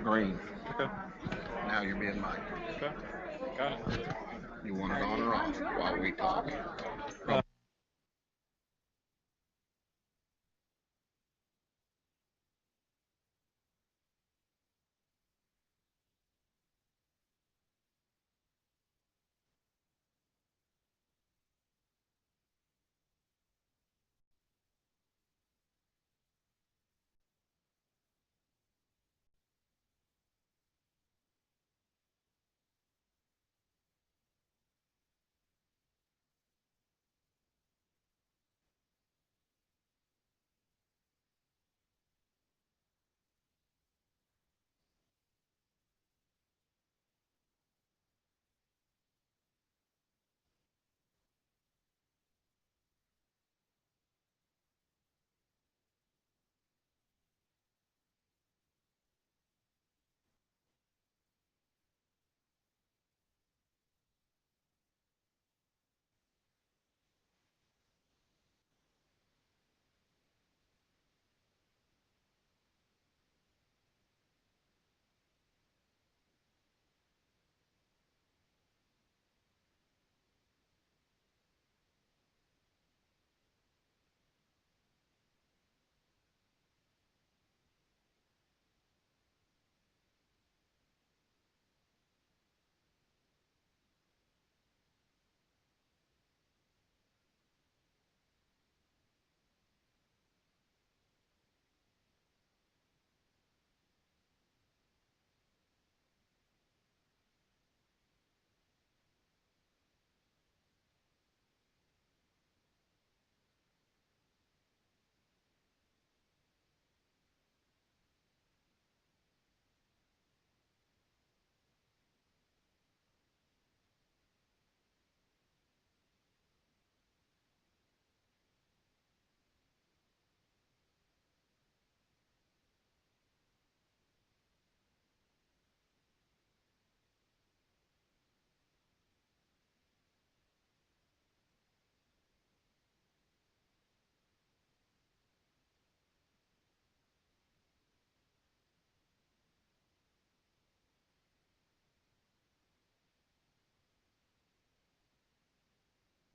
Green. Okay. Now you're being mic'd. Okay. Got it. You want it on or off while we talk? Uh,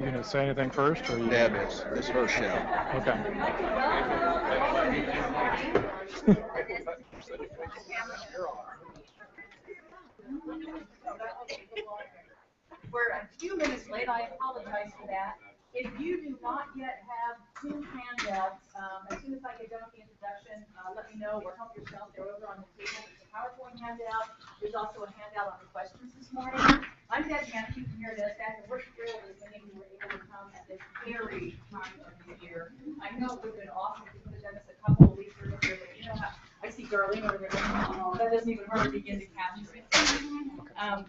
you gonna say anything first, or you? Deb, it's her show. Okay. We're a few minutes late. I apologize for that. If you do not yet have two handouts, as soon as I get done with the introduction, let me know or help yourself. They're over on the table. There's a PowerPoint handout. There's also a handout on the questions this morning. I'm Deb Matthews from here at ESSDACK, and we're thrilled as many of you were able to come at this very time of the year. I know it would have been awesome if we could have done this a couple of weeks earlier, but you know how I see Darlene over there. That doesn't even hardly begin to capture it.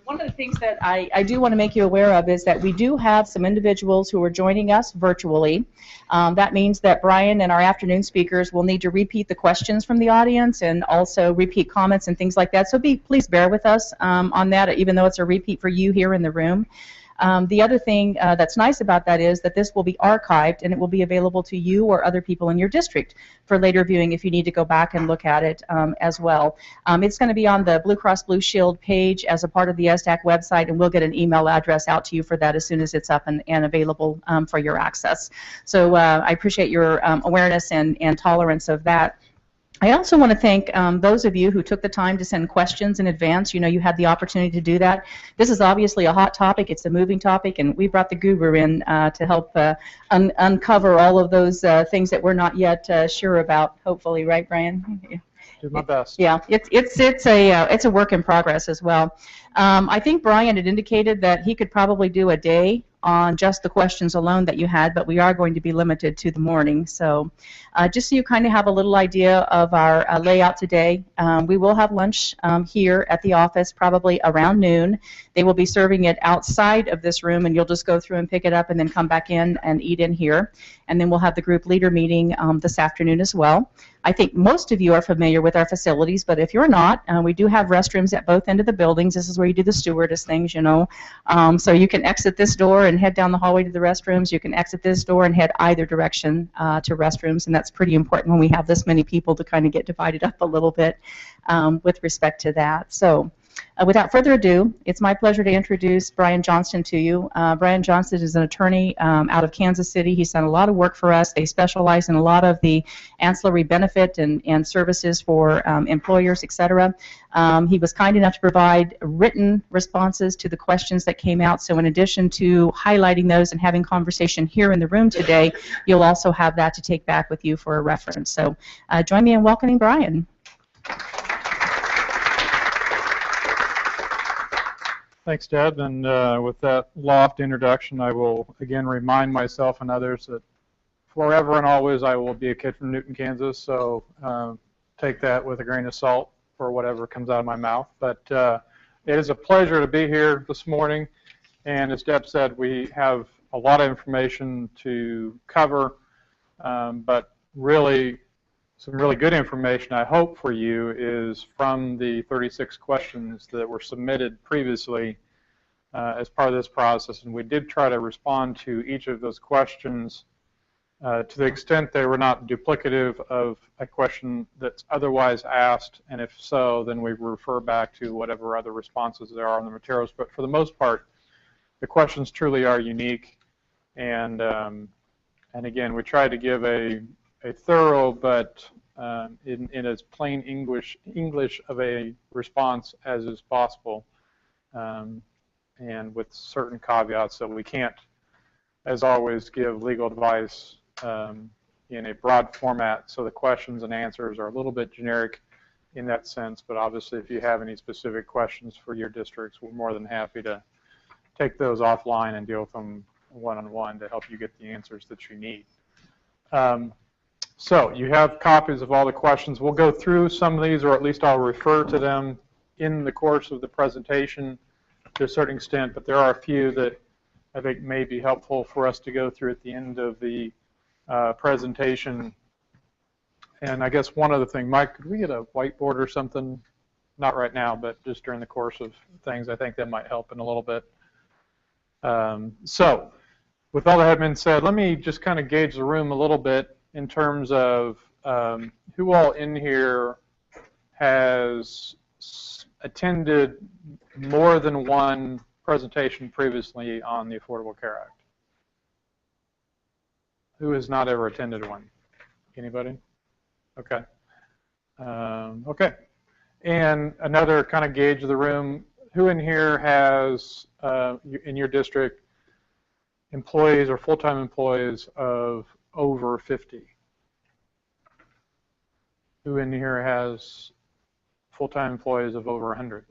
One of the things that I do want to make you aware of is that we do have some individuals who are joining us virtually. That means that Brian and our afternoon speakers will need to repeat the questions from the audience and also repeat comments and things like that. So please bear with us on that, even though it's a repeat for you here in the room. The other thing that's nice about that is that this will be archived and it will be available to you or other people in your district for later viewing if you need to go back and look at it as well. It's going to be on the Blue Cross Blue Shield page as a part of the ESSDACK website, and we'll get an email address out to you for that as soon as it's up and available for your access. So I appreciate your awareness and tolerance of that. I also want to thank those of you who took the time to send questions in advance. You know, you had the opportunity to do that. This is obviously a hot topic. It's a moving topic, and we brought the guru in to help uncover all of those things that we're not yet sure about, hopefully, right, Brian? Yeah. Do my best. Yeah, it's a work in progress as well. I think Brian had indicated that he could probably do a day on just the questions alone that you had, but we are going to be limited to the morning. So just so you kind of have a little idea of our layout today, we will have lunch here at the office probably around noon. They will be serving it outside of this room, and you'll just go through and pick it up and then come back in and eat in here. And then we'll have the group leader meeting this afternoon as well. I think most of you are familiar with our facilities, but if you're not, we do have restrooms at both ends of the buildings. This is where you do the stewardess things, you know. So you can exit this door and head down the hallway to the restrooms. You can exit this door and head either direction to restrooms, and that's pretty important when we have this many people to kind of get divided up a little bit with respect to that. So without further ado, it's my pleasure to introduce Brian Johnston to you. Brian Johnston is an attorney out of Kansas City. He's done a lot of work for us. They specialize in a lot of the ancillary benefit and services for employers, etc. He was kind enough to provide written responses to the questions that came out. So in addition to highlighting those and having conversation here in the room today, you'll also have that to take back with you for a reference. So join me in welcoming Brian. Thanks, Deb. And with that loft introduction, I will again remind myself and others that forever and always I will be a kid from Newton, Kansas. So take that with a grain of salt for whatever comes out of my mouth. But it is a pleasure to be here this morning. And as Deb said, we have a lot of information to cover, but really some really good information, I hope, for you is from the 36 questions that were submitted previously as part of this process. And we did try to respond to each of those questions to the extent they were not duplicative of a question that's otherwise asked. And if so, then we refer back to whatever other responses there are in the materials. But for the most part, the questions truly are unique. And again, we tried to give a thorough but in as plain English of a response as is possible, and with certain caveats that we can't, as always, give legal advice in a broad format. So the questions and answers are a little bit generic in that sense. But obviously, if you have any specific questions for your districts, we're more than happy to take those offline and deal with them one-on-one to help you get the answers that you need. So you have copies of all the questions. We'll go through some of these, or at least I'll refer to them in the course of the presentation to a certain extent, but there are a few that I think may be helpful for us to go through at the end of the presentation. And I guess one other thing, Mike, could we get a whiteboard or something? Not right now, but just during the course of things, I think that might help in a little bit. So with all that being said, let me just kind of gauge the room a little bit in terms of who all in here has attended more than one presentation previously on the Affordable Care Act. Who has not ever attended one? Anybody? Okay. Okay. And another kind of gauge of the room, who in here has, in your district, employees or full-time employees of over 50? Who in here has full-time employees of over 100?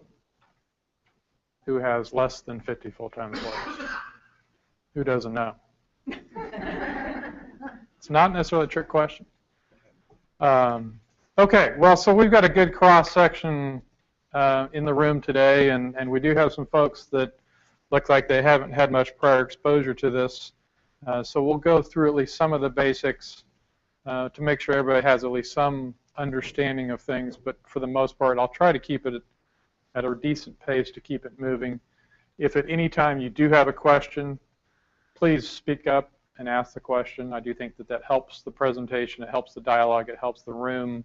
Who has less than 50 full-time employees? Who doesn't know? It's not necessarily a trick question. Okay, well, so we've got a good cross-section in the room today, and we do have some folks that look like they haven't had much prior exposure to this. So we'll go through at least some of the basics to make sure everybody has at least some understanding of things, but for the most part, I'll try to keep it at a decent pace to keep it moving. If at any time you do have a question, please speak up and ask the question. I do think that that helps the presentation, it helps the dialogue, it helps the room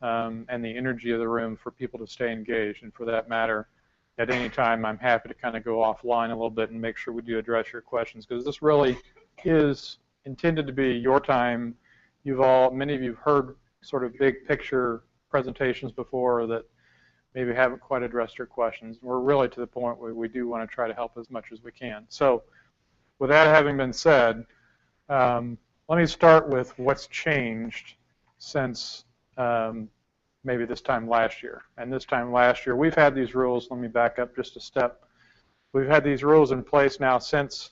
and the energy of the room for people to stay engaged. And for that matter, at any time, I'm happy to kind of go offline a little bit and make sure we do address your questions, because this really is intended to be your time. Many of you have heard sort of big picture presentations before that maybe haven't quite addressed your questions. We're really to the point where we do want to try to help as much as we can. So with that having been said, let me start with what's changed since maybe this time last year. And this time last year, we've had these rules. Let me back up just a step. We've had these rules in place now since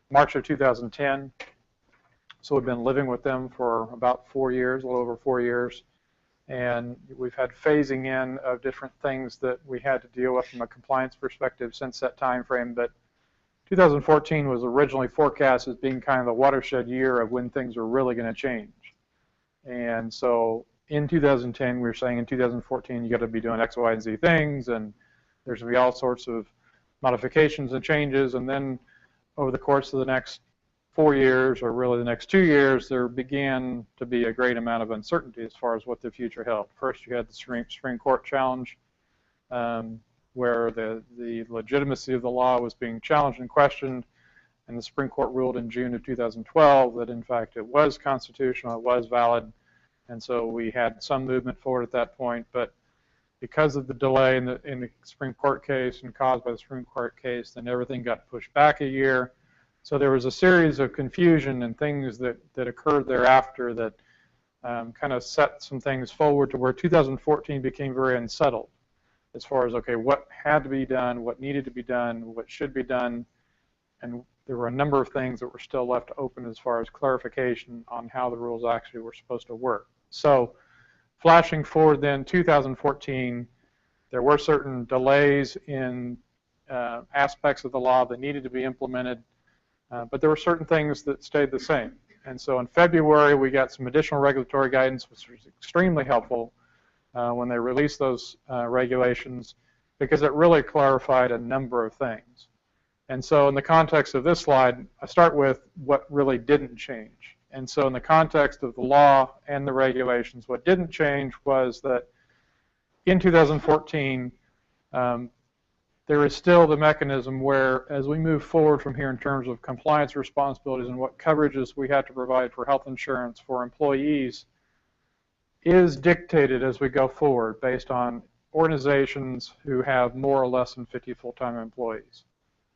March of 2010. So we've been living with them for about 4 years, a little over 4 years. And we've had phasing in of different things that we had to deal with from a compliance perspective since that time frame. But 2014 was originally forecast as being kind of the watershed year of when things were really going to change. And so in 2010, we were saying in 2014, you got to be doing X, Y, and Z things, and there's going to be all sorts of modifications and changes. And then over the course of the next 4 years, or really the next 2 years, there began to be a great amount of uncertainty as far as what the future held. First, you had the Supreme Court challenge, where the legitimacy of the law was being challenged and questioned, and the Supreme Court ruled in June of 2012 that in fact it was constitutional, it was valid, and so we had some movement forward at that point. But because of the delay in the Supreme Court case and caused by the Supreme Court case, then everything got pushed back a year. So there was a series of confusion and things that occurred thereafter that kind of set some things forward to where 2014 became very unsettled as far as, okay, what had to be done, what needed to be done, what should be done, and there were a number of things that were still left open as far as clarification on how the rules actually were supposed to work. So flashing forward then, 2014, there were certain delays in aspects of the law that needed to be implemented, but there were certain things that stayed the same. And so in February, we got some additional regulatory guidance, which was extremely helpful when they released those regulations, because it really clarified a number of things. And so in the context of this slide, I start with what really didn't change. And so in the context of the law and the regulations, what didn't change was that in 2014, there is still the mechanism where, as we move forward from here in terms of compliance responsibilities and what coverages we have to provide for health insurance for employees, is dictated as we go forward based on organizations who have more or less than 50 full-time employees.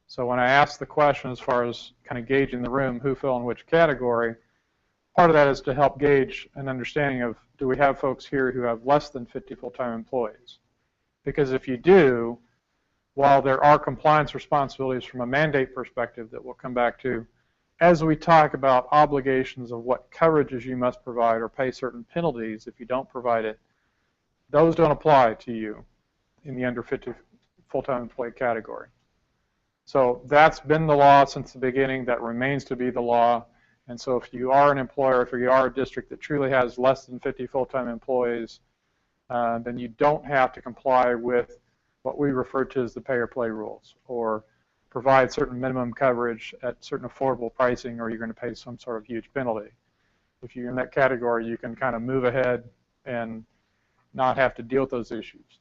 So when I ask the question as far as kind of gauging the room, who fell in which category, part of that is to help gauge an understanding of, do we have folks here who have less than 50 full-time employees? Because if you do, while there are compliance responsibilities from a mandate perspective that we'll come back to, as we talk about obligations of what coverages you must provide or pay certain penalties if you don't provide it, those don't apply to you in the under 50 full-time employee category. So that's been the law since the beginning. That remains to be the law. And so if you are an employer, if you are a district that truly has less than 50 full-time employees, then you don't have to comply with what we refer to as the pay-or-play rules, or provide certain minimum coverage at certain affordable pricing, or you're going to pay some sort of huge penalty. If you're in that category, you can kind of move ahead and not have to deal with those issues.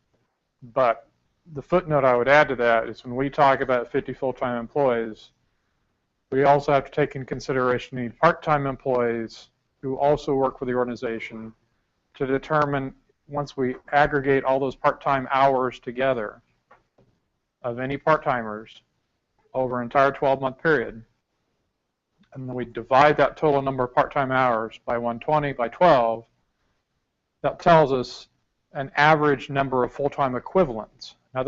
But the footnote I would add to that is when we talk about 50 full-time employees, we also have to take into consideration the part-time employees who also work for the organization to determine, once we aggregate all those part-time hours together of any part-timers over an entire 12-month period, and then we divide that total number of part-time hours by 120 by 12, that tells us an average number of full-time equivalents. In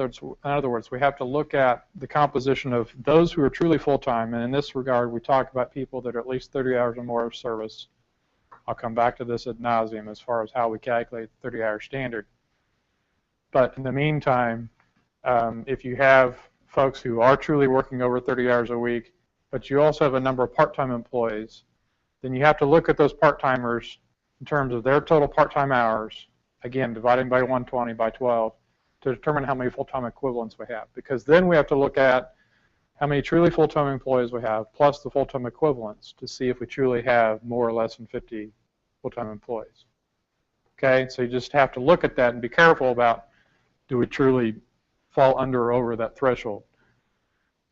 other words, we have to look at the composition of those who are truly full-time, and in this regard, we talk about people that are at least 30 hours or more of service. I'll come back to this ad nauseum as far as how we calculate the 30-hour standard. But in the meantime, if you have folks who are truly working over 30 hours a week, but you also have a number of part-time employees, then you have to look at those part-timers in terms of their total part-time hours, again, dividing by 120 by 12, to determine how many full-time equivalents we have. Because then we have to look at how many truly full-time employees we have, plus the full-time equivalents, to see if we truly have more or less than 50 full-time employees. Okay, so you just have to look at that and be careful about, do we truly fall under or over that threshold?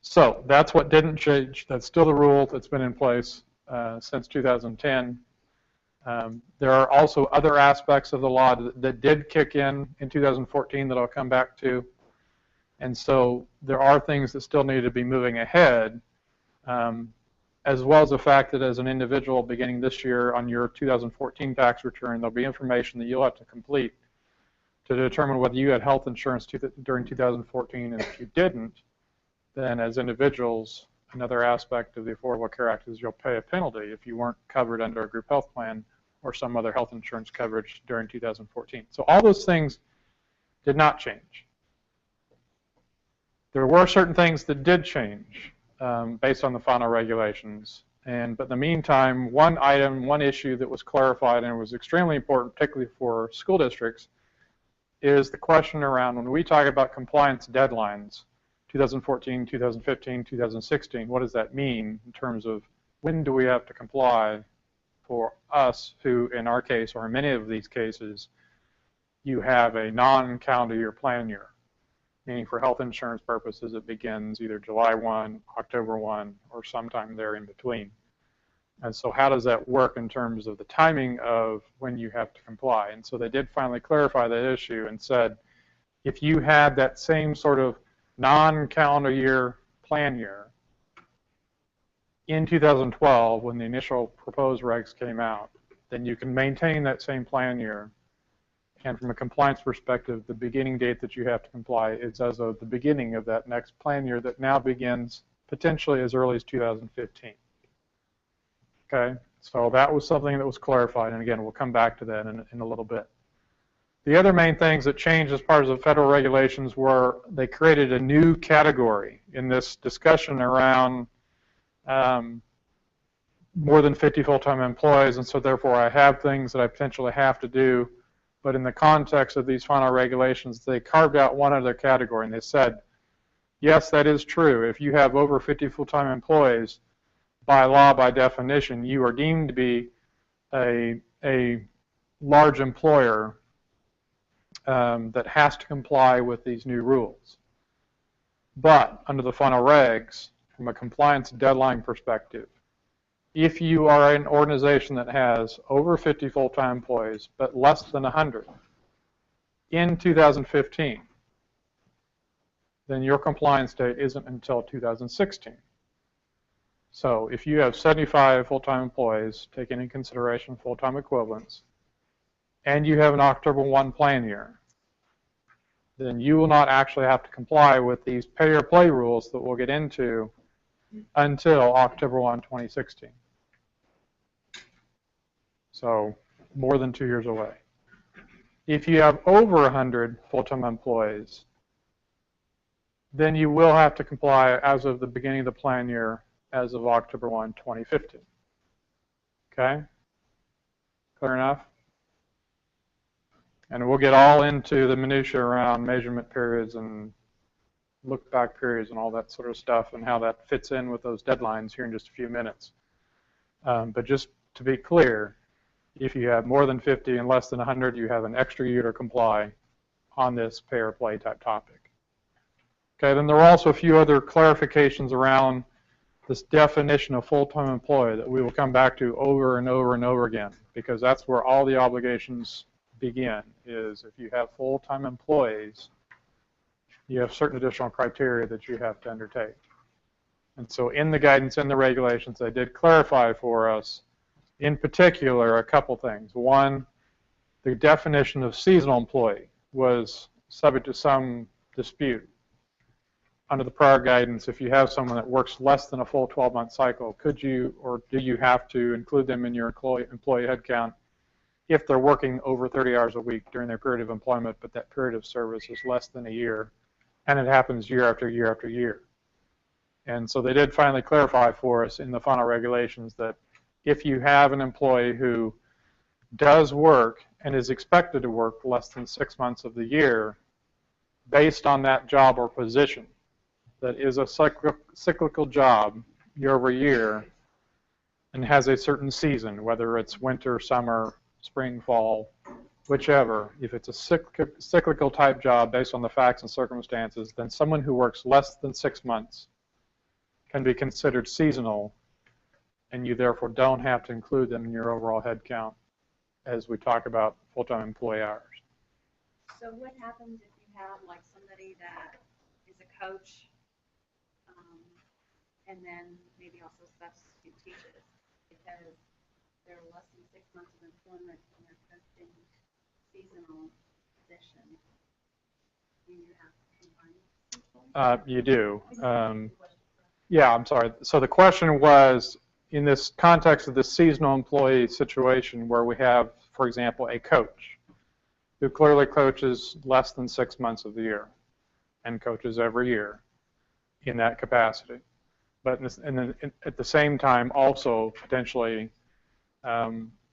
So that's what didn't change. That's still the rule that's been in place since 2010. There are also other aspects of the law that did kick in 2014 that I'll come back to. And so there are things that still need to be moving ahead, as well as the fact that as an individual beginning this year on your 2014 tax return, there'll be information that you'll have to complete to determine whether you had health insurance during 2014. And if you didn't, then as individuals, another aspect of the Affordable Care Act is you'll pay a penalty if you weren't covered under a group health plan or some other health insurance coverage during 2014. So all those things did not change. There were certain things that did change based on the final regulations. But in the meantime, one issue that was clarified and was extremely important, particularly for school districts, is the question around when we talk about compliance deadlines, 2014, 2015, 2016, what does that mean in terms of when do we have to comply for us who, in our case, or in many of these cases, you have a non-calendar year plan year, meaning for health insurance purposes, it begins either July 1, October 1, or sometime there in between. And so how does that work in terms of the timing of when you have to comply? And so they did finally clarify that issue and said, if you had that same sort of non-calendar year plan year in 2012 when the initial proposed regs came out, then you can maintain that same plan year. And from a compliance perspective, the beginning date that you have to comply is as of the beginning of that next plan year that now begins potentially as early as 2015. Okay, so that was something that was clarified, and again, we'll come back to that in a little bit. The other main things that changed as part of the federal regulations were they created a new category in this discussion around more than 50 full-time employees, and so therefore I have things that I potentially have to do. But in the context of these final regulations, they carved out one other category, and they said, yes, that is true. If you have over 50 full-time employees, by law, by definition, you are deemed to be a large employer that has to comply with these new rules. But under the final regs, from a compliance deadline perspective, if you are an organization that has over 50 full-time employees but less than 100 in 2015, then your compliance date isn't until 2016. So if you have 75 full-time employees, taking into consideration full-time equivalents, and you have an October 1 plan year, then you will not actually have to comply with these pay-or-play rules that we'll get into until October 1, 2016. So more than 2 years away. If you have over 100 full-time employees, then you will have to comply as of the beginning of the plan year as of October 1, 2015. Okay? Clear enough? And we'll get all into the minutia around measurement periods and look-back periods and all that sort of stuff and how that fits in with those deadlines here in just a few minutes. But just to be clear, if you have more than 50 and less than 100, you have an extra year to comply on this pay-or-play type topic. Okay, then there are also a few other clarifications around this definition of full-time employee that we will come back to over and over and over again, because that's where all the obligations begin, is if you have full-time employees, you have certain additional criteria that you have to undertake. And so in the guidance and the regulations, they did clarify for us, in particular, a couple things. One, the definition of seasonal employee was subject to some dispute. Under the prior guidance, if you have someone that works less than a full 12-month cycle, could you or do you have to include them in your employee headcount if they're working over 30 hours a week during their period of employment, but that period of service is less than a year, and it happens year after year after year? And so they did finally clarify for us in the final regulations that if you have an employee who does work and is expected to work less than 6 months of the year, based on that job or position, that is a cyclical job year over year and has a certain season, whether it's winter, summer, spring, fall, whichever, if it's a cyclical type job based on the facts and circumstances, then someone who works less than 6 months can be considered seasonal, and you therefore don't have to include them in your overall head count as we talk about full-time employee hours. So what happens if you have like somebody that is a coach and then maybe also substitute teaches because they're less than 6 months of employment and they're posting seasonal position? Do you have to combine people? You do. Yeah, I'm sorry. So the question was, in this context of this seasonal employee situation where we have, for example, a coach who clearly coaches less than 6 months of the year and coaches every year in that capacity, but at the same time also potentially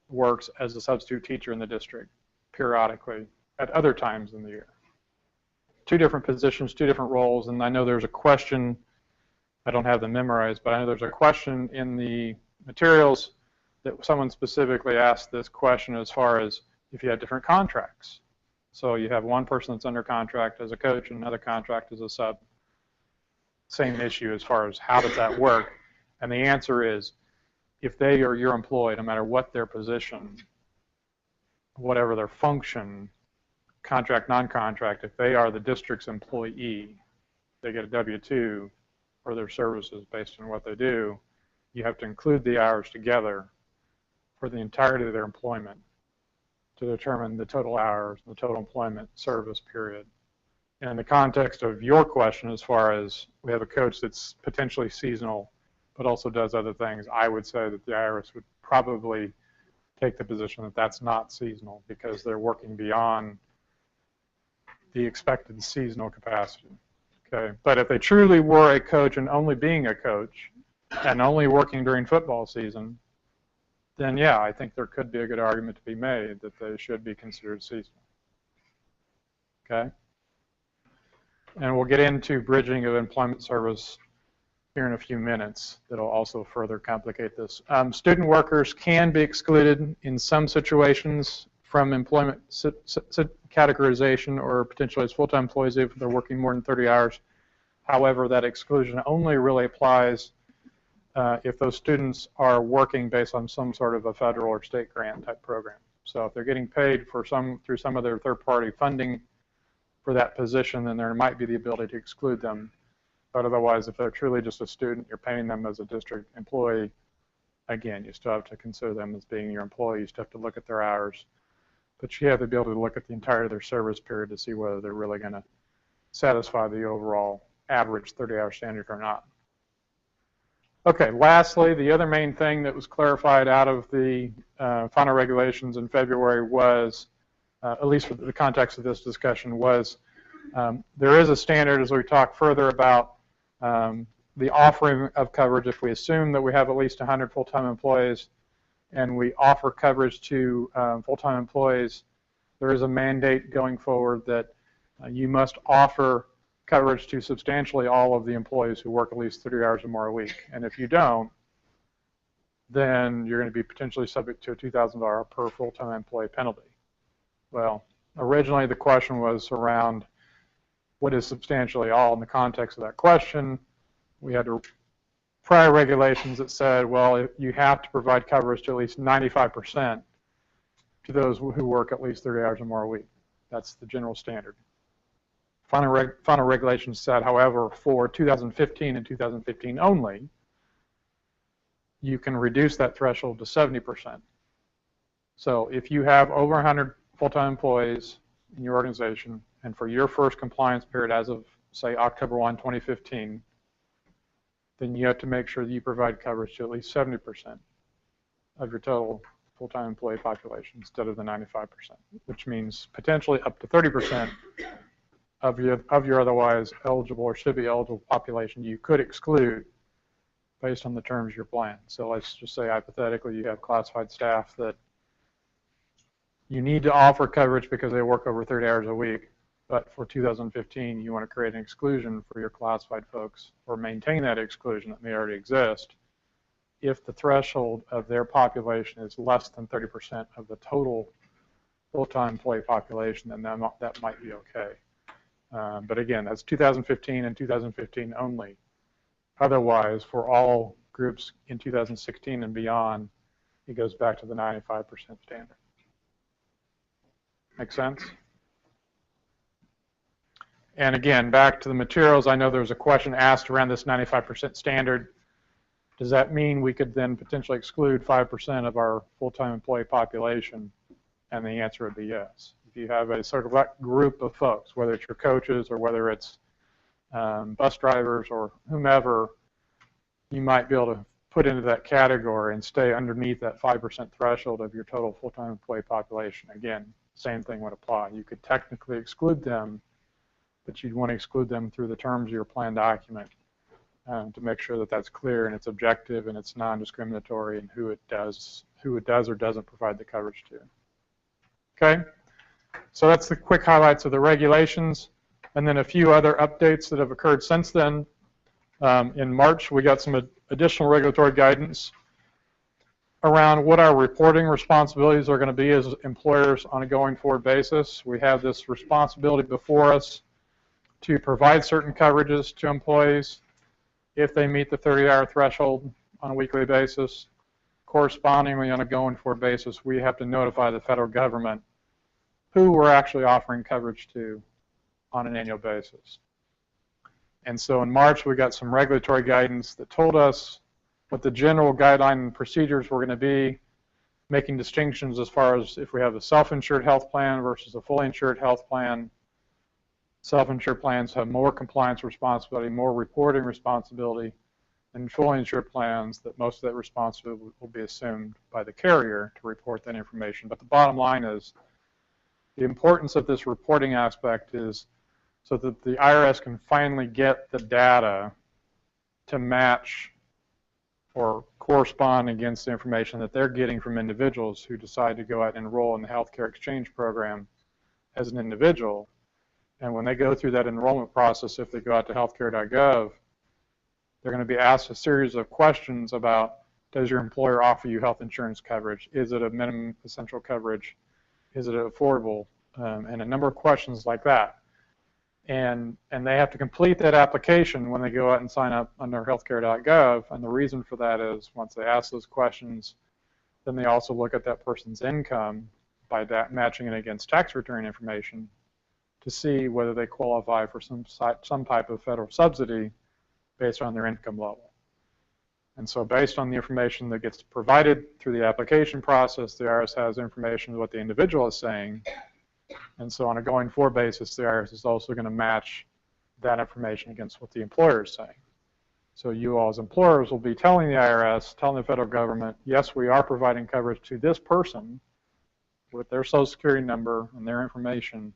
works as a substitute teacher in the district periodically at other times in the year. 2 different positions, 2 different roles, and I know there's a question, I don't have them memorized, but I know there's a question in the materials that someone specifically asked this question as far as if you had different contracts. So you have one person that's under contract as a coach and another contract as a sub. Same issue as far as how does that work? And the answer is, if they are your employee, no matter what their position, whatever their function, contract, non-contract, if they are the district's employee, they get a W-2 for their services based on what they do, you have to include the hours together for the entirety of their employment to determine the total hours, the total employment service period. And in the context of your question, as far as we have a coach that's potentially seasonal, but also does other things, I would say that the IRS would probably take the position that that's not seasonal because they're working beyond the expected seasonal capacity. Okay, but if they truly were a coach and only being a coach and only working during football season, then yeah, I think there could be a good argument to be made that they should be considered seasonal. Okay? And we'll get into bridging of employment service here in a few minutes. That'll also further complicate this. Student workers can be excluded in some situations from employment categorization or potentially as full-time employees if they're working more than 30 hours. However, that exclusion only really applies if those students are working based on some sort of a federal or state grant type program. So if they're getting paid for through some of their third-party funding for that position, then there might be the ability to exclude them. But otherwise, if they're truly just a student, you're paying them as a district employee, again, you still have to consider them as being your employee. You still have to look at their hours. But you have to be able to look at the entirety of their service period to see whether they're really going to satisfy the overall average 30-hour standard or not. Okay, lastly, the other main thing that was clarified out of the final regulations in February was, at least for the context of this discussion, was there is a standard as we talk further about the offering of coverage. If we assume that we have at least 100 full-time employees and we offer coverage to full-time employees, there is a mandate going forward that you must offer coverage to substantially all of the employees who work at least 30 hours or more a week. And if you don't, then you're going to be potentially subject to a $2,000 per full-time employee penalty. Well, originally the question was around what is substantially all. In the context of that question, we had prior regulations that said, well, you have to provide coverage to at least 95% to those who work at least 30 hours or more a week. That's the general standard. Final regulations said, however, for 2015 and 2015 only, you can reduce that threshold to 70%. So if you have over 100 full-time employees in your organization, and for your first compliance period as of, say, October 1, 2015, then you have to make sure that you provide coverage to at least 70% of your total full-time employee population instead of the 95%, which means potentially up to 30% of your otherwise eligible or should be eligible population you could exclude based on the terms of your plan. So let's just say hypothetically you have classified staff that you need to offer coverage because they work over 30 hours a week, but for 2015 you want to create an exclusion for your classified folks or maintain that exclusion that may already exist. If the threshold of their population is less than 30% of the total full-time employee population, then that might be okay. But again, that's 2015 and 2015 only. Otherwise, for all groups in 2016 and beyond, it goes back to the 95% standard. Make sense? And again, back to the materials, I know there was a question asked around this 95% standard. Does that mean we could then potentially exclude 5% of our full-time employee population? And the answer would be yes. If you have a sort of group of folks, whether it's your coaches or whether it's bus drivers or whomever, you might be able to put into that category and stay underneath that 5% threshold of your total full-time employee population. Again, same thing would apply. You could technically exclude them, but you'd want to exclude them through the terms of your plan document to make sure that that's clear and it's objective and it's non-discriminatory in who it does or doesn't provide the coverage to. Okay, so that's the quick highlights of the regulations, and then a few other updates that have occurred since then. In March, we got some additional regulatory guidance around what our reporting responsibilities are going to be as employers on a going forward basis. We have this responsibility before us to provide certain coverages to employees if they meet the 30-hour threshold on a weekly basis. Correspondingly, on a going forward basis, we have to notify the federal government who we're actually offering coverage to on an annual basis. And so in March, we got some regulatory guidance that told us what the general guideline and procedures were going to be, making distinctions as far as if we have a self-insured health plan versus a fully insured health plan. Self-insured plans have more compliance responsibility, more reporting responsibility than fully insured plans that most of that responsibility will be assumed by the carrier to report that information. But the bottom line is the importance of this reporting aspect is so that the IRS can finally get the data to match or correspond against the information that they're getting from individuals who decide to go out and enroll in the healthcare exchange program as an individual. And when they go through that enrollment process, if they go out to healthcare.gov, they're going to be asked a series of questions about, does your employer offer you health insurance coverage? Is it a minimum essential coverage? Is it affordable? And a number of questions like that. And they have to complete that application when they go out and sign up under healthcare.gov. And the reason for that is once they ask those questions, then they also look at that person's income by that matching it against tax return information to see whether they qualify for some type of federal subsidy based on their income level. And so based on the information that gets provided through the application process, the IRS has information of what the individual is saying. And so on a going forward basis, the IRS is also going to match that information against what the employer is saying. So you all as employers will be telling the IRS, telling the federal government, yes, we are providing coverage to this person with their social security number and their information,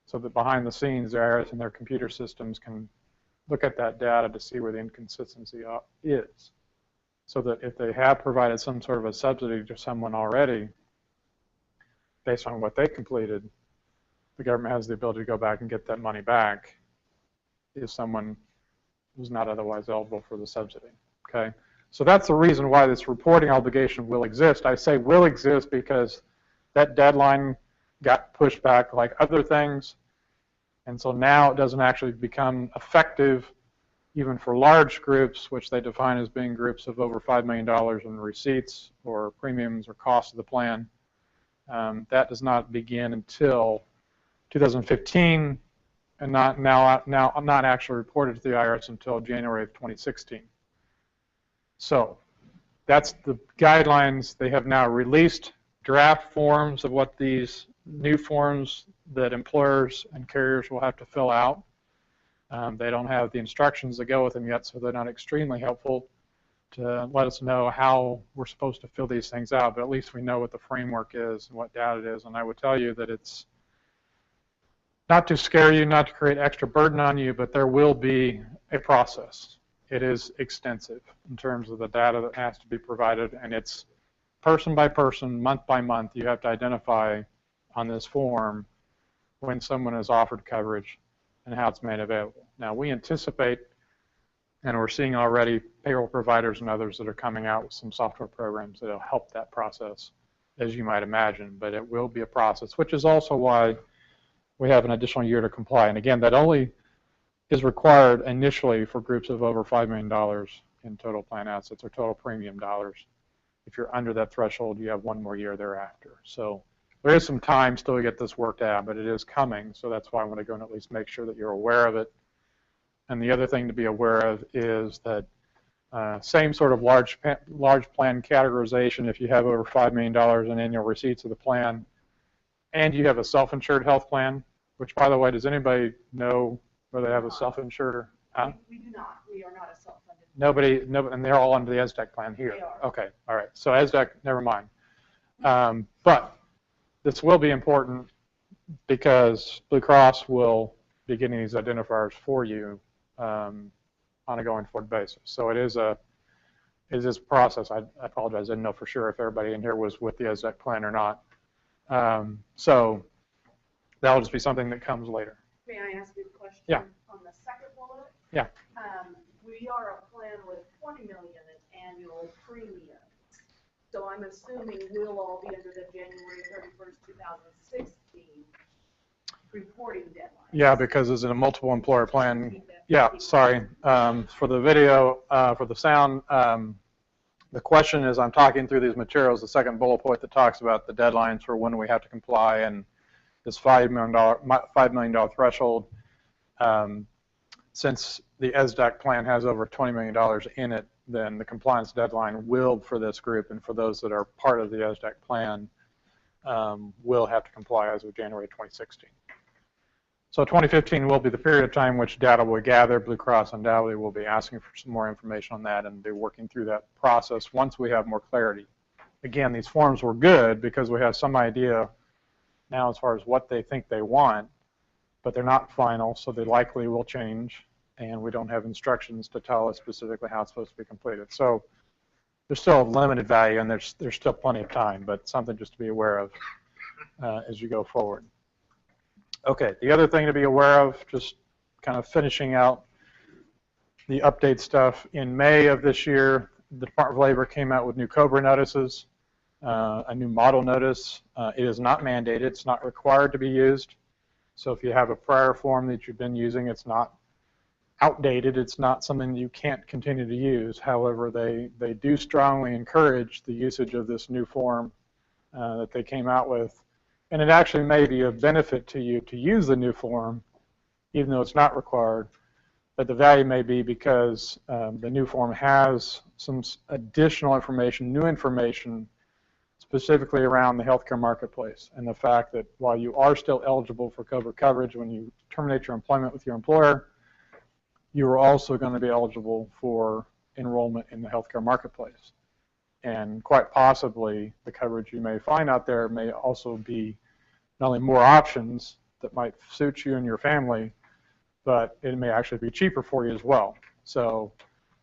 so that behind the scenes, the IRS and their computer systems can look at that data to see where the inconsistency is. So that if they have provided some sort of a subsidy to someone already, based on what they completed, the government has the ability to go back and get that money back if someone was not otherwise eligible for the subsidy. Okay, so that's the reason why this reporting obligation will exist. I say will exist because that deadline got pushed back like other things, and so now it doesn't actually become effective even for large groups, which they define as being groups of over $5 million in receipts or premiums or costs of the plan. That does not begin until 2015, and not actually reported to the IRS until January of 2016. So that's the guidelines. They have now released draft forms of what these new forms that employers and carriers will have to fill out. They don't have the instructions that go with them yet, so they're not extremely helpful to let us know how we're supposed to fill these things out, but at least we know what the framework is and what data it is. And I would tell you that it's not to scare you, not to create extra burden on you, but there will be a process. It is extensive in terms of the data that has to be provided, and it's person by person, month by month. You have to identify on this form when someone is offered coverage and how it's made available. Now, we anticipate, and we're seeing already payroll providers and others that are coming out with some software programs that will help that process, as you might imagine, but it will be a process, which is also why we have an additional year to comply. And again, that only is required initially for groups of over $5 million in total plan assets or total premium dollars. If you're under that threshold, you have one more year thereafter. So there is some time still to get this worked out, but it is coming, so that's why I want to go and at least make sure that you're aware of it. And the other thing to be aware of is that same sort of large plan categorization. If you have over $5 million in annual receipts of the plan, and you have a self-insured health plan, which, by the way, does anybody know whether they have a self-insured or? We do not. We are not a self-funded Nobody, and they're all under the ESSDACK plan here. They are. Okay, all right. So ESSDACK, never mind. But this will be important because Blue Cross will be getting these identifiers for you on a going forward basis. So it is a process. I apologize. I didn't know for sure if everybody in here was with the ESSDACK plan or not. So that'll just be something that comes later. May I ask you a question? Yeah. On the second bullet? Yeah. We are a plan with 20 million in annual premiums. So I'm assuming we'll all be under the January 31st, 2016 reporting deadline. Yeah, because it's in a multiple employer plan. Yeah, sorry. For the video, for the sound, the question is, I'm talking through these materials, the second bullet point that talks about the deadlines for when we have to comply and this $5 million threshold. Since the ESSDACK plan has over $20 million in it, then the compliance deadline will, for this group and for those that are part of the ESSDACK plan, will have to comply as of January 2016. So 2015 will be the period of time which data will gather. Blue Cross undoubtedly will be asking for some more information on that and be working through that process once we have more clarity. Again, these forms were good because we have some idea now as far as what they think they want, but they're not final, so they likely will change, and we don't have instructions to tell us specifically how it's supposed to be completed. So there's still a limited value, and there's still plenty of time, but something just to be aware of as you go forward. Okay, the other thing to be aware of, just kind of finishing out the update stuff, in May of this year, the Department of Labor came out with new COBRA notices, a new model notice. It is not mandated, it's not required to be used. So if you have a prior form that you've been using, it's not outdated, it's not something that you can't continue to use. However, they do strongly encourage the usage of this new form that they came out with. And it actually may be of benefit to you to use the new form, even though it's not required. But the value may be because the new form has some additional information, new information, specifically around the healthcare marketplace and the fact that while you are still eligible for COBRA coverage when you terminate your employment with your employer, you are also going to be eligible for enrollment in the healthcare marketplace. And quite possibly the coverage you may find out there may also be not only more options that might suit you and your family, but it may actually be cheaper for you as well. So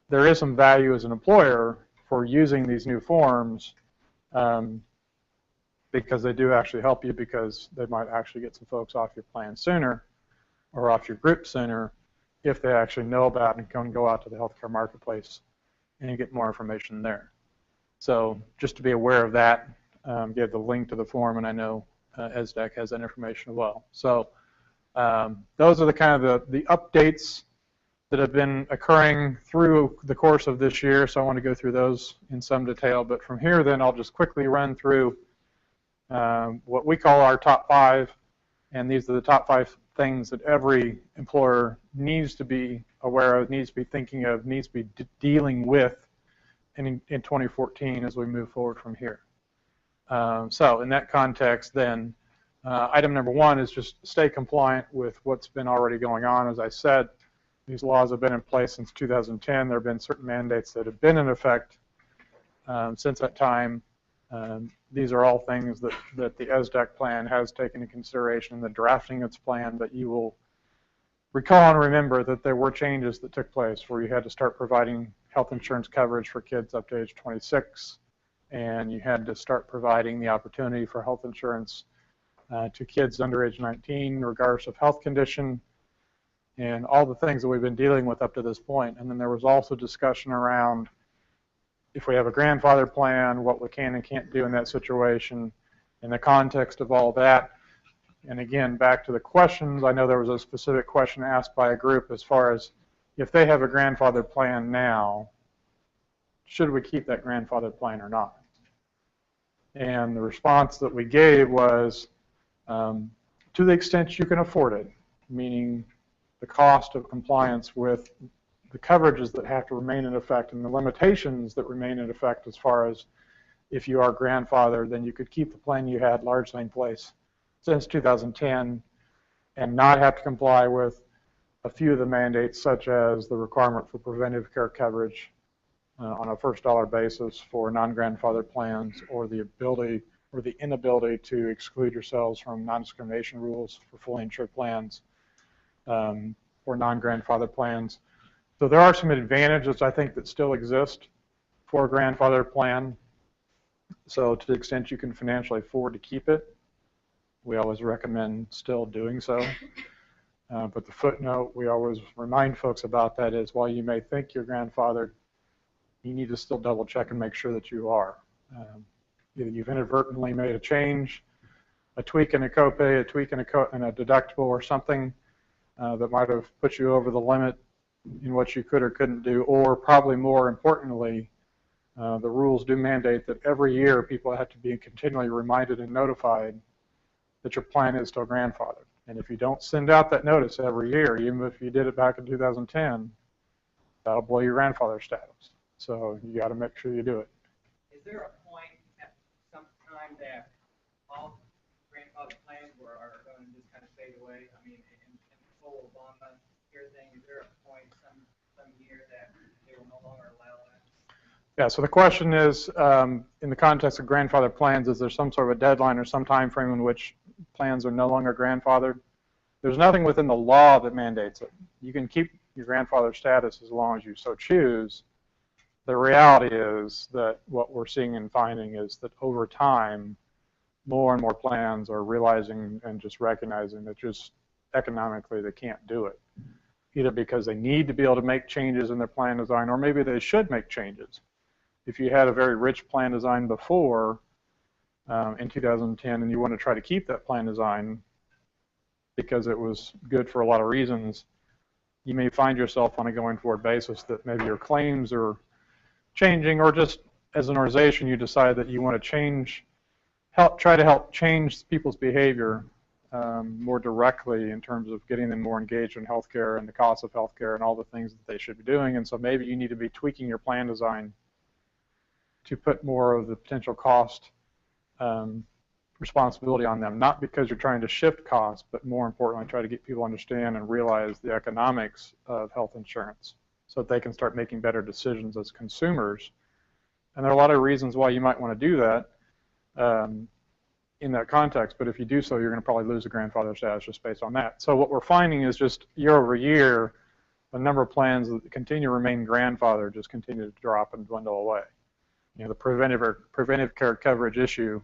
there is some value as an employer for using these new forms because they do actually help you, because they might actually get some folks off your plan sooner or off your group sooner if they actually know about and can go out to the healthcare marketplace and get more information there. So just to be aware of that, give the link to the form, and I know ESSDACK has that information as well. So those are the kind of the updates that have been occurring through the course of this year, so I want to go through those in some detail. But from here, then, I'll just quickly run through what we call our top 5, and these are the top 5 things that every employer needs to be aware of, needs to be thinking of, needs to be dealing with in 2014 as we move forward from here. So in that context, then, item number 1 is just stay compliant with what's been already going on. As I said, these laws have been in place since 2010. There have been certain mandates that have been in effect since that time. These are all things that the ESSDACK plan has taken into consideration in the drafting of its plan, but you will recall and remember that there were changes that took place where you had to start providing health insurance coverage for kids up to age 26, and you had to start providing the opportunity for health insurance to kids under age 19, regardless of health condition, and all the things that we've been dealing with up to this point. And then there was also discussion around if we have a grandfather plan, what we can and can't do in that situation, in the context of all that. And again, back to the questions, I know there was a specific question asked by a group as far as if they have a grandfather plan now, should we keep that grandfather plan or not? And the response that we gave was, to the extent you can afford it, meaning the cost of compliance with the coverages that have to remain in effect and the limitations that remain in effect as far as if you are grandfathered, then you could keep the plan you had largely in place since 2010 and not have to comply with a few of the mandates, such as the requirement for preventive care coverage on a first dollar basis for non-grandfather plans, or the ability or the inability to exclude yourselves from non-discrimination rules for fully insured plans or non-grandfather plans. So there are some advantages, I think, that still exist for a grandfather plan. So to the extent you can financially afford to keep it, we always recommend still doing so. But the footnote we always remind folks about that is, while you may think you're grandfathered, you need to still double check and make sure that you are. Either you've inadvertently made a change, a tweak in a copay, a tweak in a deductible, or something that might have put you over the limit in what you could or couldn't do, or probably more importantly, the rules do mandate that every year people have to be continually reminded and notified that your plan is still grandfathered. And if you don't send out that notice every year, even if you did it back in 2010, that'll blow your grandfather status. So you got to make sure you do it. Is there a point at some time that all grandfather plans are going to just kind of fade away? I mean, in the whole Obama thing, is there a point some year that they will no longer allow that? Yeah, so the question is, in the context of grandfather plans, is there some sort of a deadline or some time frame in which plans are no longer grandfathered? There's nothing within the law that mandates it. You can keep your grandfather status as long as you so choose. The reality is that what we're seeing and finding is that over time, more and more plans are realizing and just recognizing that just economically they can't do it, either because they need to be able to make changes in their plan design, or maybe they should make changes. If you had a very rich plan design before in 2010 and you want to try to keep that plan design because it was good for a lot of reasons, you may find yourself on a going forward basis that maybe your claims are changing, or just as an organization you decide that you want to try to help change people's behavior more directly in terms of getting them more engaged in healthcare and the cost of healthcare and all the things that they should be doing. And so maybe you need to be tweaking your plan design to put more of the potential cost responsibility on them, not because you're trying to shift costs, but more importantly, try to get people to understand and realize the economics of health insurance so that they can start making better decisions as consumers. And there are a lot of reasons why you might want to do that in that context, but if you do so, you're going to probably lose the grandfather status just based on that. So what we're finding is just year over year, the number of plans that continue to remain grandfathered just continue to drop and dwindle away. You know, the preventive care coverage issue,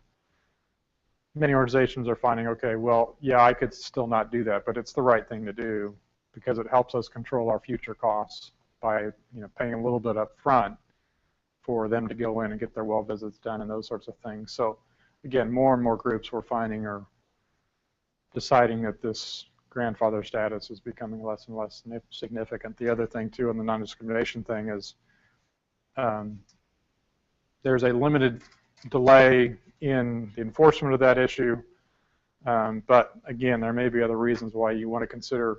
many organizations are finding, okay, well, yeah, I could still not do that, but it's the right thing to do because it helps us control our future costs by paying a little bit up front for them to go in and get their well visits done and those sorts of things. So again, more and more groups we're finding are deciding that this grandfather status is becoming less and less significant. The other thing too in the non-discrimination thing is there's a limited delay in the enforcement of that issue, but again, there may be other reasons why you want to consider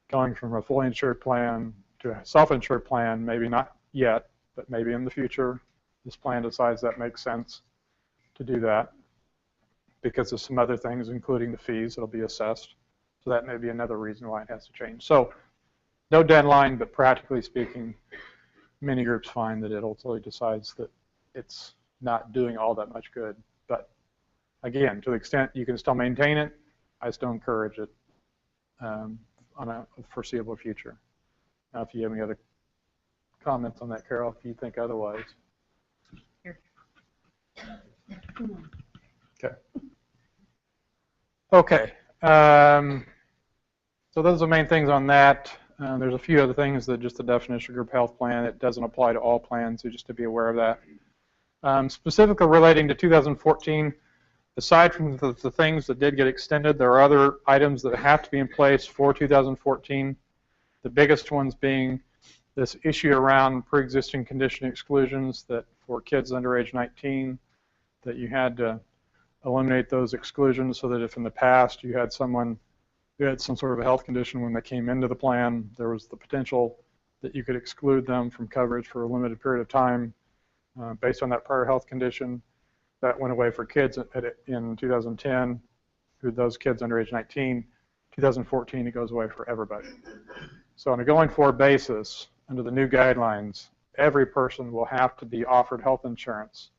going from a fully insured plan to a self-insured plan. Maybe not yet, but maybe in the future this plan decides that makes sense to do that because of some other things, including the fees that'll be assessed. So that may be another reason why it has to change. So no deadline, but practically speaking, many groups find that it ultimately decides that it's not doing all that much good. But again, to the extent you can still maintain it, I still encourage it on a foreseeable future. Now, if you have any other comments on that, Carol, if you think otherwise. Okay. Okay. So those are the main things on that. There's a few other things that just the definition of group health plan. It doesn't apply to all plans, so just to be aware of that. Specifically relating to 2014, aside from the things that did get extended, there are other items that have to be in place for 2014. The biggest ones being this issue around pre-existing condition exclusions, that for kids under age 19, that you had to eliminate those exclusions so that if in the past you had someone who had some sort of a health condition when they came into the plan, there was the potential that you could exclude them from coverage for a limited period of time based on that prior health condition. That went away for kids in 2010, who those kids under age 19. 2014, it goes away for everybody. So on a going forward basis, under the new guidelines, every person will have to be offered health insurance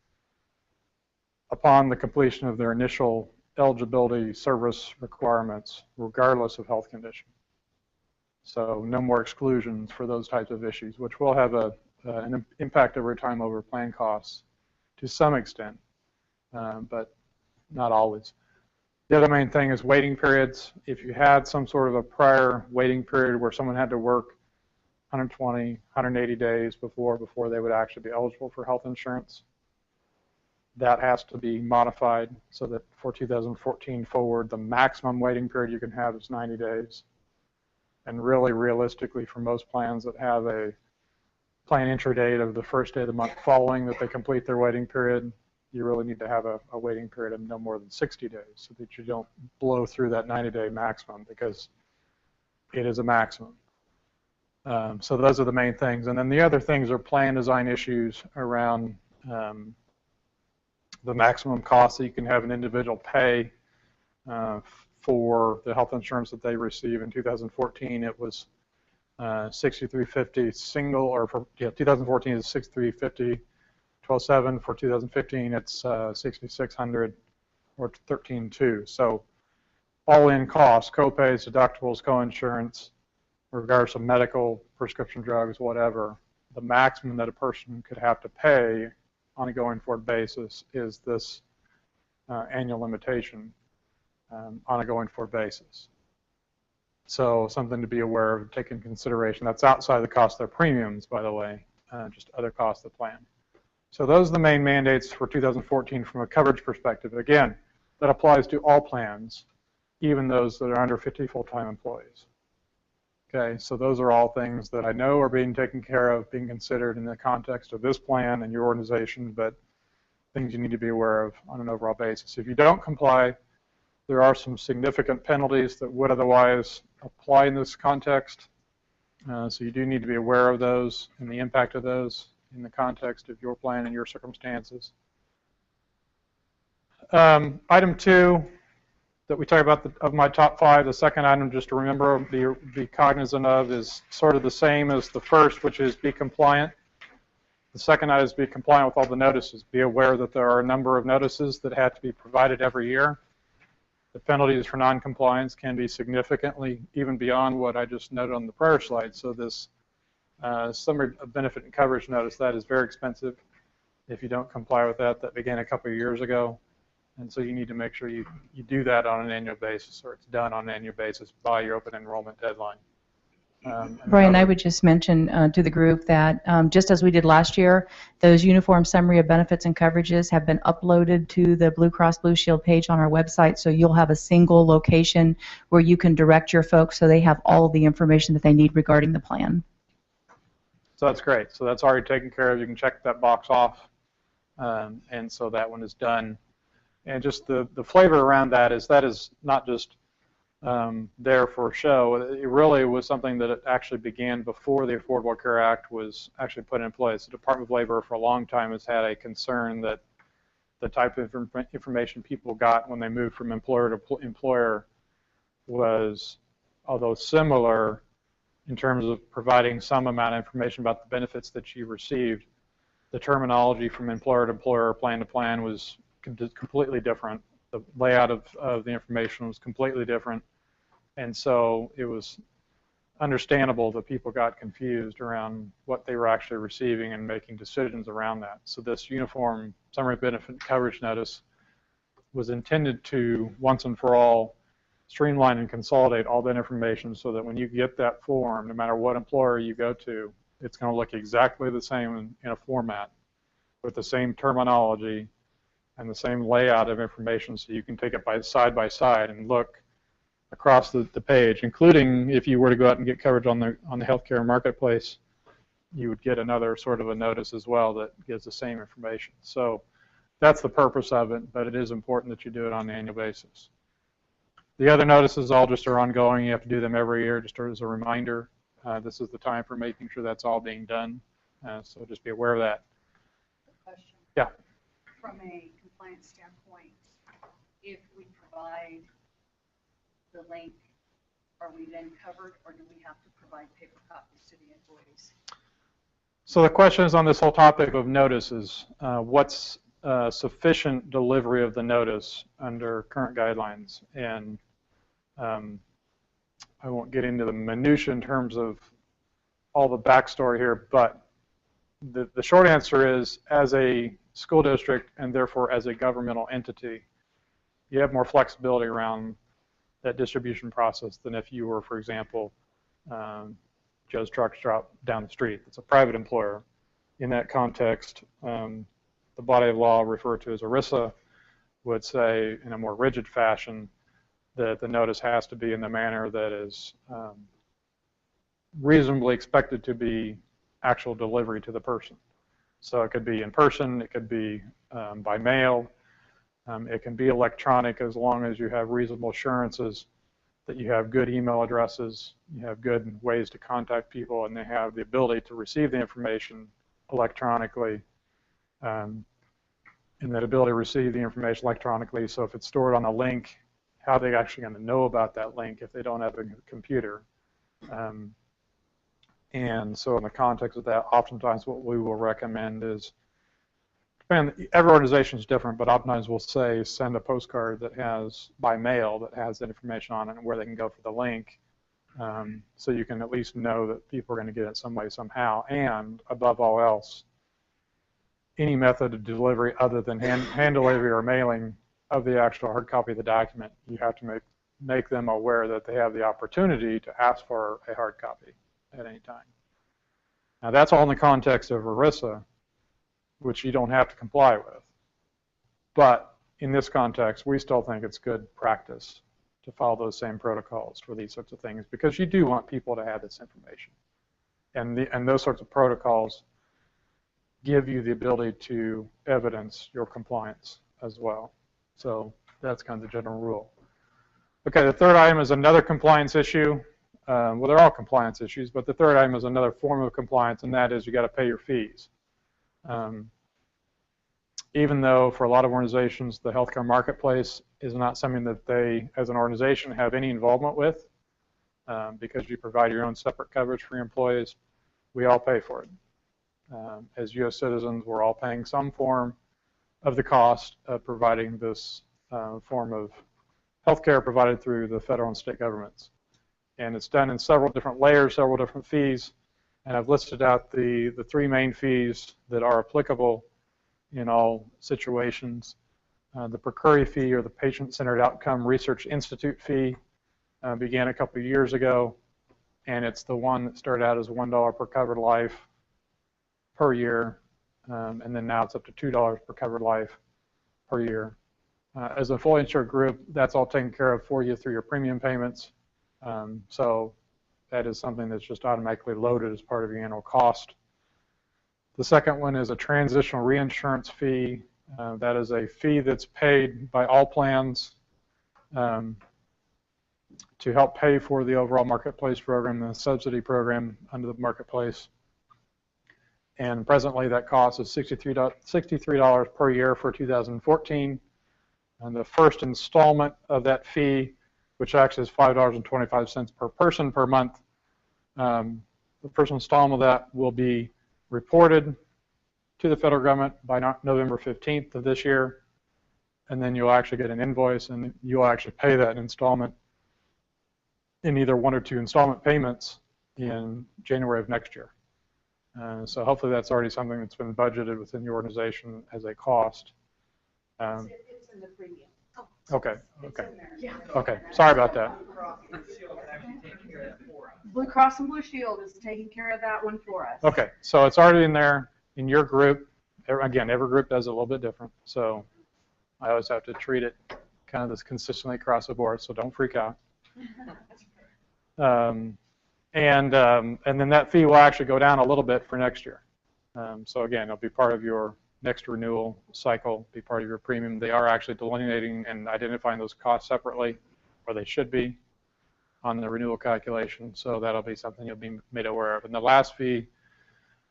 upon the completion of their initial eligibility service requirements, regardless of health condition. So no more exclusions for those types of issues, which will have an impact over time over plan costs to some extent, but not always. The other main thing is waiting periods. If you had some sort of a prior waiting period where someone had to work 120, 180 days before they would actually be eligible for health insurance, that has to be modified so that for 2014 forward, the maximum waiting period you can have is 90 days. And really, realistically, for most plans that have a plan entry date of the first day of the month following that they complete their waiting period, you really need to have a waiting period of no more than 60 days so that you don't blow through that 90-day maximum, because it is a maximum. So those are the main things. And then the other things are plan design issues around the maximum cost that you can have an individual pay for the health insurance that they receive. In 2014, it was $6,350 single, or for 2014 is $6,350, 12.7. For 2015, it's $6,600 or $13.2. So all-in costs, co-pays, deductibles, co-insurance, regardless of medical, prescription drugs, whatever, the maximum that a person could have to pay on a going forward basis is this annual limitation on a going forward basis. So something to be aware of, take into consideration. That's outside the cost of their premiums, by the way, just other costs of the plan. So those are the main mandates for 2014 from a coverage perspective. Again, that applies to all plans, even those that are under 50 full-time employees. Okay, so those are all things that I know are being taken care of, being considered in the context of this plan and your organization, but things you need to be aware of on an overall basis. If you don't comply, there are some significant penalties that would otherwise apply in this context. So you do need to be aware of those and the impact of those in the context of your plan and your circumstances. Item 2 that we talk about of my top 5, the second item just to remember, be cognizant of, is sort of the same as the first, which is be compliant. The second item is be compliant with all the notices. Be aware that there are a number of notices that have to be provided every year. The penalties for non-compliance can be significantly even beyond what I just noted on the prior slide. So this summary of benefit and coverage notice, that is very expensive. If you don't comply with that, that began a couple of years ago. And so you need to make sure you do that on an annual basis, or it's done on an annual basis by your open enrollment deadline. Brian, I would just mention to the group that just as we did last year, those uniform summary of benefits and coverages have been uploaded to the Blue Cross Blue Shield page on our website, so you'll have a single location where you can direct your folks so they have all of the information that they need regarding the plan. So that's great. So that's already taken care of. You can check that box off, and so that one is done. And just the flavor around that is not just there for show. It really was something that actually began before the Affordable Care Act was actually put in place. The Department of Labor for a long time has had a concern that the type of information people got when they moved from employer to employer was, although similar in terms of providing some amount of information about the benefits that you received, the terminology from employer to employer, plan to plan was completely different. The layout of the information was completely different. And so it was understandable that people got confused around what they were actually receiving and making decisions around that. So this uniform summary benefit coverage notice was intended to, once and for all, streamline and consolidate all that information so that when you get that form, no matter what employer you go to, it's going to look exactly the same in a format with the same terminology and the same layout of information, so you can take it side by side and look across the page, including if you were to go out and get coverage on the healthcare marketplace, you would get another sort of a notice as well that gives the same information. So that's the purpose of it, but it is important that you do it on an annual basis. The other notices all just are ongoing. You have to do them every year just as a reminder. This is the time for making sure that's all being done. So just be aware of that. Question. Yeah. From a compliance standpoint, if we provide the link are we then covered, or do we have to provide paper copies to the employees? So the question is on this whole topic of notices. What's sufficient delivery of the notice under current guidelines? And I won't get into the minutiae in terms of all the backstory here, but the short answer is, as a school district and therefore as a governmental entity, you have more flexibility around that distribution process than if you were, for example, Joe's Truck Stop down the street. It's a private employer. In that context, the body of law referred to as ERISA would say in a more rigid fashion that the notice has to be in the manner that is reasonably expected to be actual delivery to the person. So it could be in person, it could be by mail, it can be electronic as long as you have reasonable assurances that you have good email addresses, you have good ways to contact people, and they have the ability to receive the information electronically. And that ability to receive the information electronically, so if it's stored on a link, how are they actually going to know about that link if they don't have a computer? And so in the context of that, oftentimes what we will recommend is, every organization is different, but oftentimes we'll say send a postcard that has, by mail, that has that information on it and where they can go for the link, so you can at least know that people are going to get it some way, somehow. And above all else, any method of delivery other than hand delivery or mailing of the actual hard copy of the document, you have to make them aware that they have the opportunity to ask for a hard copy at any time. Now that's all in the context of ERISA, which you don't have to comply with. But in this context, we still think it's good practice to follow those same protocols for these sorts of things, because you do want people to have this information. And those sorts of protocols give you the ability to evidence your compliance as well. So that's kind of the general rule. Okay, the third item is another compliance issue. Well, they're all compliance issues, but the third item is another form of compliance, and that is you got to pay your fees. Even though for a lot of organizations the healthcare marketplace is not something that they, as an organization, have any involvement with, because you provide your own separate coverage for your employees, we all pay for it. As U.S. citizens, we're all paying some form of the cost of providing this form of healthcare provided through the federal and state governments. And it's done in several different layers, several different fees. And I've listed out the three main fees that are applicable in all situations. The PCURI fee, or the Patient-Centered Outcome Research Institute fee, began a couple of years ago. And it's the one that started out as $1 per covered life per year. And then now it's up to $2 per covered life per year. As a fully insured group, that's all taken care of for you through your premium payments. So that is something that's just automatically loaded as part of your annual cost. The second one is a transitional reinsurance fee. That is a fee that's paid by all plans to help pay for the overall marketplace program, the subsidy program under the marketplace. And presently that cost is $63 per year for 2014. And the first installment of that fee, which actually is $5.25 per person per month, the first installment of that will be reported to the federal government by November 15th of this year. And then you'll actually get an invoice, and you'll actually pay that installment in either one or two installment payments in January of next year. So hopefully that's already something that's been budgeted within your organization as a cost. It's in the premium. Okay, It's okay, in there. Yeah. okay. Sorry about that. Blue Cross and Blue Shield is taking care of that one for us. Okay, so it's already in there in your group. Again, every group does it a little bit different, so I always have to treat it kind of as consistently across the board, so don't freak out. And then that fee will actually go down a little bit for next year. So again, it'll be part of your next renewal cycle, be part of your premium. They are actually delineating and identifying those costs separately, or they should be, on the renewal calculation. So that'll be something you'll be made aware of. And the last fee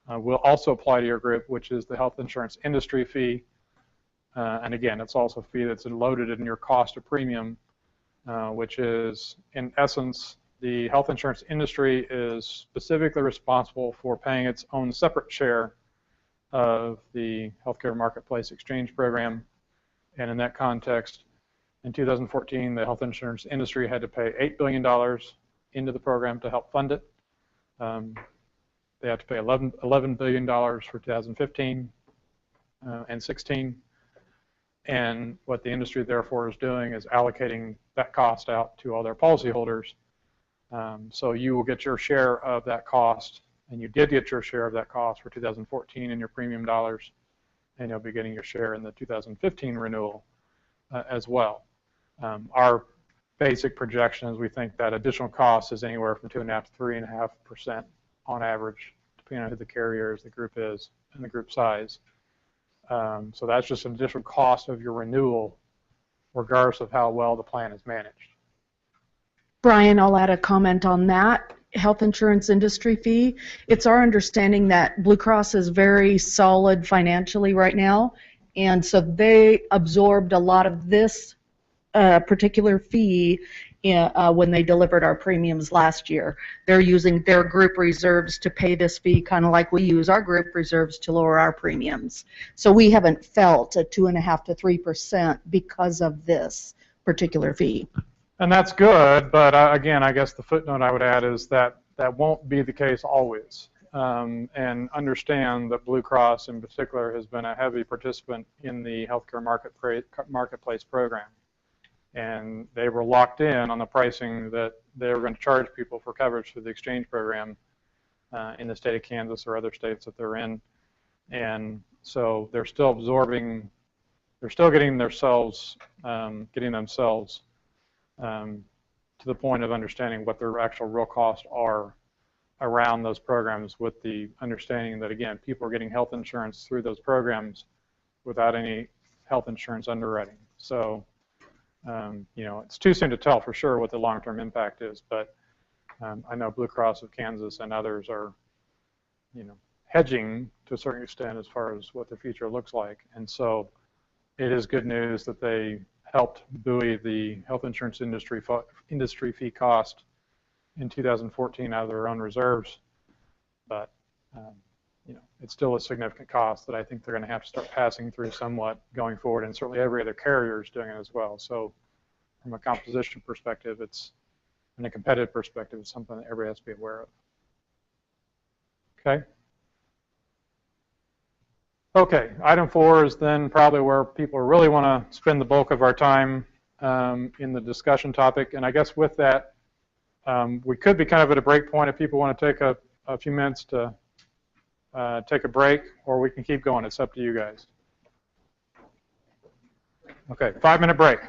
will also apply to your group, which is the health insurance industry fee. And again, it's also a fee that's loaded in your cost of premium, which is, in essence, the health insurance industry is specifically responsible for paying its own separate share of the healthcare marketplace exchange program. And in that context, in 2014, the health insurance industry had to pay $8 billion into the program to help fund it. They have to pay $11 billion for 2015 and 16. And what the industry therefore is doing is allocating that cost out to all their policyholders. So you will get your share of that cost, and you did get your share of that cost for 2014 in your premium dollars, and you'll be getting your share in the 2015 renewal as well. Our basic projections, we think that additional cost is anywhere from 2.5% to 3.5% on average, depending on who the carrier is, the group is, and the group size. So that's just an additional cost of your renewal, regardless of how well the plan is managed. Brian, I'll add a comment on that health insurance industry fee. It's our understanding that Blue Cross is very solid financially right now, and so they absorbed a lot of this particular fee when they delivered our premiums last year. They're using their group reserves to pay this fee, kind of like we use our group reserves to lower our premiums. So we haven't felt a 2.5% to 3% because of this particular fee. And that's good, but again, I guess the footnote I would add is that that won't be the case always. And understand that Blue Cross in particular has been a heavy participant in the healthcare marketplace program. And they were locked in on the pricing that they were going to charge people for coverage through the exchange program in the state of Kansas or other states that they're in. And so they're still absorbing, they're still getting themselves to the point of understanding what their actual real costs are around those programs, with the understanding that, again, people are getting health insurance through those programs without any health insurance underwriting. So, you know, it's too soon to tell for sure what the long-term impact is, but I know Blue Cross of Kansas and others are, you know, hedging to a certain extent as far as what the future looks like. And so it is good news that they helped buoy the health insurance industry fee cost in 2014 out of their own reserves, but you know, it's still a significant cost that I think they're going to have to start passing through somewhat going forward, and certainly every other carrier is doing it as well. So from a composition perspective, it's, and a competitive perspective, it's something that everybody has to be aware of. Okay. Okay, item 4 is then probably where people really want to spend the bulk of our time in the discussion topic. And I guess with that, we could be kind of at a break point if people want to take a few minutes to take a break, or we can keep going. It's up to you guys. Okay, 5-minute break.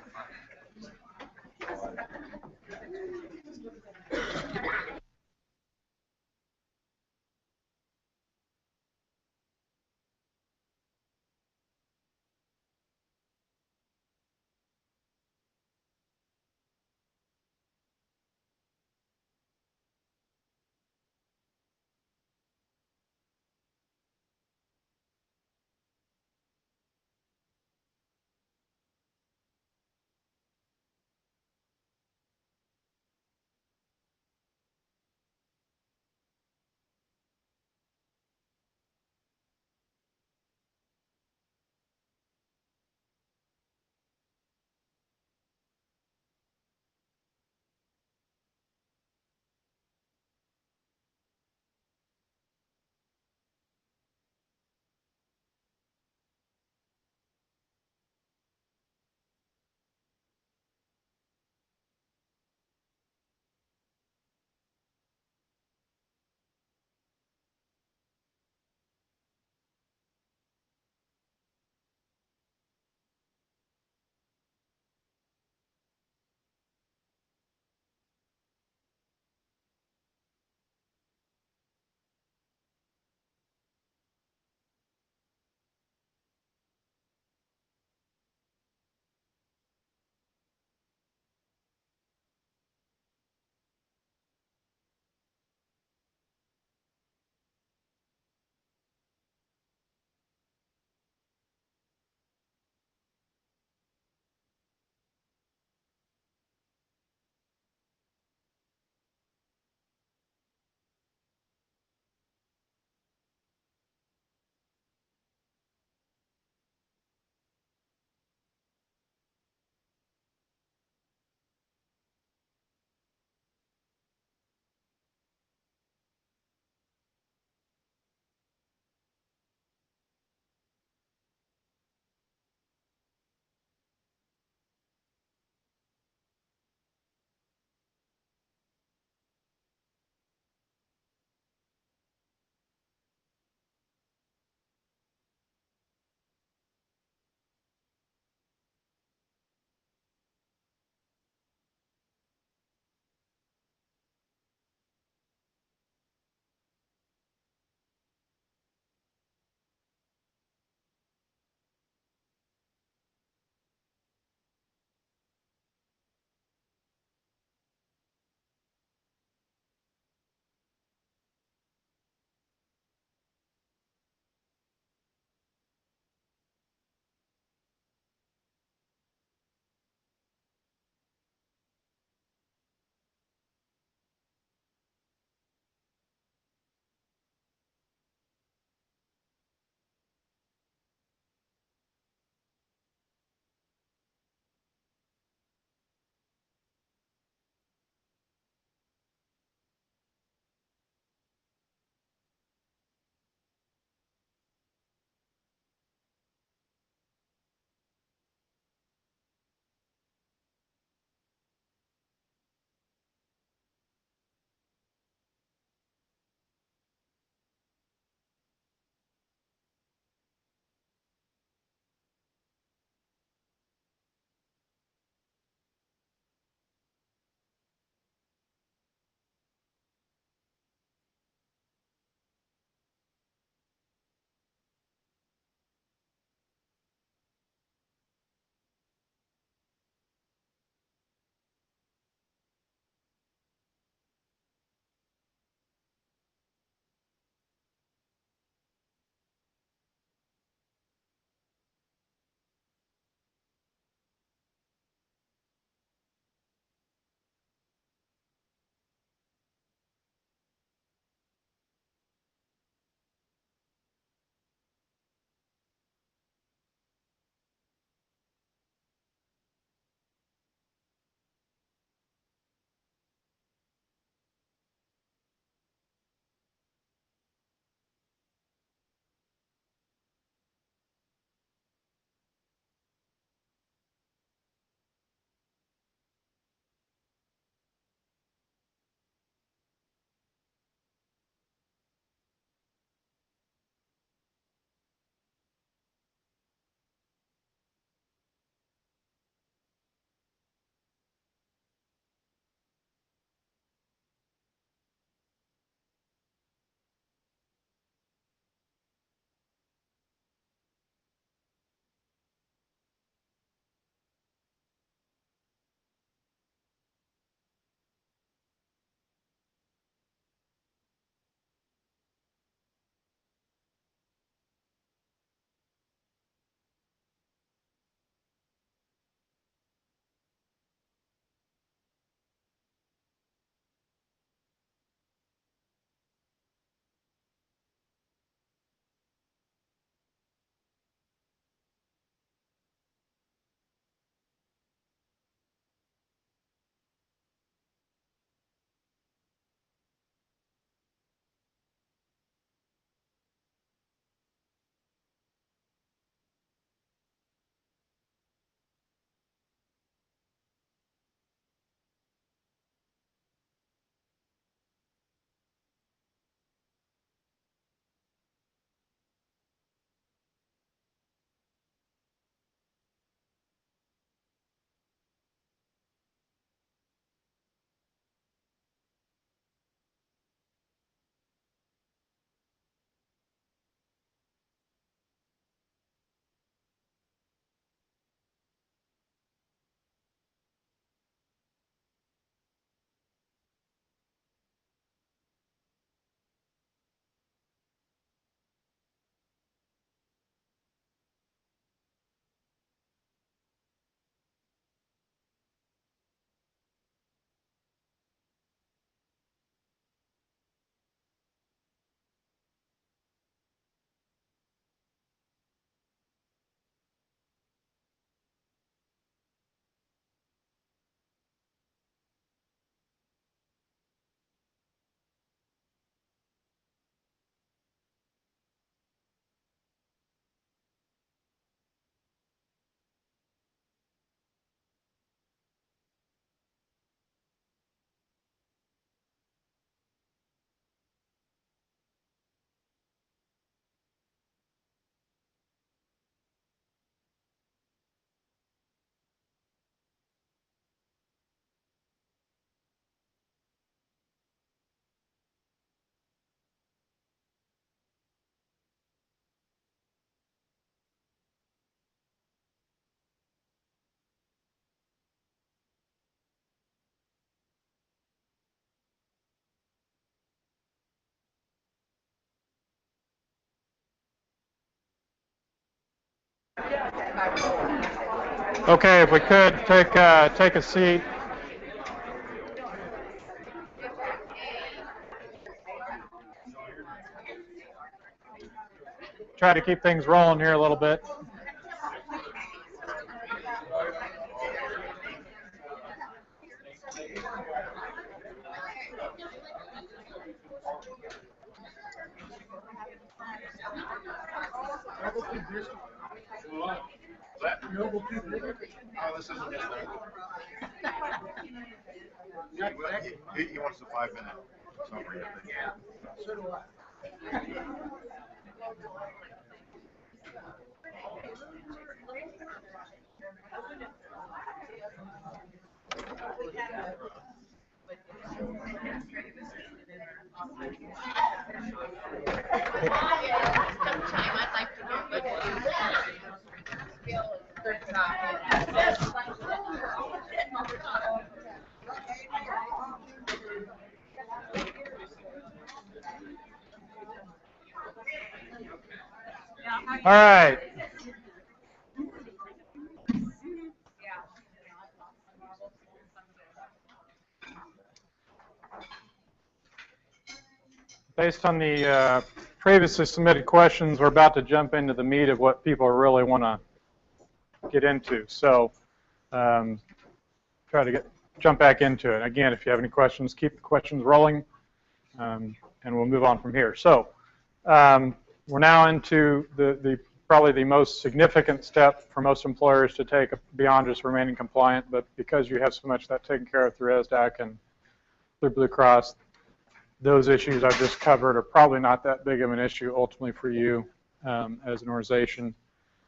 Okay, if we could take a seat. Try to keep things rolling here a little bit. He wants the 5-minute summary. All right. Based on the previously submitted questions, we're about to jump into the meat of what people really want to get into. So try to jump back into it. Again, if you have any questions, keep the questions rolling, and we'll move on from here. So we're now into probably the most significant step for most employers to take beyond just remaining compliant, but because you have so much of that taken care of through ESSDACK and through Blue Cross, those issues I've just covered are probably not that big of an issue ultimately for you as an organization.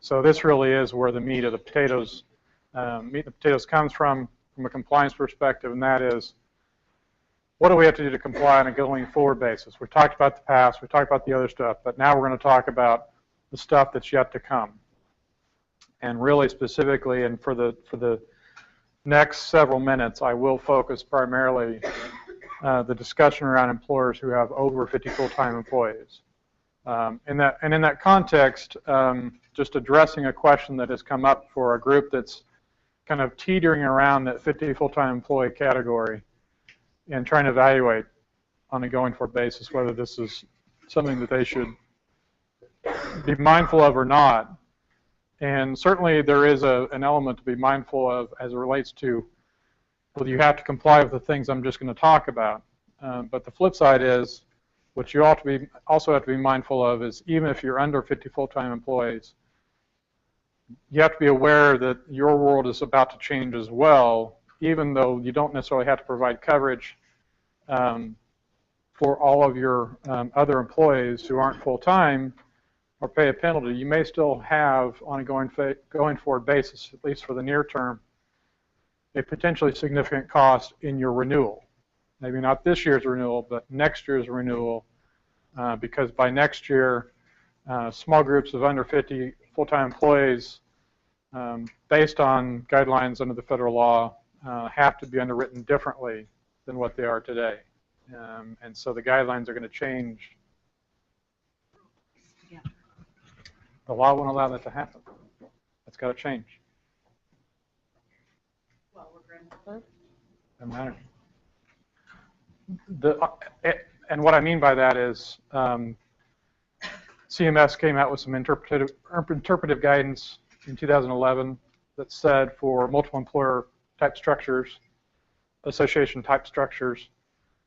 So this really is where the meat of the potatoes comes from a compliance perspective, and that is, what do we have to do to comply on a going forward basis? We talked about the past, we talked about the other stuff, but now we're going to talk about the stuff that's yet to come. And really specifically, and for the next several minutes, I will focus primarily the discussion around employers who have over 50 full-time employees. In that context, just addressing a question that has come up for a group that's kind of teetering around that 50 full-time employee category and trying to evaluate on a going forward basis whether this is something that they should be mindful of or not. And certainly there is an element to be mindful of as it relates to, well, you have to comply with the things I'm just going to talk about. But the flip side is, what you also have to be mindful of is, even if you're under 50 full-time employees, you have to be aware that your world is about to change as well, even though you don't necessarily have to provide coverage for all of your other employees who aren't full-time or pay a penalty. You may still have, on a going forward basis, at least for the near term, a potentially significant cost in your renewal. Maybe not this year's renewal, but next year's renewal, because by next year, small groups of under 50 full-time employees, based on guidelines under the federal law, have to be underwritten differently than what they are today. And so the guidelines are going to change. Yeah. The law won't allow that to happen. That's got to change. Well, we're grandfathered. Doesn't matter. And what I mean by that is CMS came out with some interpretive guidance in 2011 that said for multiple employer type structures, association type structures,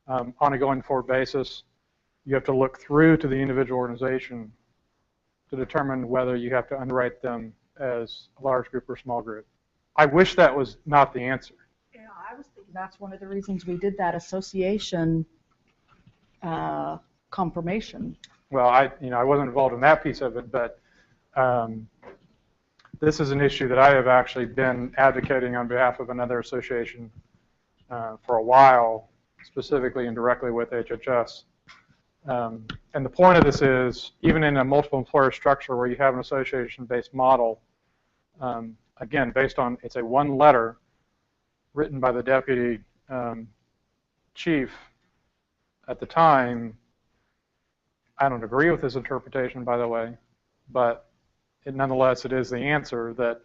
on a going forward basis, you have to look through to the individual organization to determine whether you have to underwrite them as a large group or small group. I wish that was not the answer. Yeah, I was thinking that's one of the reasons we did that association confirmation. Well, I wasn't involved in that piece of it, but this is an issue that I have actually been advocating on behalf of another association for a while, specifically and directly with HHS. And the point of this is, even in a multiple employer structure where you have an association-based model, again, based on, it's a one letter written by the deputy chief at the time. I don't agree with his interpretation, by the way, but nonetheless, it is the answer that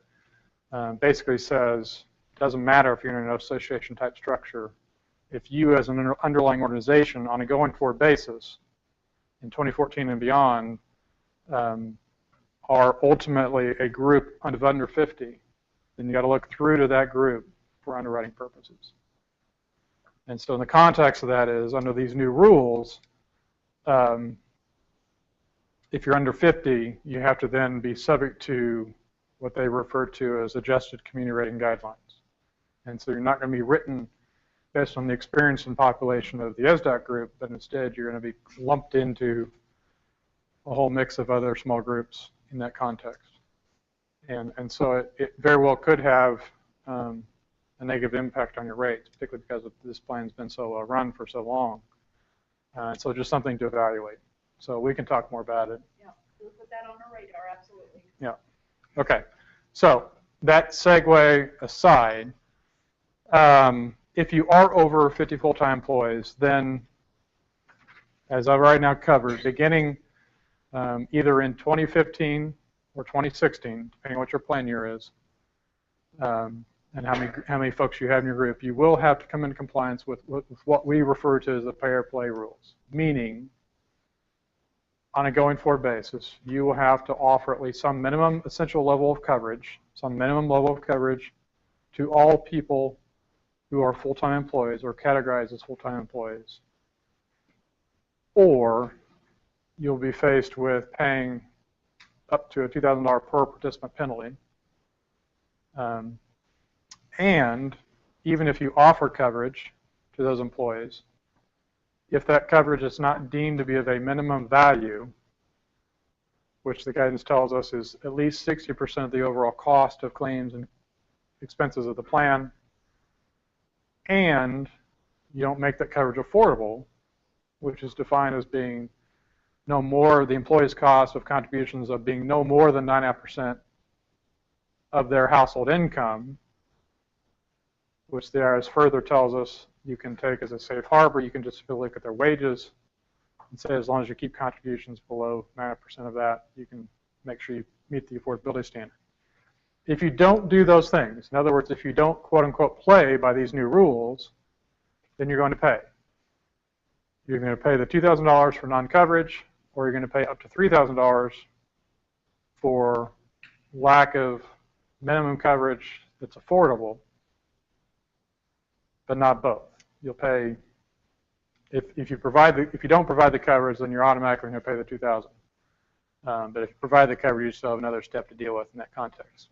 basically says it doesn't matter if you're in an association type structure. If you as an underlying organization on a going forward basis in 2014 and beyond are ultimately a group of under 50, then you got to look through to that group for underwriting purposes. And so in the context of that is, under these new rules, if you're under 50, you have to then be subject to what they refer to as adjusted community rating guidelines. And so you're not going to be written based on the experience and population of the ESSDACK group, but instead you're going to be lumped into a whole mix of other small groups in that context. And so it very well could have a negative impact on your rates, particularly because this plan's been so run for so long. So just something to evaluate. So we can talk more about it. Yeah, we'll put that on our radar, absolutely. Yeah. Okay. So that segue aside, if you are over 50 full-time employees, then, as I've right now covered, beginning either in 2015 or 2016, depending on what your plan year is, and how many folks you have in your group, you will have to come into compliance with what we refer to as the pay-or-play rules, meaning on a going forward basis, you will have to offer at least some minimum essential level of coverage, to all people who are full-time employees or categorized as full-time employees, or you'll be faced with paying up to a $2,000 per participant penalty. And even if you offer coverage to those employees, if that coverage is not deemed to be of a minimum value, which the guidance tells us is at least 60% of the overall cost of claims and expenses of the plan, and you don't make that coverage affordable, which is defined as being no more, the employee's cost of contributions of being no more than 9.5% of their household income, which the IRS further tells us you can take as a safe harbor. You can just look at their wages and say as long as you keep contributions below 9% of that, you can make sure you meet the affordability standard. If you don't do those things, in other words, if you don't quote-unquote play by these new rules, then you're going to pay. You're going to pay the $2,000 for non-coverage, or you're going to pay up to $3,000 for lack of minimum coverage that's affordable, but not both. You'll pay, if you don't provide the coverage, then you're automatically going to pay the $2,000. But if you provide the coverage, you still have another step to deal with in that context.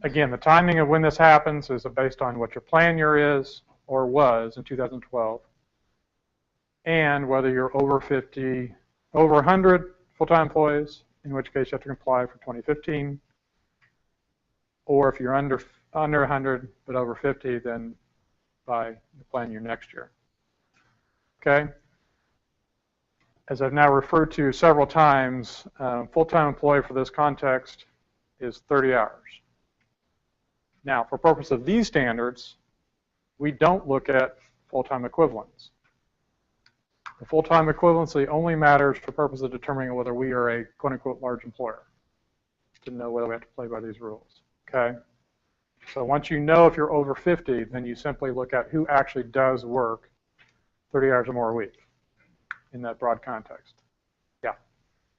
Again, the timing of when this happens is based on what your plan year is or was in 2012, and whether you're over 50, over 100 full-time employees, in which case you have to comply for 2015, or if you're under 100 but over 50, then by the plan year next year. Okay? As I've now referred to several times, full-time employee for this context is 30 hours. Now, for purpose of these standards, we don't look at full-time equivalents. The full-time equivalency only matters for purpose of determining whether we are a quote-unquote large employer, to know whether we have to play by these rules. Okay? So once you know if you're over 50, then you simply look at who actually does work 30 hours or more a week in that broad context. Yeah?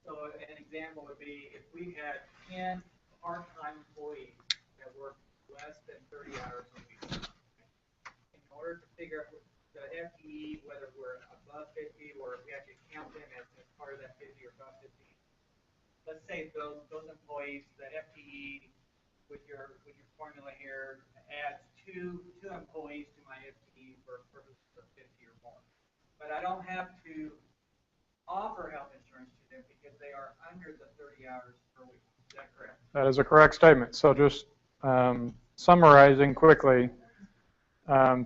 So an example would be if we had 10 part-time employees that work less than 30 hours a week. In order to figure out the FTE, whether we're above 50 or if we actually count them as part of that 50 or above 50, let's say those employees, the FTE with your formula here adds two employees to my FTE for purposes of 50 or more. But I don't have to offer health insurance to them because they are under the 30 hours per week. Is that correct? That is a correct statement. So just summarizing quickly,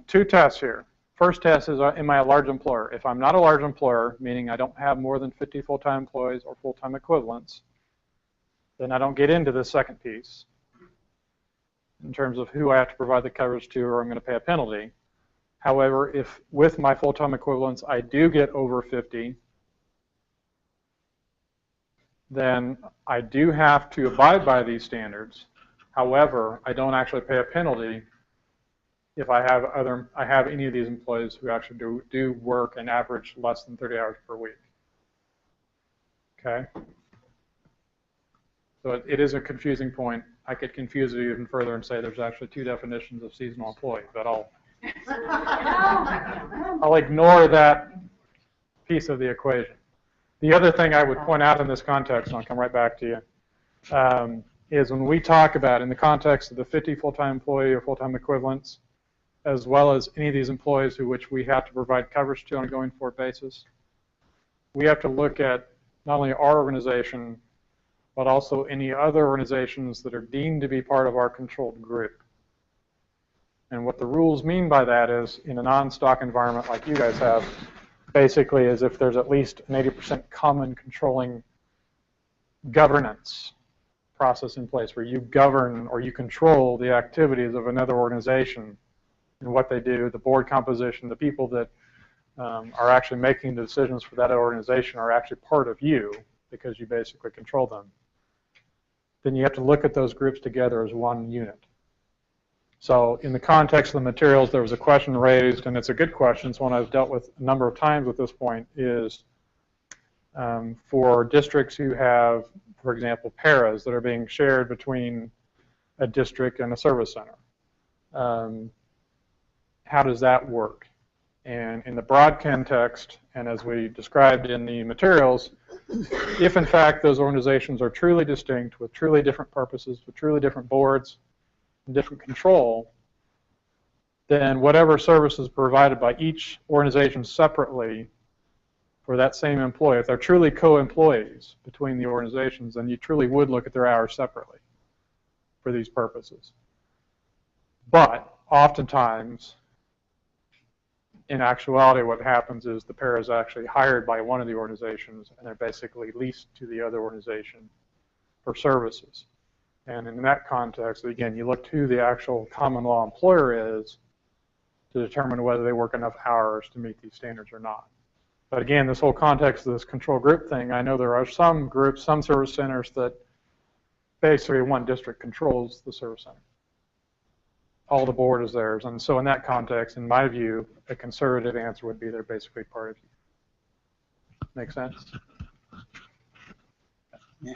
two tests here. First test is, am I a large employer? If I'm not a large employer, meaning I don't have more than 50 full-time employees or full-time equivalents, then I don't get into the second piece in terms of who I have to provide the coverage to or I'm going to pay a penalty. However, if with my full-time equivalents I do get over 50, then I do have to abide by these standards. However, I don't actually pay a penalty if I have any of these employees who actually do work an average less than 30 hours per week. Okay? So it is a confusing point. I could confuse it even further and say there's actually two definitions of seasonal employee, but I'll ignore that piece of the equation. The other thing I would point out in this context, and I'll come right back to you, is when we talk about in the context of the 50 full-time employee or full-time equivalents, as well as any of these employees which we have to provide coverage to on a going forward basis, we have to look at not only our organization, but also any other organizations that are deemed to be part of our controlled group. And what the rules mean by that is, in a non-stock environment like you guys have, basically is if there's at least an 80% common controlling governance process in place where you govern or you control the activities of another organization and what they do, the board composition, the people that are actually making the decisions for that organization are actually part of you because you basically control them, then you have to look at those groups together as one unit. So in the context of the materials, there was a question raised, and it's a good question. It's one I've dealt with a number of times at this point, is for districts who have, for example, paras that are being shared between a district and a service center. How does that work? And in the broad context, and as we described in the materials, if in fact those organizations are truly distinct with truly different purposes, with truly different boards, and different control, then whatever services provided by each organization separately for that same employee, if they're truly co-employees between the organizations, then you truly would look at their hours separately for these purposes. But oftentimes, in actuality, what happens is the pair is actually hired by one of the organizations, and they're basically leased to the other organization for services. And in that context, again, you look to who the actual common law employer is to determine whether they work enough hours to meet these standards or not. But again, this whole context of this control group thing, I know there are some groups, some service centers that basically one district controls the service center. All the board is theirs. And so in that context, in my view, a conservative answer would be they're basically part of you. Make sense? Yeah.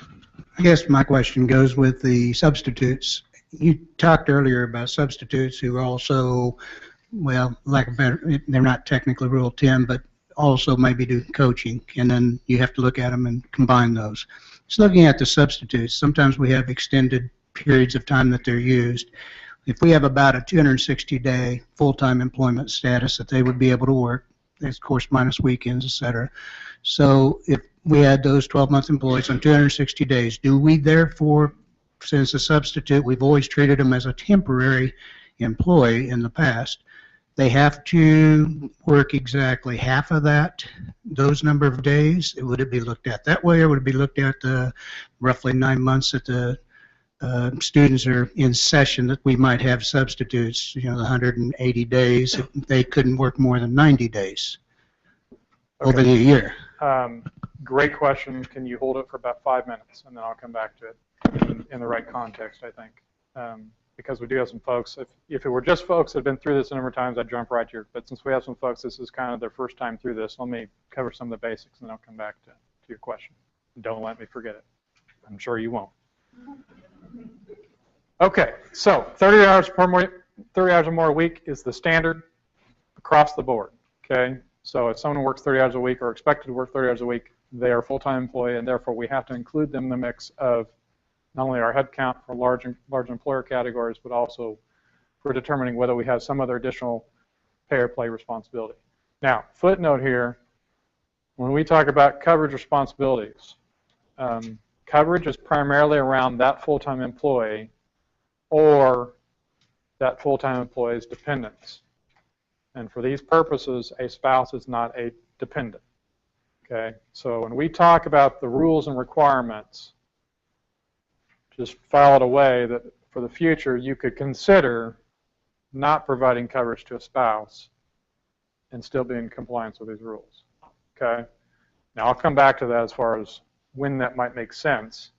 I guess my question goes with the substitutes. You talked earlier about substitutes who are also, well, like a better, they're not technically Rule 10, but also maybe do coaching, and then you have to look at them and combine those. Just looking at the substitutes, sometimes we have extended periods of time that they're used. If we have about a 260-day full-time employment status that they would be able to work, of course minus weekends, etc. So if we had those 12-month employees on 260 days, do we therefore, since a substitute, we've always treated them as a temporary employee in the past, they have to work exactly half of that, those number of days? Would it be looked at that way, or would it be looked at the roughly 9 months that the students are in session that we might have substitutes, you know, the 180 days, they couldn't work more than 90 days over the year? Great question. Can you hold it for about 5 minutes, and then I'll come back to it in the right context, I think. Because we do have some folks, if it were just folks that have been through this a number of times, I'd jump right here. But since we have some folks, this is kind of their first time through this, let me cover some of the basics, and then I'll come back to your question. Don't let me forget it. I'm sure you won't. Okay, so 30 hours or more a week is the standard across the board. Okay, so if someone works 30 hours a week or expected to work 30 hours a week, they are a full-time employee, and therefore we have to include them in the mix of not only our head count for large employer categories, but also for determining whether we have some other additional pay or play responsibility. Now, footnote here, when we talk about coverage responsibilities, coverage is primarily around that full-time employee or that full-time employee's dependents. And for these purposes, a spouse is not a dependent. Okay, so when we talk about the rules and requirements, just file it away that for the future you could consider not providing coverage to a spouse and still be in compliance with these rules. Okay, now I'll come back to that as far as when that might make sense.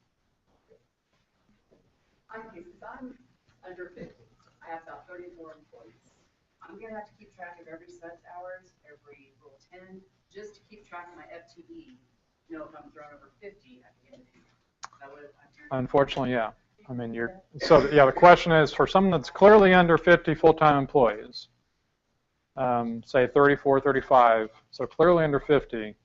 I'm because I'm under 50. I have about 34 employees. I'm going to have to keep track of every sub's hours, every Rule 10, just to keep track of my FTE. Know if I'm thrown over 50 at the end of the year. That would, Unfortunately, yeah. I mean, yeah, the question is for someone that's clearly under 50 full-time employees, say 34, 35, so clearly under 50,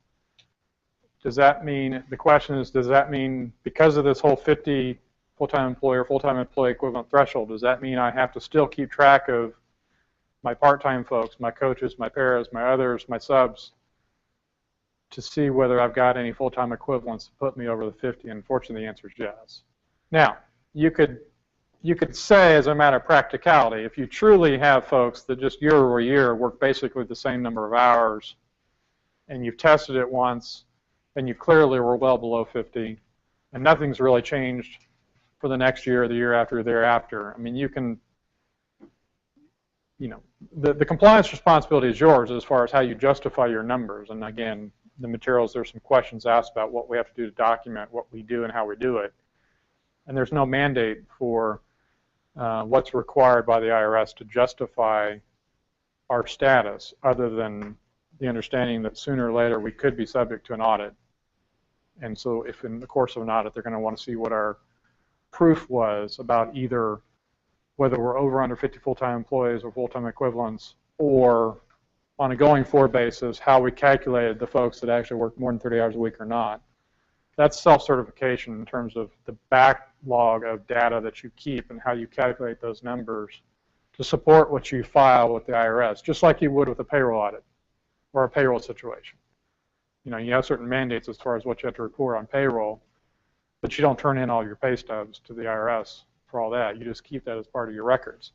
does that mean, the question is, does that mean because of this whole 50 full-time employee or full-time employee equivalent threshold, does that mean I have to still keep track of my part-time folks, my coaches, my paras, my others, my subs, to see whether I've got any full-time equivalents to put me over the 50? And unfortunately, the answer is yes. Now, you could say, as a matter of practicality, if you truly have folks that just year over year work basically the same number of hours, and you've tested it once, and you clearly were well below 50, and nothing's really changed for the next year, or the year after, or thereafter. I mean, you can, the compliance responsibility is yours as far as how you justify your numbers. And again, the materials, there's some questions asked about what we have to do to document what we do and how we do it. And there's no mandate for what's required by the IRS to justify our status, other than the understanding that sooner or later we could be subject to an audit. And so if in the course of an audit, they're going to want to see what our proof was about either whether we're over or under 50 full-time employees or full-time equivalents, or on a going forward basis, how we calculated the folks that actually work more than 30 hours a week or not. That's self-certification in terms of the backlog of data that you keep and how you calculate those numbers to support what you file with the IRS, just like you would with a payroll audit or a payroll situation. You have certain mandates as far as what you have to report on payroll, but you don't turn in all your pay stubs to the IRS for all that. You just keep that as part of your records.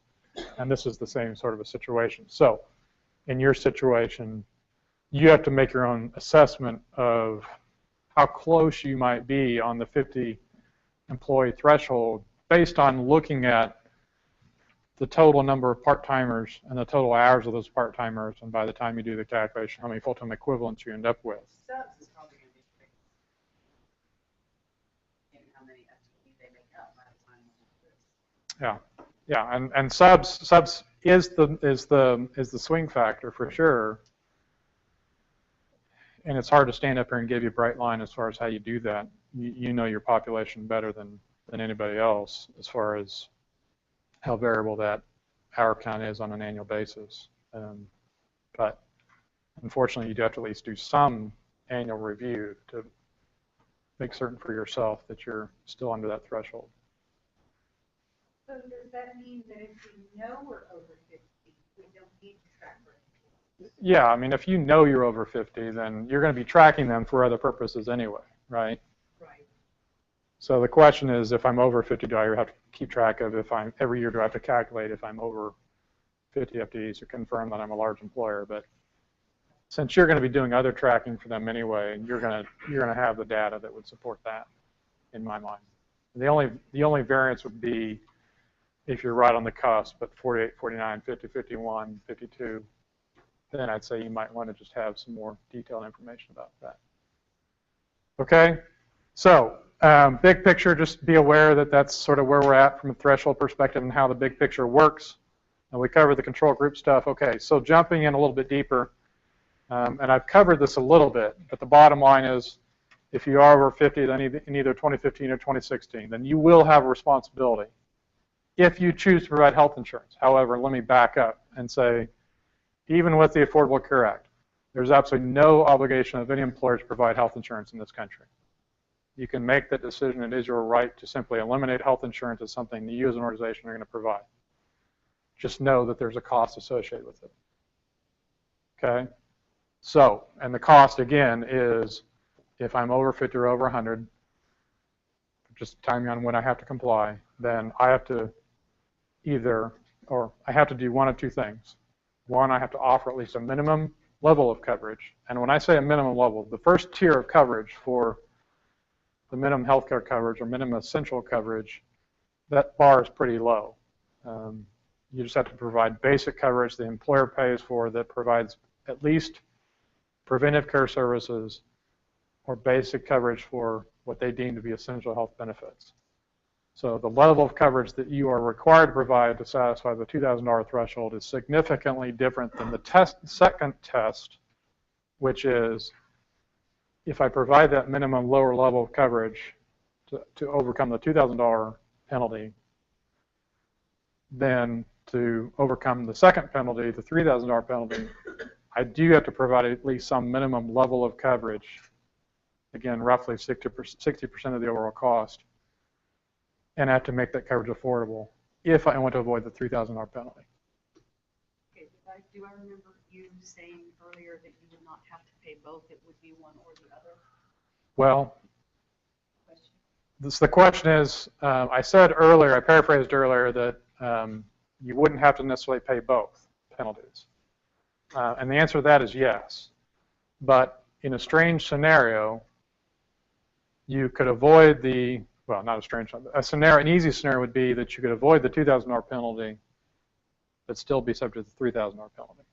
And this is the same sort of a situation. So in your situation, you have to make your own assessment of how close you might be on the 50 employee threshold based on looking at the total number of part-timers and the total hours of those part-timers, and by the time you do the calculation, how many full-time equivalents you end up with. subs is probably going to be big. And how many FTE they make up by the time we do this. Yeah, and subs is the swing factor for sure. And it's hard to stand up here and give you a bright line as far as how you do that. You know your population better than anybody else as far as how variable that hour count is on an annual basis. But unfortunately, you do have to at least do some annual review to make certain for yourself that you're still under that threshold. So does that mean that if we know we're over 50, we don't need to track for it? Yeah, I mean, if you know you're over 50, then you're going to be tracking them for other purposes anyway, right? Right. So the question is, if I'm over 50, do I have to keep track of every year do I have to calculate if I'm over 50 FTEs to confirm that I'm a large employer? But since you're going to be doing other tracking for them anyway, you're going to have the data that would support that, in my mind. The only variance would be if you're right on the cusp, but 48, 49, 50, 51, 52, then I'd say you might want to just have some more detailed information about that. Okay, so big picture, just be aware that that's sort of where we're at from a threshold perspective and how the big picture works. And we covered the control group stuff. Okay, so jumping in a little bit deeper, and I've covered this a little bit, but the bottom line is if you are over 50 then in either 2015 or 2016, then you will have a responsibility if you choose to provide health insurance. However, let me back up and say, even with the Affordable Care Act, there's absolutely no obligation of any employer to provide health insurance in this country. You can make that decision. It is your right to simply eliminate health insurance as something that you as an organization are going to provide. Just know that there's a cost associated with it. Okay? So, and the cost again is if I'm over 50 or over 100, just timing on when I have to comply, then I have to I have to do one of two things. One, I have to offer at least a minimum level of coverage. And when I say a minimum level, the first tier of coverage for the minimum health care coverage or minimum essential coverage, that bar is pretty low. You just have to provide basic coverage the employer pays for that provides at least preventive care services or basic coverage for what they deem to be essential health benefits. So the level of coverage that you are required to provide to satisfy the $2,000 threshold is significantly different than the second test, which is if I provide that minimum lower level of coverage to overcome the $2,000 penalty, then to overcome the second penalty, the $3,000 penalty, I do have to provide at least some minimum level of coverage, again, roughly 60% of the overall cost, and I have to make that coverage affordable if I want to avoid the $3,000 penalty. Okay, do I remember you saying earlier that you would not have to pay both, it would be one or the other? Well, the question is, I said earlier, I paraphrased earlier that you wouldn't have to necessarily pay both penalties. And the answer to that is yes. But in a strange scenario, you could avoid the, well, not a strange one, an easy scenario would be that you could avoid the $2,000 penalty, but still be subject to the $3,000 penalty.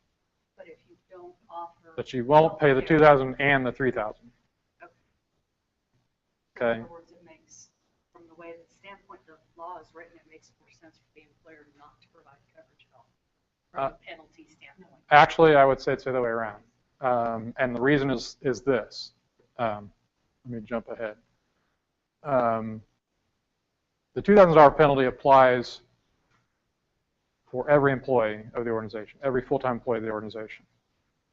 But if you don't offer... But you won't pay the $2,000 and the $3,000. Okay. In other words, it makes, from the way the standpoint the law is written, it makes more sense for the employer not to provide coverage at all, from a penalty standpoint. Actually, I would say it's the other way around. And the reason is this. Let me jump ahead. The $2,000 penalty applies for every employee of the organization, every full-time employee of the organization.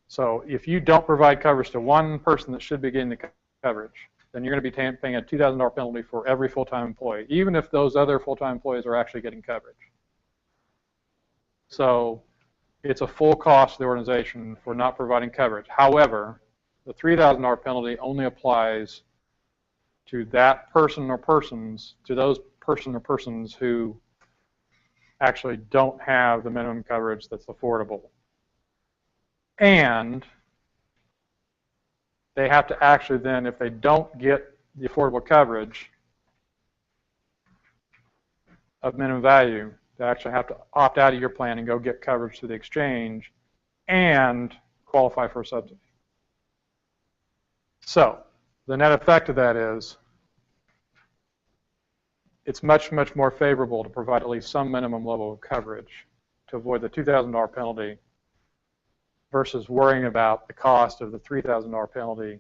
So if you don't provide coverage to one person that should be getting the coverage, then you're going to be paying a $2,000 penalty for every full-time employee, even if those other full-time employees are actually getting coverage. So it's a full cost to the organization for not providing coverage. However, the $3,000 penalty only applies to that person or persons, to those person or persons who actually don't have the minimum coverage that's affordable. And they have to actually then, if they don't get the affordable coverage of minimum value, they actually have to opt out of your plan and go get coverage through the exchange and qualify for a subsidy. So the net effect of that is it's much, much more favorable to provide at least some minimum level of coverage to avoid the $2,000 penalty versus worrying about the cost of the $3,000 penalty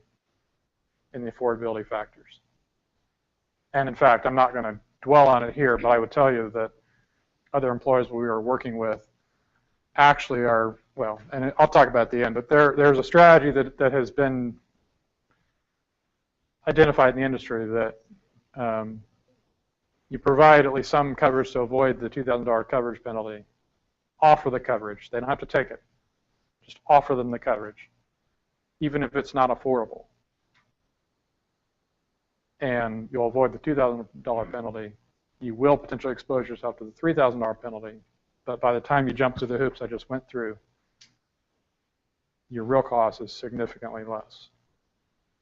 in the affordability factors. And in fact, I'm not going to dwell on it here, but I would tell you that other employers we are working with actually are, well, and I'll talk about it at the end, but there's a strategy that has been identified in the industry that you provide at least some coverage to avoid the $2,000 coverage penalty. Offer the coverage. They don't have to take it. Just offer them the coverage, even if it's not affordable. And you'll avoid the $2,000 penalty. You will potentially expose yourself to the $3,000 penalty, but by the time you jump through the hoops I just went through, your real cost is significantly less.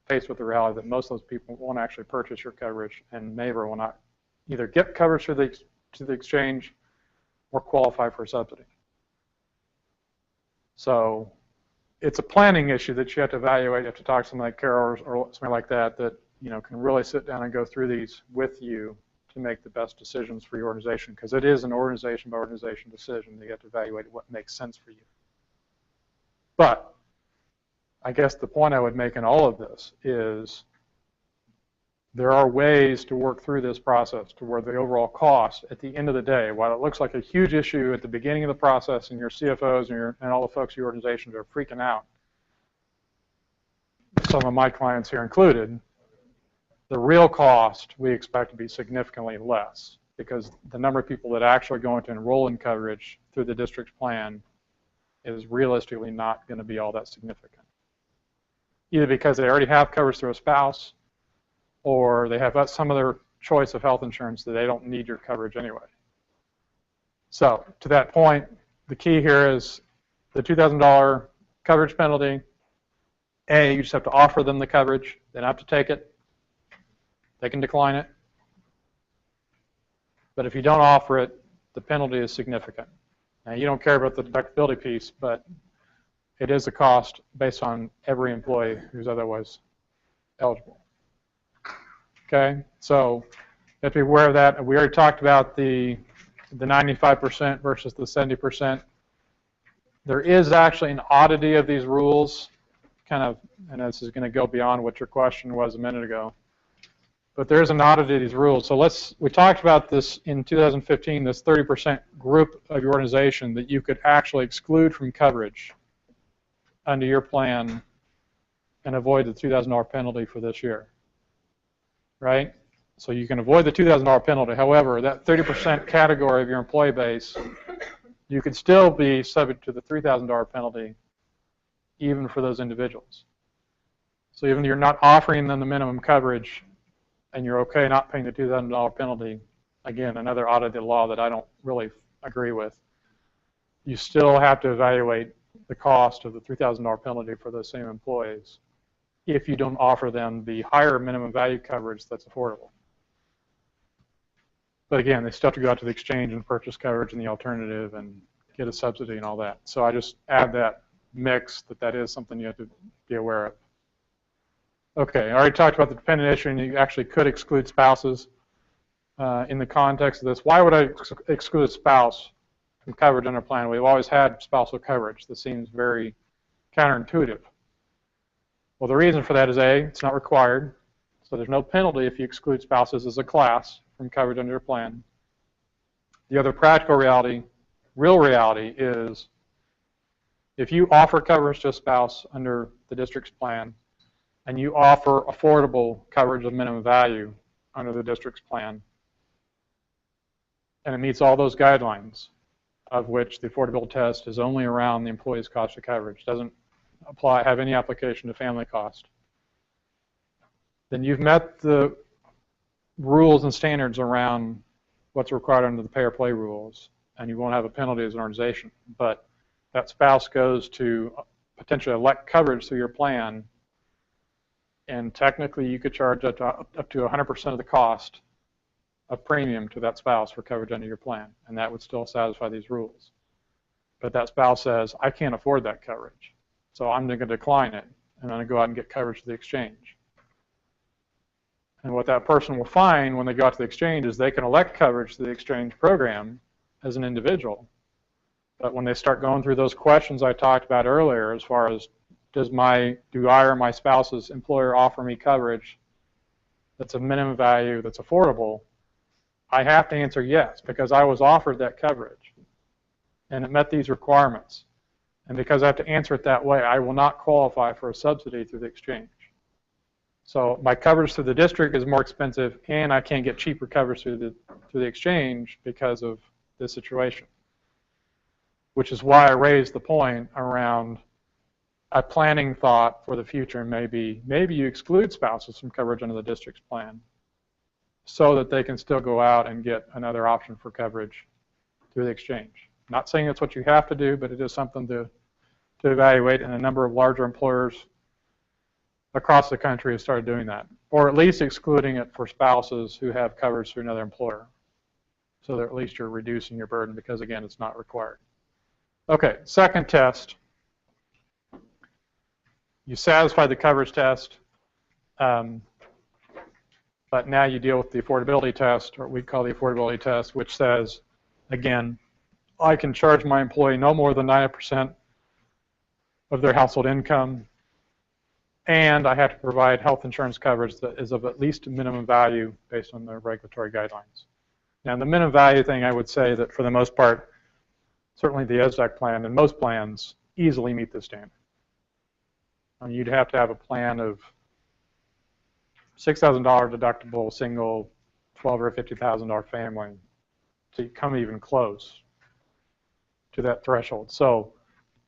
Faced with the reality that most of those people won't actually purchase your coverage and never will not either get coverage through the exchange or qualify for a subsidy. So it's a planning issue that you have to evaluate. You have to talk to somebody like Carol or somebody like that can really sit down and go through these with you to make the best decisions for your organization, because it is an organization by organization decision. You have to evaluate what makes sense for you. But I guess the point I would make in all of this is there are ways to work through this process to where the overall cost at the end of the day, while it looks like a huge issue at the beginning of the process and your CFOs and all the folks in your organizations are freaking out, some of my clients here included, the real cost we expect to be significantly less because the number of people that are actually going to enroll in coverage through the district's plan is realistically not going to be all that significant. Either because they already have coverage through a spouse, or they have some other choice of health insurance that they don't need your coverage anyway. So to that point, the key here is the $2,000 coverage penalty. You just have to offer them the coverage. They don't have to take it. They can decline it. But if you don't offer it, the penalty is significant. Now, you don't care about the deductibility piece, but it is a cost based on every employee who's otherwise eligible. Okay, so you have to be aware of that. We already talked about the 95% versus the 70%. There is actually an oddity of these rules, kind of, and this is going to go beyond what your question was a minute ago. But there is an oddity of these rules. So we talked about this in 2015, this 30% group of your organization that you could actually exclude from coverage under your plan and avoid the $2,000 penalty for this year, right? So you can avoid the $2,000 penalty. However, that 30% category of your employee base, you could still be subject to the $3,000 penalty even for those individuals. So even if you're not offering them the minimum coverage and you're okay not paying the $2,000 penalty, again, another audit of the law that I don't really agree with, you still have to evaluate the cost of the $3,000 penalty for those same employees if you don't offer them the higher minimum value coverage that's affordable. But again, they still have to go out to the exchange and purchase coverage and the alternative and get a subsidy and all that. So I just add that mix that is something you have to be aware of. Okay, I already talked about the dependent issue, and you actually could exclude spouses in the context of this. Why would I exclude a spouse from coverage under a plan? We've always had spousal coverage. This seems very counterintuitive. Well, the reason for that is A, it's not required, so there's no penalty if you exclude spouses as a class from coverage under your plan. The other practical reality, real reality, is if you offer coverage to a spouse under the district's plan and you offer affordable coverage of minimum value under the district's plan, and it meets all those guidelines, of which the affordability test is only around the employee's cost of coverage, doesn't have any application to family cost, then you've met the rules and standards around what's required under the pay or play rules, and you won't have a penalty as an organization. But that spouse goes to potentially elect coverage through your plan, and technically you could charge up to 100% of the cost of premium to that spouse for coverage under your plan, and that would still satisfy these rules. But that spouse says, I can't afford that coverage, so I'm going to decline it, and I'm going to go out and get coverage to the exchange. And what that person will find when they go out to the exchange is they can elect coverage to the exchange program as an individual. But when they start going through those questions I talked about earlier, as far as do I or my spouse's employer offer me coverage that's a minimum value that's affordable, I have to answer yes, because I was offered that coverage and it met these requirements. And because I have to answer it that way, I will not qualify for a subsidy through the exchange. So my coverage through the district is more expensive, and I can't get cheaper coverage through the exchange because of this situation, which is why I raised the point around a planning thought for the future. And maybe you exclude spouses from coverage under the district's plan so that they can still go out and get another option for coverage through the exchange. Not saying it's what you have to do, but it is something to evaluate, and a number of larger employers across the country have started doing that, or at least excluding it for spouses who have coverage through another employer, so that at least you're reducing your burden, because again, it's not required. Okay, second test. You satisfy the coverage test, but now you deal with the affordability test, or what we call the affordability test, which says, again, I can charge my employee no more than 90% of their household income, and I have to provide health insurance coverage that is of at least a minimum value based on the regulatory guidelines. Now, the minimum value thing, I would say that for the most part, certainly the ESSDACK plan and most plans easily meet this standard. I mean, you'd have to have a plan of $6,000 deductible, single, $12,000 or $50,000 family to come even close to that threshold. So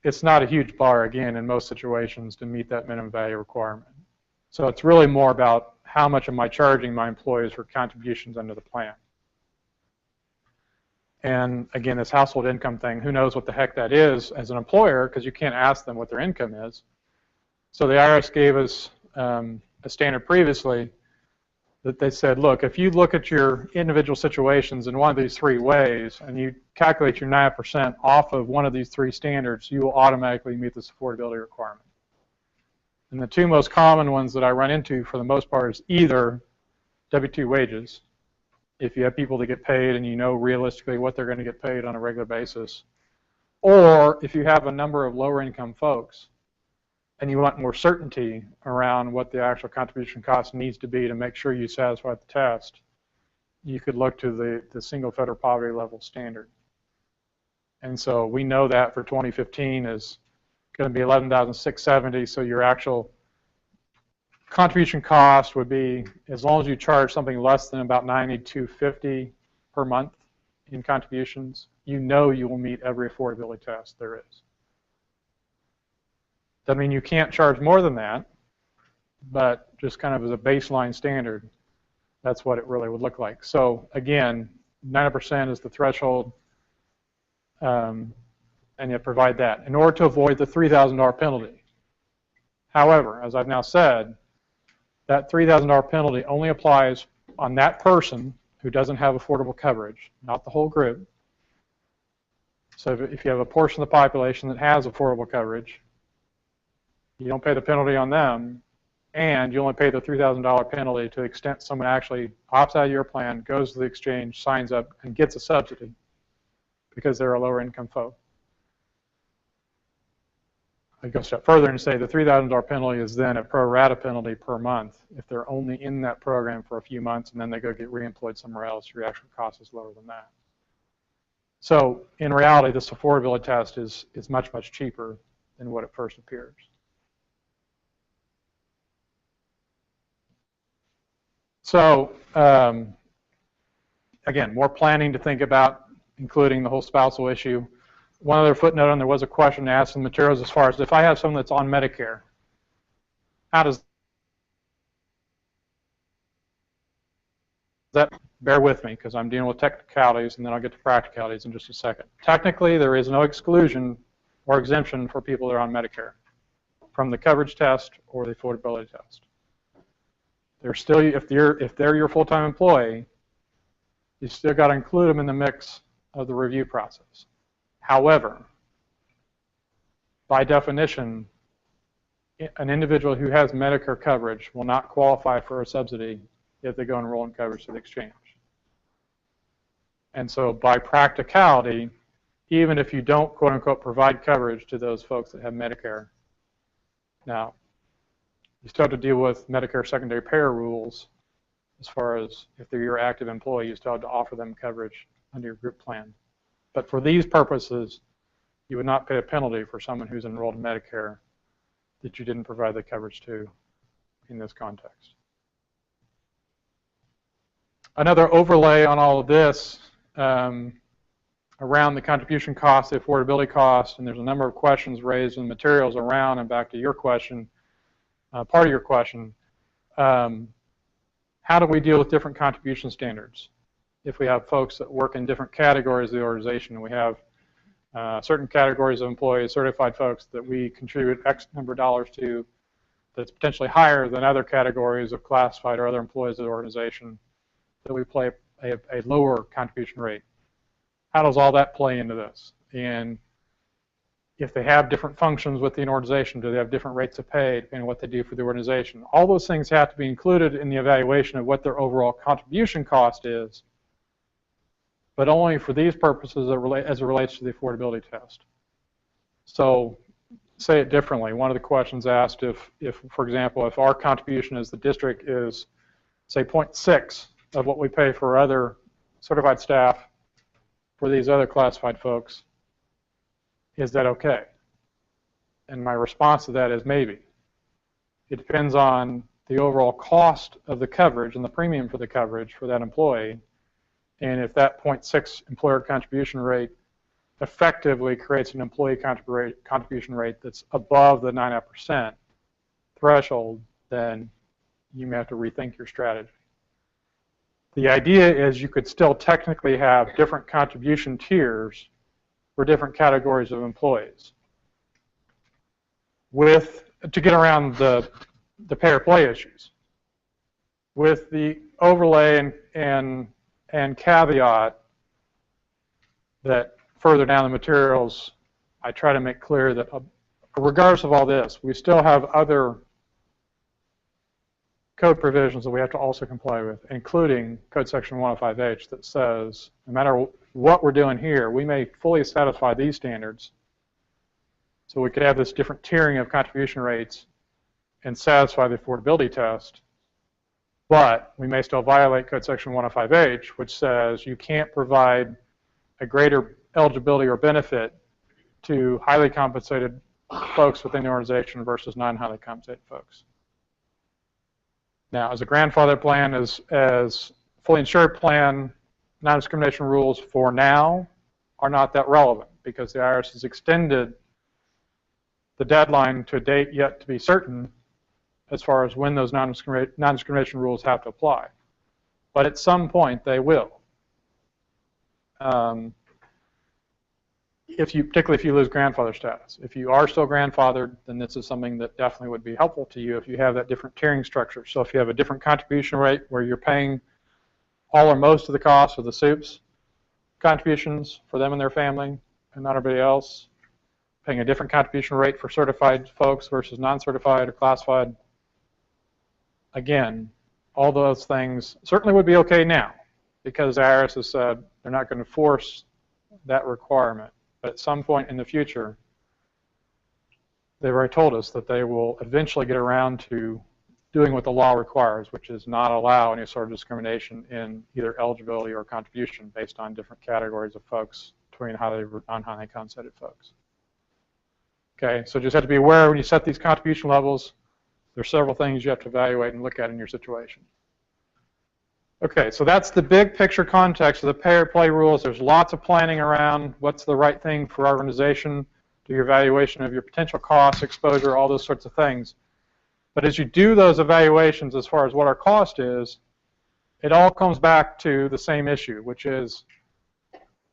it's not a huge bar, again, in most situations to meet that minimum value requirement. So it's really more about how much am I charging my employees for contributions under the plan. And again, this household income thing, who knows what the heck that is as an employer, because you can't ask them what their income is. So the IRS gave us a standard previously that they said, look, if you look at your individual situations in one of these three ways and you calculate your 9% off of one of these three standards, you will automatically meet this affordability requirement. And the two most common ones that I run into for the most part is either W-2 wages, if you have people that get paid and you know realistically what they're going to get paid on a regular basis, or if you have a number of lower income folks and you want more certainty around what the actual contribution cost needs to be to make sure you satisfy the test, you could look to the single federal poverty level standard. And so we know that for 2015 is going to be 11,670, so your actual contribution cost would be, as long as you charge something less than about $92.50 per month in contributions, you know you will meet every affordability test there is. Doesn't mean you can't charge more than that, but just kind of as a baseline standard, that's what it really would look like. So again, 90% is the threshold, and you provide that in order to avoid the $3,000 penalty. However, as I've now said, that $3,000 penalty only applies on that person who doesn't have affordable coverage, not the whole group. So if you have a portion of the population that has affordable coverage, you don't pay the penalty on them, and you only pay the $3,000 penalty to the extent someone actually opts out of your plan, goes to the exchange, signs up, and gets a subsidy because they're a lower income folk. I go a step further and say the $3,000 penalty is then a pro rata penalty per month. If they're only in that program for a few months and then they go get reemployed somewhere else, your actual cost is lower than that. So in reality, this affordability test is much, much cheaper than what it first appears. So again, more planning to think about, including the whole spousal issue. One other footnote, and there was a question asked in the materials as far as if I have someone that's on Medicare, how does that, bear with me because I'm dealing with technicalities and then I'll get to practicalities in just a second. Technically, there is no exclusion or exemption for people that are on Medicare from the coverage test or the affordability test. They're still, if they're your full-time employee, you still got to include them in the mix of the review process. However, by definition, an individual who has Medicare coverage will not qualify for a subsidy if they go enroll in coverage to the exchange. And so by practicality, even if you don't, quote unquote, provide coverage to those folks that have Medicare, now, you still have to deal with Medicare secondary payer rules as far as if they're your active employee, you still have to offer them coverage under your group plan. But for these purposes, you would not pay a penalty for someone who's enrolled in Medicare that you didn't provide the coverage to in this context. Another overlay on all of this around the contribution cost, the affordability cost, and there's a number of questions raised in the materials around, and back to your question, part of your question, how do we deal with different contribution standards? If we have folks that work in different categories of the organization, we have certain categories of employees, certified folks that we contribute X number of dollars to that's potentially higher than other categories of classified or other employees of the organization that we play a lower contribution rate. How does all that play into this? And if they have different functions within the organization, do they have different rates of pay depending on what they do for the organization? All those things have to be included in the evaluation of what their overall contribution cost is, but only for these purposes as it relates to the affordability test. So say it differently. One of the questions asked if for example, if our contribution as the district is, say, 0.6 of what we pay for other certified staff for these other classified folks, is that okay? And my response to that is maybe. It depends on the overall cost of the coverage and the premium for the coverage for that employee, and if that 0.6 employer contribution rate effectively creates an employee contribution rate that's above the 9% threshold, then you may have to rethink your strategy. The idea is you could still technically have different contribution tiers for different categories of employees to get around the pay-or-play issues. With the overlay and caveat that further down the materials, I try to make clear that regardless of all this, we still have other code provisions that we have to also comply with, including Code Section 105H that says no matter what we're doing here, we may fully satisfy these standards. So we could have this different tiering of contribution rates and satisfy the affordability test, but we may still violate Code Section 105H, which says you can't provide a greater eligibility or benefit to highly compensated folks within the organization versus non-highly compensated folks. Now, as a grandfather plan, as fully insured plan, non-discrimination rules for now are not that relevant because the IRS has extended the deadline to a date yet to be certain as far as when those non-discrimination rules have to apply. But at some point, they will. Particularly if you lose grandfather status. If you are still grandfathered, then this is something that definitely would be helpful to you if you have that different tiering structure. So if you have a different contribution rate where you're paying all or most of the cost of the SOUP's contributions for them and their family and not everybody else, paying a different contribution rate for certified folks versus non-certified or classified, again, all those things certainly would be okay now because the IRS has said they're not going to force that requirement. But at some point in the future, they've already told us that they will eventually get around to doing what the law requires, which is not allow any sort of discrimination in either eligibility or contribution based on different categories of folks between highly and non-highly compensated folks. Okay, so just have to be aware when you set these contribution levels, there's several things you have to evaluate and look at in your situation. Okay, so that's the big picture context of the pay-or-play rules. There's lots of planning around what's the right thing for our organization, do your evaluation of your potential costs, exposure, all those sorts of things. But as you do those evaluations as far as what our cost is, it all comes back to the same issue, which is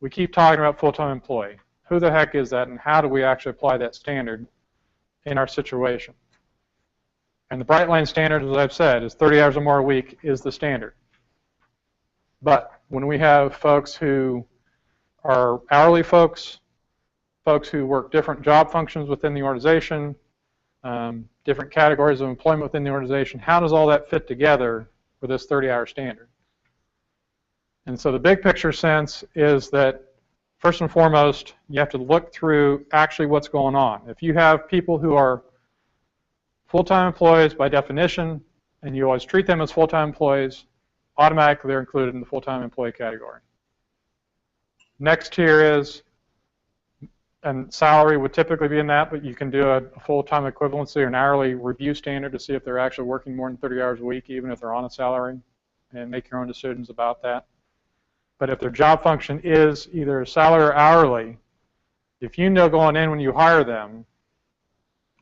we keep talking about full-time employee. Who the heck is that, and how do we actually apply that standard in our situation? And the Bright Line standard, as I've said, is 30 hours or more a week is the standard. But when we have folks who are hourly folks, folks who work different job functions within the organization, different categories of employment within the organization, how does all that fit together with this 30-hour standard? And so the big picture sense is that, first and foremost, you have to look through actually what's going on. If you have people who are full-time employees by definition, and you always treat them as full-time employees, automatically they're included in the full-time employee category. Next here is, and salary would typically be in that, but you can do a full-time equivalency or an hourly review standard to see if they're actually working more than 30 hours a week, even if they're on a salary, and make your own decisions about that. But if their job function is either salary or hourly, if you know going in when you hire them,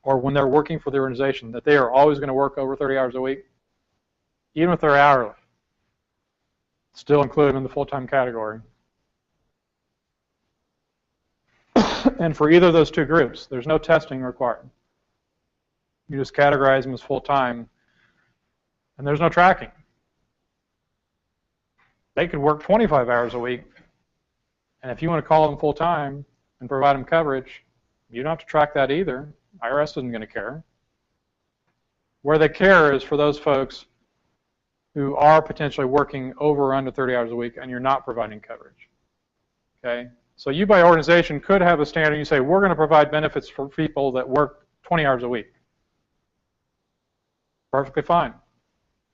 or when they're working for the organization, that they are always going to work over 30 hours a week, even if they're hourly, still include them in the full-time category. And for either of those two groups, there's no testing required. You just categorize them as full-time, and there's no tracking. They could work 25 hours a week, and if you want to call them full-time and provide them coverage, you don't have to track that either. IRS isn't going to care. Where they care is for those folks who are potentially working over or under 30 hours a week and you're not providing coverage. Okay? So you by organization could have a standard. You say, we're going to provide benefits for people that work 20 hours a week. Perfectly fine.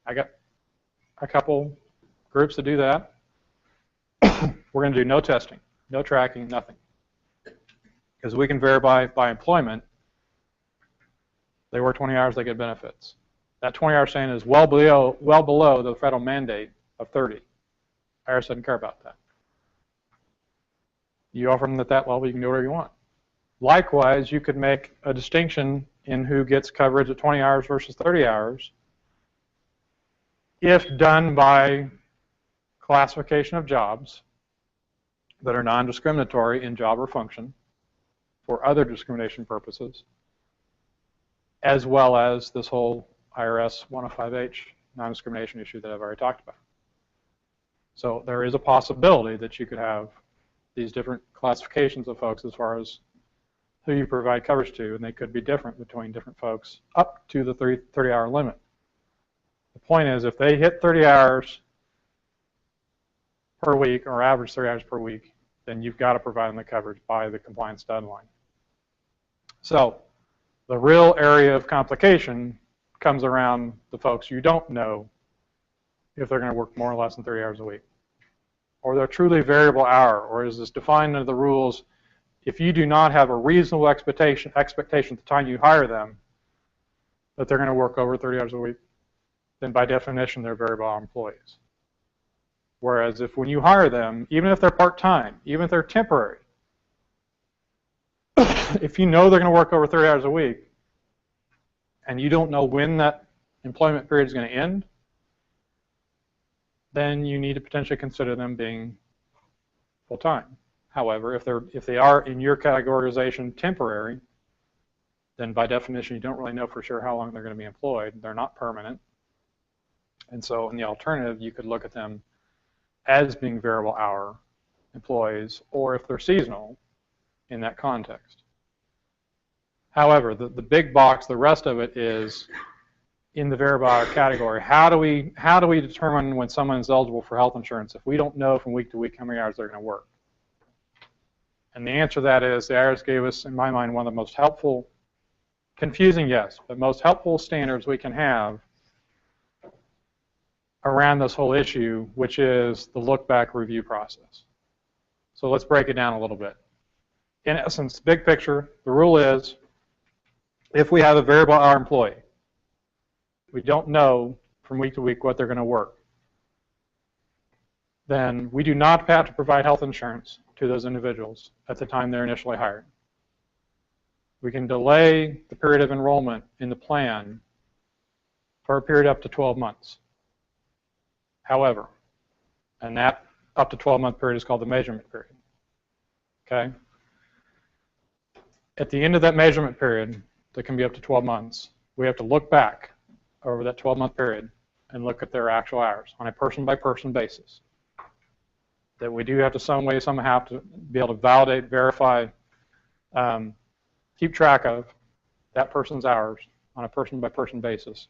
I got a couple groups that do that. We're going to do no testing, no tracking, nothing. Because we can verify by employment, they work 20 hours, they get benefits. That 20-hour standard is well below the federal mandate of 30. IRS doesn't care about that. You offer them at that level, you can do whatever you want. Likewise, you could make a distinction in who gets coverage at 20 hours versus 30 hours if done by classification of jobs that are non-discriminatory in job or function for other discrimination purposes, as well as this whole IRS 105H non-discrimination issue that I've already talked about. So there is a possibility that you could have these different classifications of folks as far as who you provide coverage to, and they could be different between different folks up to the 30-hour limit. The point is, if they hit 30 hours per week or average 30 hours per week, then you've got to provide them the coverage by the compliance deadline. So the real area of complication comes around the folks you don't know if they're going to work more or less than 30 hours a week. Or they're truly variable hour, or is this defined under the rules, if you do not have a reasonable expectation at the time you hire them that they're going to work over 30 hours a week, then by definition they're variable hour employees. Whereas if when you hire them, even if they're part-time, even if they're temporary, if you know they're going to work over 30 hours a week and you don't know when that employment period is going to end, then you need to potentially consider them being full-time. However, if they are in your categorization temporary, then by definition you don't really know for sure how long they're going to be employed. They're not permanent. And so in the alternative, you could look at them as being variable hour employees, or if they're seasonal, in that context. However, the big box, the rest of it is in the variable hour category. How do we determine when someone is eligible for health insurance if we don't know from week to week how many hours they're going to work? And the answer to that is the IRS gave us, in my mind, one of the most helpful, confusing, yes, but most helpful standards we can have around this whole issue, which is the look-back review process. So let's break it down a little bit. In essence, big picture, the rule is if we have a variable hour employee, we don't know from week to week what they're going to work, then we do not have to provide health insurance to those individuals at the time they're initially hired. We can delay the period of enrollment in the plan for a period up to 12 months. However, and that up to 12-month period is called the measurement period. Okay? At the end of that measurement period, that can be up to 12 months, we have to look back over that 12-month period and look at their actual hours on a person-by-person basis. That we do have to some way, somehow have to be able to validate, verify, keep track of that person's hours on a person-by-person basis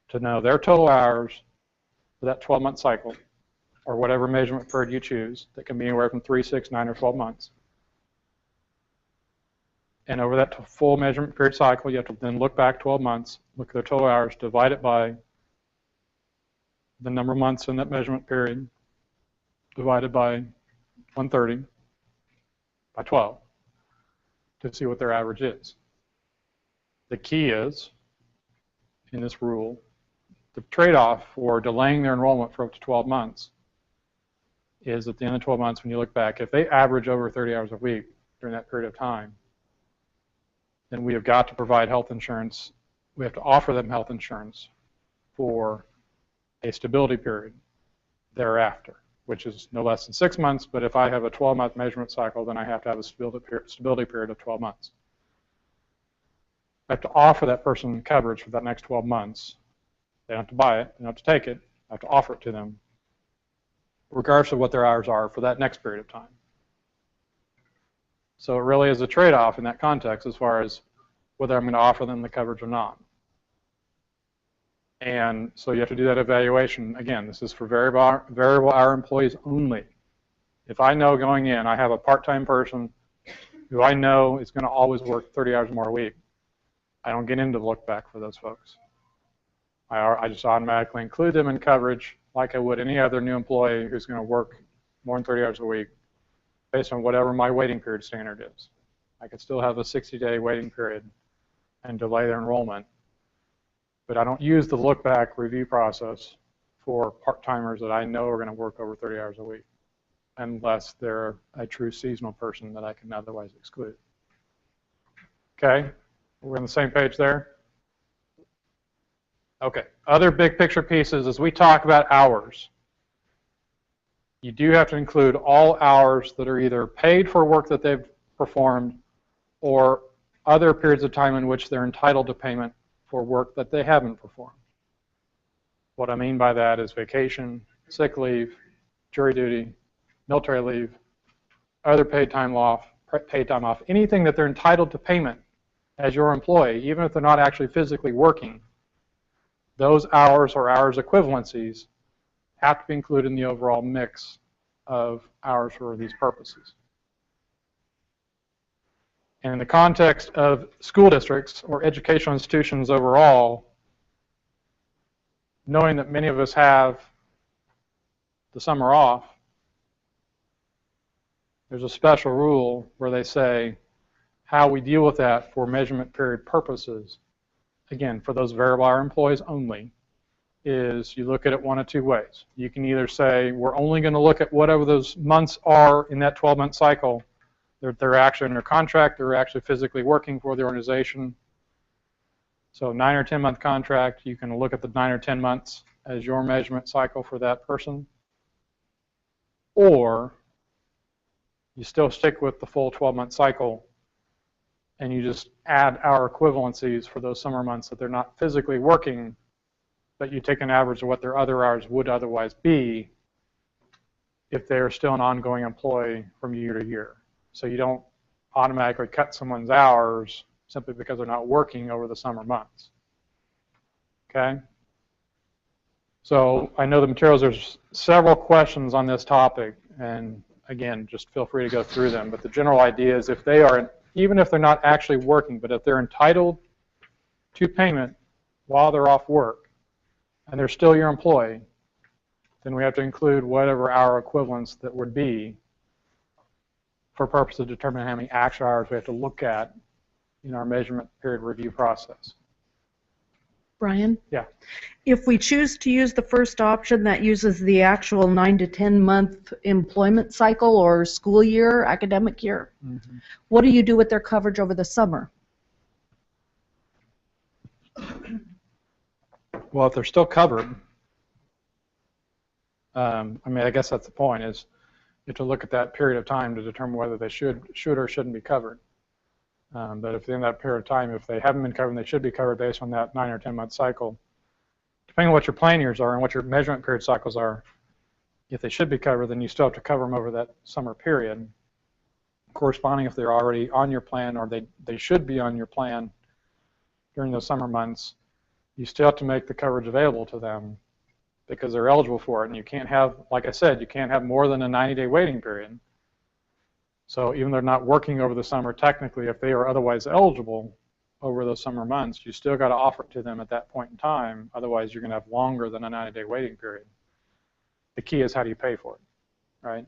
to know their total hours for that 12-month cycle, or whatever measurement period you choose, that can be anywhere from 3, 6, 9, or 12 months. And over that full measurement period cycle, you have to then look back 12 months, look at their total hours, divide it by the number of months in that measurement period, divided by 130 by 12 to see what their average is. The key is, in this rule, the trade-off for delaying their enrollment for up to 12 months is at the end of 12 months when you look back, if they average over 30 hours a week during that period of time, then we have got to provide health insurance. We have to offer them health insurance for a stability period thereafter, which is no less than 6 months, but if I have a 12-month measurement cycle, then I have to have a stability period of 12 months. I have to offer that person coverage for that next 12 months. They don't have to buy it, they don't have to take it, I have to offer it to them, regardless of what their hours are for that next period of time. So it really is a trade-off in that context as far as whether I'm going to offer them the coverage or not. And so you have to do that evaluation. Again, this is for variable hour employees only. If I know going in, I have a part-time person who I know is going to always work 30 hours more a week, I don't get into the look back for those folks. I just automatically include them in coverage like I would any other new employee who's going to work more than 30 hours a week based on whatever my waiting period standard is. I could still have a 60-day waiting period and delay their enrollment, but I don't use the look back review process for part-timers that I know are going to work over 30 hours a week unless they're a true seasonal person that I can otherwise exclude. Okay, we're on the same page there? Okay, other big picture pieces as we talk about hours. You do have to include all hours that are either paid for work that they've performed or other periods of time in which they're entitled to payment for work that they haven't performed. What I mean by that is vacation, sick leave, jury duty, military leave, other paid time off, anything that they're entitled to payment as your employee, even if they're not actually physically working, those hours or hours equivalencies have to be included in the overall mix of hours for these purposes. And in the context of school districts or educational institutions overall, knowing that many of us have the summer off, there's a special rule where they say how we deal with that for measurement period purposes, again, for those variable hour employees only, is you look at it one of two ways. You can either say we're only going to look at whatever those months are in that 12-month cycle. They're actually under contract, they're actually physically working for the organization. So 9 or 10-month contract, you can look at the 9 or 10 months as your measurement cycle for that person. Or you still stick with the full 12-month cycle and you just add hour equivalencies for those summer months that they're not physically working, but you take an average of what their other hours would otherwise be if they're still an ongoing employee from year to year. So you don't automatically cut someone's hours simply because they're not working over the summer months. Okay? So I know the materials, there's several questions on this topic, and again, just feel free to go through them. But the general idea is if they are, even if they're not actually working, but if they're entitled to payment while they're off work, and they're still your employee, then we have to include whatever hour equivalents that would be for purpose of determining how many actual hours we have to look at in our measurement period review process. Brian? Yeah. If we choose to use the first option that uses the actual 9 to 10 month employment cycle or school year, academic year, what do you do with their coverage over the summer? Well, if they're still covered, I mean, I guess that's the point, is you have to look at that period of time to determine whether they should or shouldn't be covered. But if in that period of time, if they haven't been covered, they should be covered based on that 9 or 10 month cycle. Depending on what your plan years are and what your measurement period cycles are, if they should be covered, then you still have to cover them over that summer period. Corresponding if they're already on your plan or they should be on your plan during those summer months, you still have to make the coverage available to them because they're eligible for it. And you can't have, like I said, you can't have more than a 90-day waiting period. So even though they're not working over the summer, technically, if they are otherwise eligible over those summer months, you still got to offer it to them at that point in time. Otherwise, you're going to have longer than a 90-day waiting period. The key is how do you pay for it, right?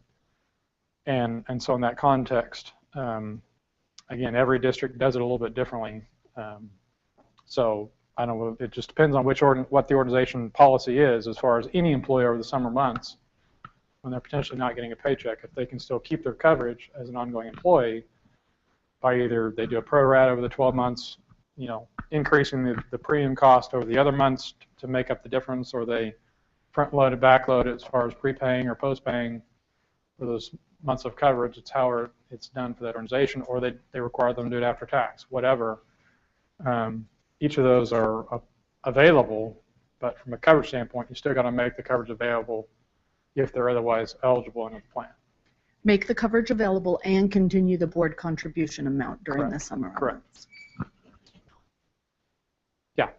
And so in that context, again, every district does it a little bit differently. So I don't know, it just depends on what the organization policy is as far as any employee over the summer months when they're potentially not getting a paycheck. If they can still keep their coverage as an ongoing employee by either they do a pro rata over the 12 months, you know, increasing the premium cost over the other months to make up the difference, or they front load it, back load it as far as prepaying or post paying for those months of coverage. It's how it's done for that organization, or they require them to do it after tax, whatever. Each of those are available, but from a coverage standpoint, you still got to make the coverage available if they're otherwise eligible in the plan. Make the coverage available and continue the board contribution amount during the summer months. Yeah.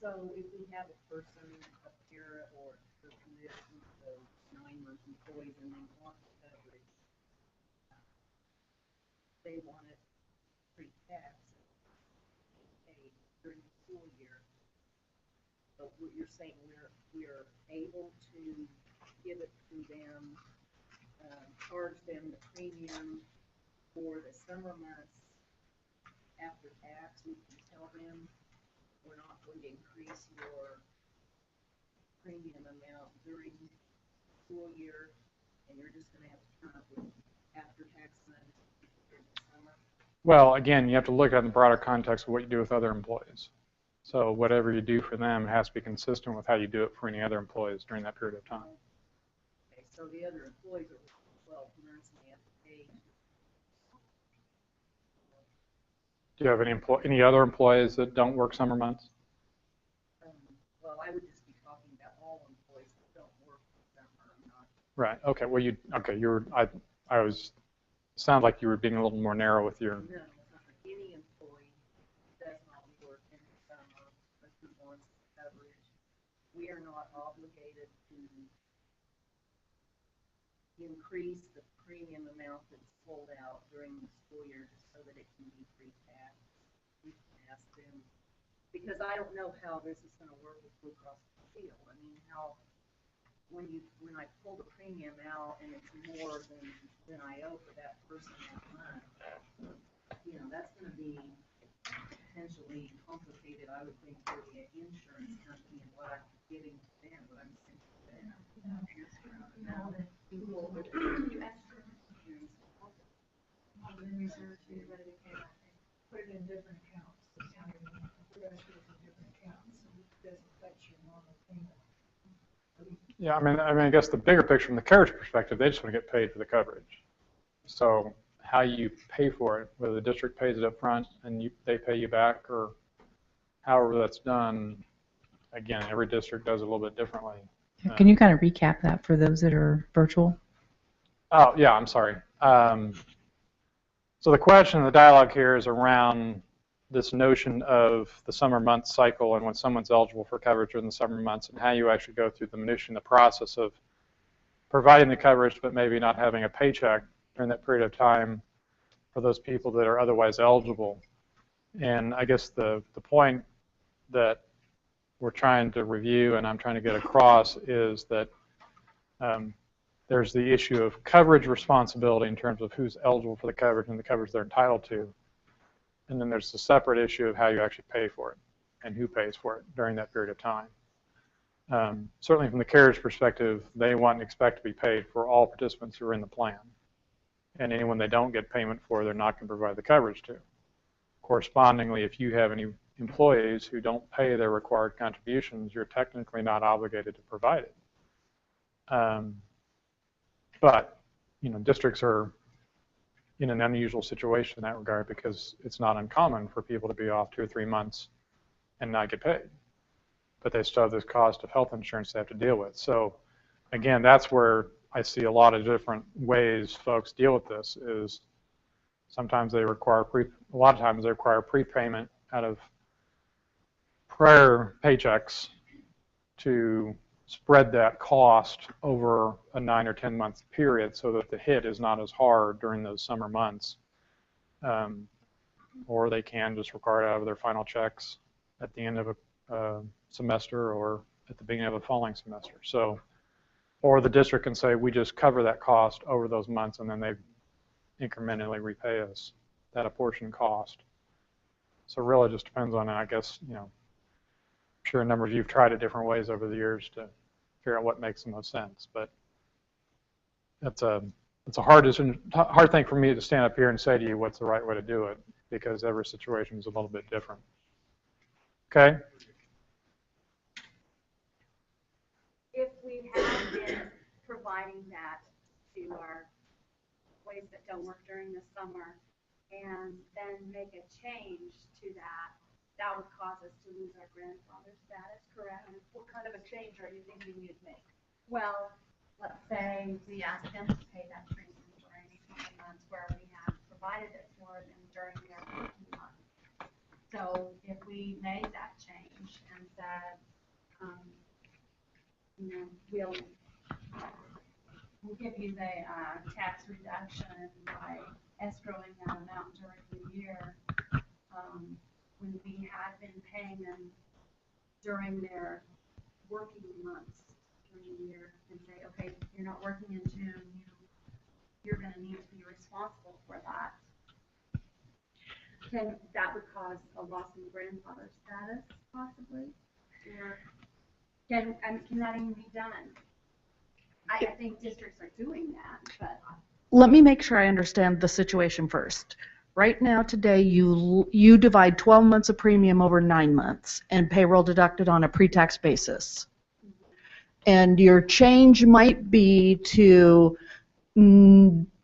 So if we have a person, a parent, or a person that's a 9-month employee and they want the coverage, they want it pre-tax paid during the school year. But what you're saying, we're able to give it to them, charge them the premium for the summer months after tax. We can tell them we're not going to increase your premium amount during the school year, and you're just going to have to come up with after-tax money during the summer. Well, again, you have to look at the broader context of what you do with other employees. So whatever you do for them has to be consistent with how you do it for any other employees during that period of time. Okay, so the other employees are 12 months and they have to pay. Do you have any other employees that don't work summer months? Well, I would just be talking about all employees that don't work summer. Not. Right. Okay. Well, I was sound like you were being a little more narrow with your. No, any employee does not work in the summer but who wants coverage we are not obligated to increase the premium amount that's pulled out during the school year so that it can be pre-tax. We can ask them, because I don't know how this is going to work with Blue Cross Blue Shield. I mean, how when I pull the premium out and it's more than I owe for that person that month, you know, that's going to be potentially complicated, I would think, for the insurance company and what I'm giving to them, what I'm sending to them. Put it in different accounts. Put it in different accounts, so it doesn't affect your normal payment. Yeah, I mean, I guess the bigger picture from the carriage perspective, they just want to get paid for the coverage. So how you pay for it, whether the district pays it up front and they pay you back, or however that's done, again, every district does it a little bit differently. Can you kind of recap that for those that are virtual? Oh, yeah, I'm sorry. So the question, the dialogue here is around this notion of the summer months cycle and when someone's eligible for coverage during the summer months, and how you actually go through the minutiae in the process of providing the coverage but maybe not having a paycheck during that period of time for those people that are otherwise eligible. And I guess the point that we're trying to review and I'm trying to get across is that there's the issue of coverage responsibility in terms of who's eligible for the coverage and the coverage they're entitled to. And then there's the separate issue of how you actually pay for it and who pays for it during that period of time. Certainly from the carrier's perspective, they want and expect to be paid for all participants who are in the plan. And anyone they don't get payment for, they're not going to provide the coverage to. Correspondingly, if you have any employees who don't pay their required contributions, you're technically not obligated to provide it. But, you know, districts are in an unusual situation in that regard because it's not uncommon for people to be off 2 or 3 months and not get paid. But they still have this cost of health insurance they have to deal with. So, again, that's where I see a lot of different ways folks deal with this is sometimes they require a lot of times they require prepayment out of prior paychecks to spread that cost over a 9 or 10 month period so that the hit is not as hard during those summer months. Or they can just require it out of their final checks at the end of a semester or at the beginning of a following semester. So, or the district can say, we just cover that cost over those months and then they incrementally repay us that apportioned cost. So it really just depends on, I guess, you know, I'm sure a number of you have tried it different ways over the years to figure out what makes the most sense. But it's a hard thing for me to stand up here and say to you what's the right way to do it, because every situation is a little bit different. Okay? If we have been providing that to our employees that don't work during the summer and then make a change to that, that would cause us to lose our grandfather status, correct? What kind of a change are you thinking you'd make? Well, let's say we ask them to pay that premium during 20 months where we have provided it for them during their working months. So if we made that change and said, you know, we'll give you the tax reduction by escrowing that amount during the year, when we had been paying them during their working months during the year, and say, okay, you're not working in June, you're going to need to be responsible for that. That would cause a loss in grandfather status, possibly? Or can that even be done? I think districts are doing that, but... Let me make sure I understand the situation first. Right now, today, you divide 12 months of premium over 9 months and payroll deducted on a pre-tax basis. And your change might be to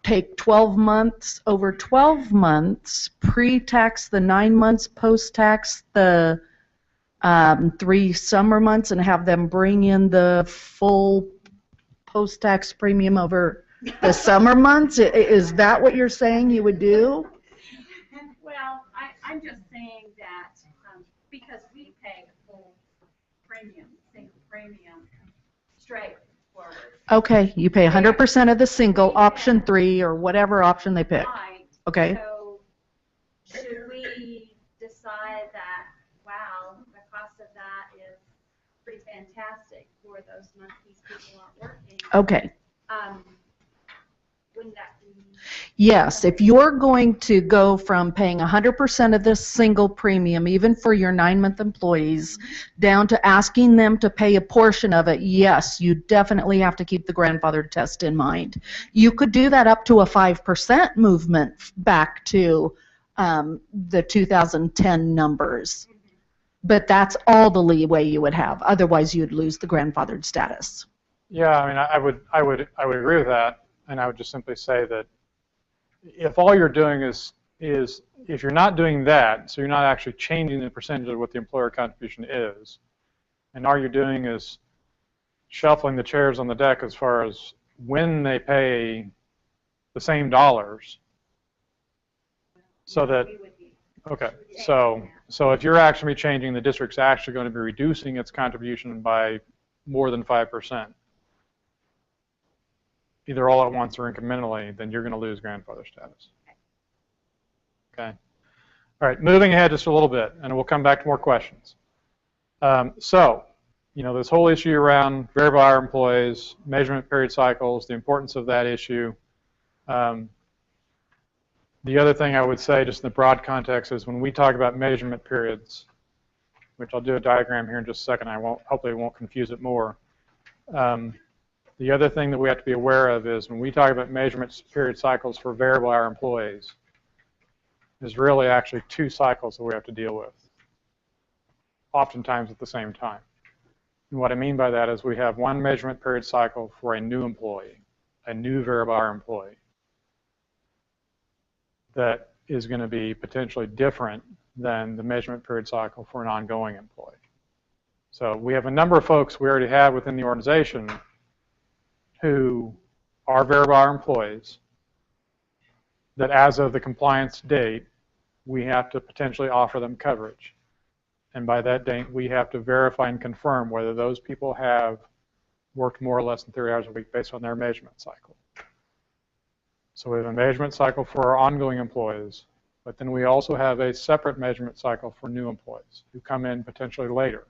take 12 months over 12 months, pre-tax the 9 months, post-tax the 3 summer months, and have them bring in the full post-tax premium over the summer months? Is that what you're saying you would do? Well, I'm just saying that because we pay a full premium, single premium, straight forward. Okay, you pay 100% of the single, option 3, or whatever option they pick. Right. Okay. So should we decide that, wow, the cost of that is pretty fantastic for those months these people aren't working? Okay. Wouldn't that be? Yes, if you're going to go from paying 100% of this single premium, even for your 9-month employees, down to asking them to pay a portion of it, yes, you definitely have to keep the grandfathered test in mind. You could do that up to a 5% movement back to the 2010 numbers. But that's all the leeway you would have. Otherwise, you'd lose the grandfathered status. Yeah, I mean, I would agree with that, and I would just simply say that if all you're doing is if you're not doing that, so you're not actually changing the percentage of what the employer contribution is, and all you're doing is shuffling the chairs on the deck as far as when they pay the same dollars, so that, okay, so if you're actually changing, the district's actually going to be reducing its contribution by more than 5%, either all at once or incrementally, then you're going to lose grandfather status. Okay. All right, moving ahead just a little bit, and we'll come back to more questions. So, you know, this whole issue around variable hour employees, measurement period cycles, the importance of that issue. The other thing I would say, just in the broad context, is when we talk about measurement periods, which I'll do a diagram here in just a second, hopefully it won't confuse it more. The other thing that we have to be aware of is when we talk about measurement period cycles for variable hour employees, there's really actually 2 cycles that we have to deal with, oftentimes at the same time. And what I mean by that is we have one measurement period cycle for a new employee, a new variable hour employee, that is going to be potentially different than the measurement period cycle for an ongoing employee. So we have a number of folks we already have within the organization who are variable hour employees that as of the compliance date, we have to potentially offer them coverage. And by that date, we have to verify and confirm whether those people have worked more or less than 30 hours a week based on their measurement cycle. So we have a measurement cycle for our ongoing employees, but then we also have a separate measurement cycle for new employees who come in potentially later.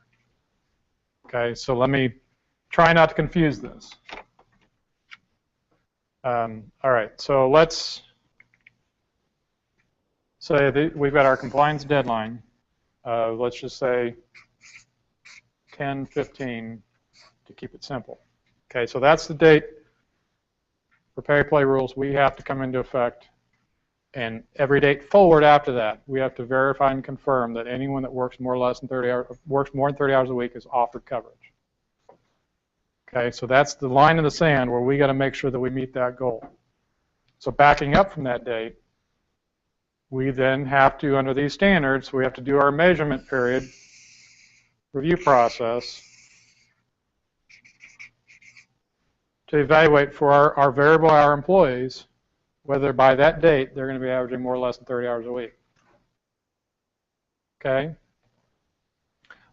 Okay, so let me try not to confuse this. All right, so let's say that we've got our compliance deadline. Let's just say 10/15 to keep it simple. Okay, so that's the date for pay-play rules. We have to come into effect, and every date forward after that, we have to verify and confirm that anyone that works more than 30 hours a week is offered coverage. Okay, so that's the line in the sand where we got to make sure that we meet that goal. So backing up from that date, we then have to, under these standards, we have to do our measurement period review process to evaluate for our variable hour employees whether by that date they're going to be averaging more or less than 30 hours a week. Okay?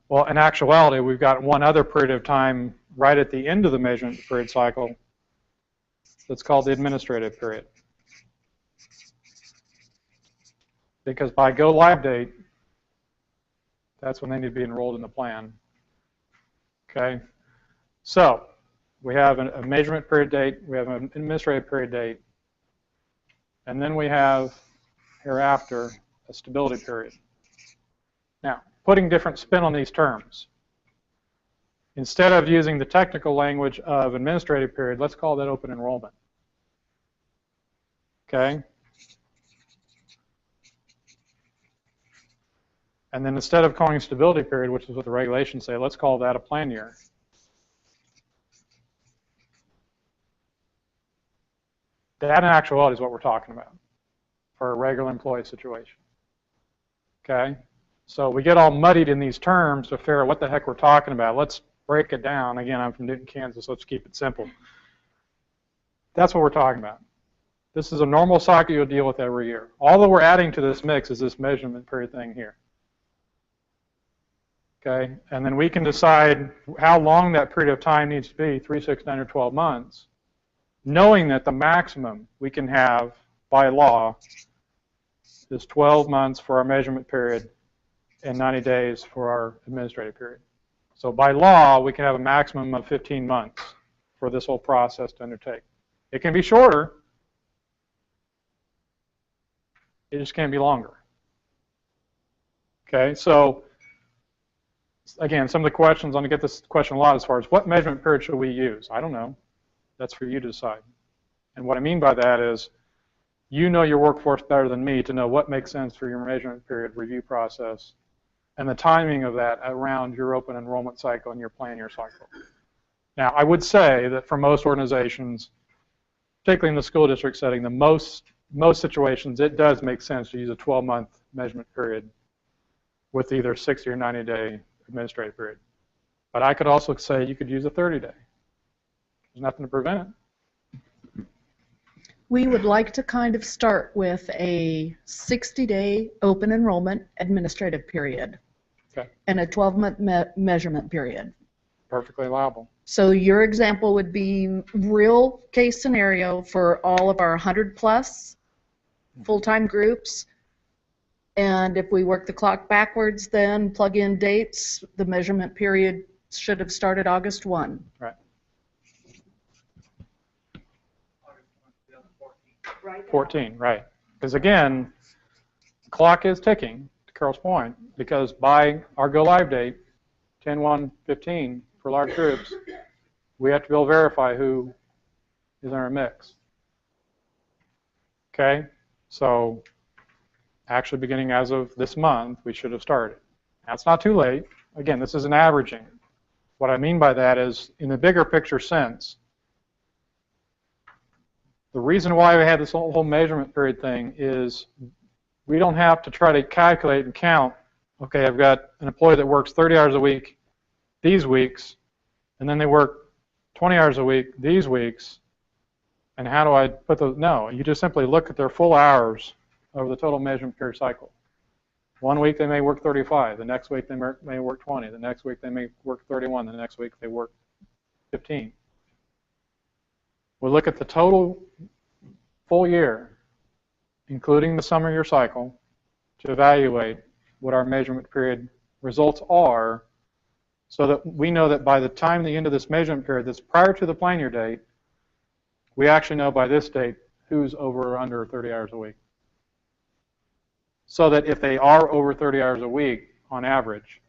Well, in actuality, we've got one other period of time right at the end of the measurement period cycle that's called the administrative period. Because by go live date, that's when they need to be enrolled in the plan. Okay? So we have a measurement period date, we have an administrative period date, and then we have hereafter a stability period. Now, putting different spin on these terms. Instead of using the technical language of administrative period, let's call that open enrollment. Okay? And then instead of calling stability period, which is what the regulations say, let's call that a plan year. That in actuality is what we're talking about for a regular employee situation. Okay? So we get all muddied in these terms to figure out what the heck we're talking about. Let's break it down. Again, I'm from Newton, Kansas. Let's keep it simple. That's what we're talking about. This is a normal cycle you'll deal with every year. All that we're adding to this mix is this measurement period thing here. Okay, and then we can decide how long that period of time needs to be, 3, 6, 9, or 12 months, knowing that the maximum we can have by law is 12 months for our measurement period and 90 days for our administrative period. So by law, we can have a maximum of 15 months for this whole process to undertake. It can be shorter. It just can't be longer. Okay, so again, some of the questions, I'm going to get this question a lot as far as what measurement period should we use? I don't know. That's for you to decide. And what I mean by that is you know your workforce better than me to know what makes sense for your measurement period review process and the timing of that around your open enrollment cycle and your plan year cycle. Now, I would say that for most organizations, particularly in the school district setting, most situations, it does make sense to use a 12-month measurement period with either 60 or 90-day administrative period. But I could also say you could use a 30-day. There's nothing to prevent it. We would like to kind of start with a 60-day open enrollment administrative period. Okay. And a 12-month measurement period. Perfectly allowable. So your example would be real case scenario for all of our 100+ full-time groups. And if we work the clock backwards, then plug in dates, the measurement period should have started August 1. Right. Right. 14, right. Because again, the clock is ticking, to Carol's point, because by our go live date, 10/1/15 for large groups, we have to be able to verify who is in our mix. Okay, so actually beginning as of this month, we should have started. Now, it's not too late. Again, this is an averaging. What I mean by that is, in the bigger picture sense, the reason why we had this whole measurement period thing is we don't have to try to calculate and count, okay, I've got an employee that works 30 hours a week these weeks, and then they work 20 hours a week these weeks, and how do I put those? No, you just simply look at their full hours over the total measurement period cycle. One week they may work 35, the next week they may work 20, the next week they may work 31, the next week they work 15. We look at the total full year, including the summer year cycle, to evaluate what our measurement period results are, so that we know that by the time the end of this measurement period that's prior to the plan year date, we actually know by this date who's over or under 30 hours a week. So that if they are over 30 hours a week on average,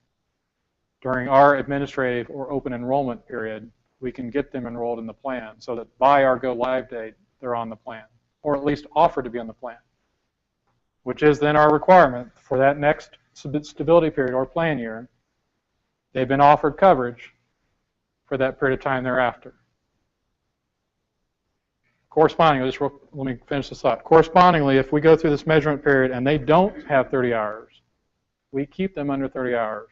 during our administrative or open enrollment period, we can get them enrolled in the plan so that by our go live date, they're on the plan, or at least offered to be on the plan, which is then our requirement for that next stability period or plan year. They've been offered coverage for that period of time thereafter. Correspondingly, let me finish this thought. Correspondingly, if we go through this measurement period and they don't have 30 hours, we keep them under 30 hours.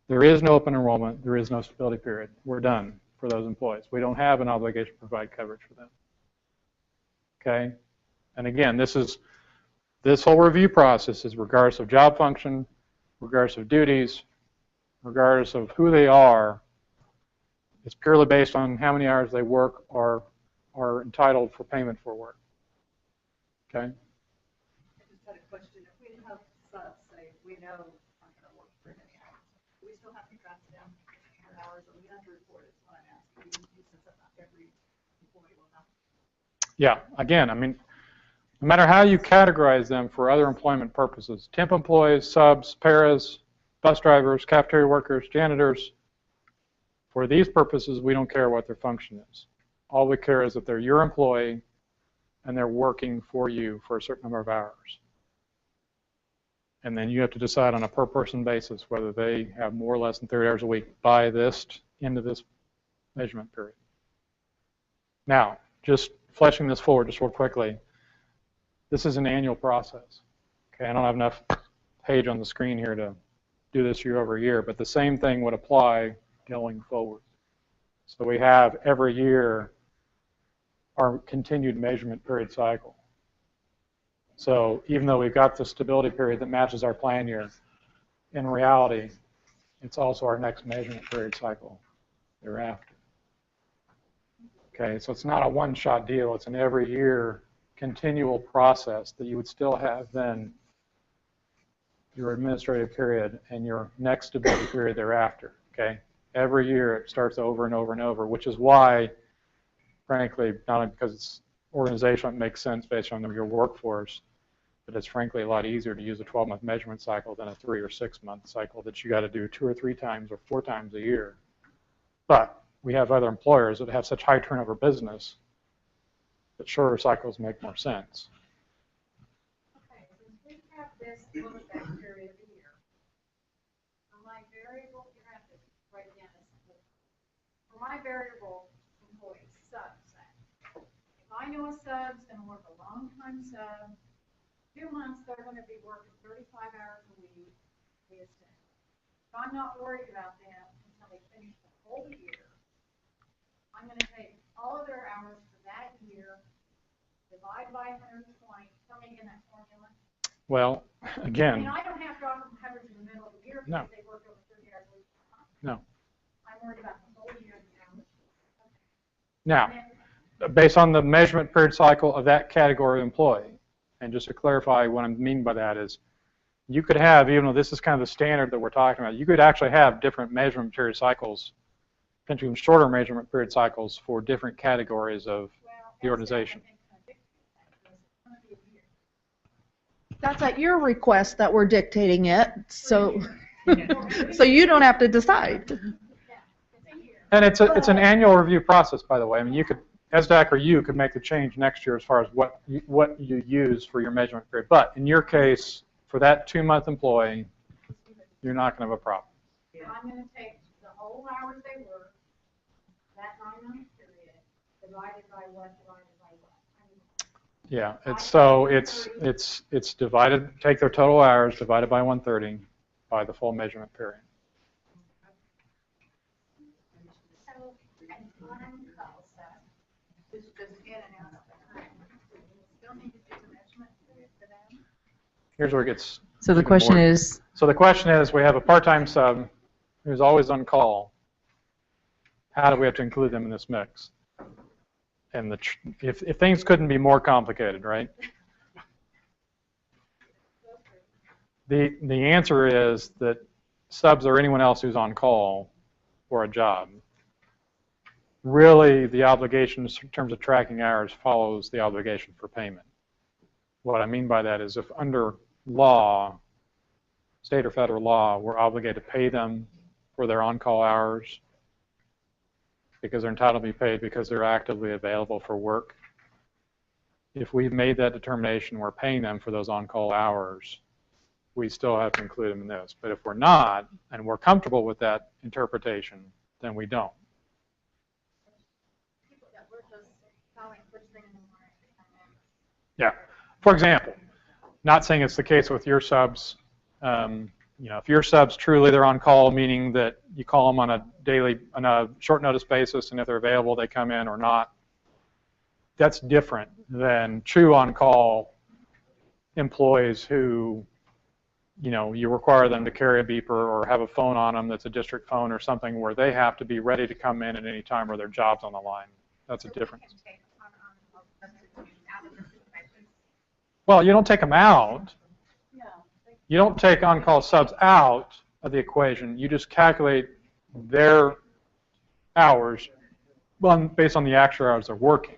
There is no open enrollment. There is no stability period. We're done for those employees. We don't have an obligation to provide coverage for them. Okay? And again, this whole review process is regardless of job function, regardless of duties, regardless of who they are. It's purely based on how many hours they work or are entitled for payment for work. Okay? I just had a question. If we have subs, say, we know aren't going to work very many hours, do we still have to track them for hours? And we have to report it, is what I'm asking. Since not every employee will have. Yeah, again, I mean, no matter how you categorize them for other employment purposes, temp employees, subs, paras, bus drivers, cafeteria workers, janitors, for these purposes, we don't care what their function is. All we care is that they're your employee and they're working for you for a certain number of hours. And then you have to decide on a per person basis whether they have more or less than 30 hours a week by this end of this measurement period. Now, just fleshing this forward just real quickly, this is an annual process. Okay, I don't have enough page on the screen here to do this year over year, but the same thing would apply going forward. So we have every year our continued measurement period cycle. So even though we've got the stability period that matches our plan year, in reality, it's also our next measurement period cycle thereafter. Okay, so it's not a one-shot deal. It's an every year continual process that you would still have then your administrative period and your next stability period thereafter. Okay, every year it starts over and over and over, which is why, frankly, not only because it's organizational, it makes sense based on your workforce, but it's frankly a lot easier to use a 12-month measurement cycle than a 3 or 6 month cycle that you got to do 2 or 3 times or 4 times a year. But we have other employers that have such high turnover business that shorter cycles make more sense. Okay, since we have this look back period of the year, for my variable, you have to write down this. For my variable employees, subs, if I know a sub's going to work a long time sub, 2 months they're going to be working 35 hours a week, if I'm not worried about them until they finish the whole year, I'm going to take all of their hours for that year, divide by 120, tell me again that formula. Well, I again, mean, I don't have to offer them coverage in the middle of the year No. because they work over 30 hours a week. no. I'm worried about the whole year. Now, based on the measurement period cycle of that category of employee, and just to clarify what I mean by that is, you could have, even though this is kind of the standard that we're talking about, you could actually have different measurement period cycles, potentially even shorter measurement period cycles for different categories of the organization. That's at your request that we're dictating it, so so you don't have to decide. And it's an annual review process, by the way. I mean, you could, ESSDACK or you could make the change next year as far as what you use for your measurement period. But in your case, for that 2-month employee, you're not going to have a problem. I'm going to take the whole hours they work, that 9-month period, divided by what, divided by what. Yeah, it's divided, take their total hours, divided by 130 by the full measurement period. So, and on-call stuff, who's just in and out of the time, still need to do the measurement period for them? Here's where it gets. So the even question more. is, So the question is, we have a part-time sub who's always on call. How do we have to include them in this mix? And if things couldn't be more complicated, right? The answer is that subs or anyone else who's on call for a job, really the obligation in terms of tracking hours follows the obligation for payment. What I mean by that is if under law, state or federal law, we're obligated to pay them for their on-call hours because they're entitled to be paid because they're actively available for work. If we've made that determination, we're paying them for those on-call hours, we still have to include them in this. But if we're not, and we're comfortable with that interpretation, then we don't. People that work those calling first thing in the morning. Yeah. For example, not saying it's the case with your subs. You know, if your subs truly they're on call, meaning that you call them on a short notice basis, and if they're available, they come in or not. That's different than true on-call employees who, you know, you require them to carry a beeper or have a phone on them that's a district phone or something where they have to be ready to come in at any time or their job's on the line. That's a difference. Well, you don't take them out. You don't take on-call subs out of the equation. You just calculate their hours based on the actual hours they're working.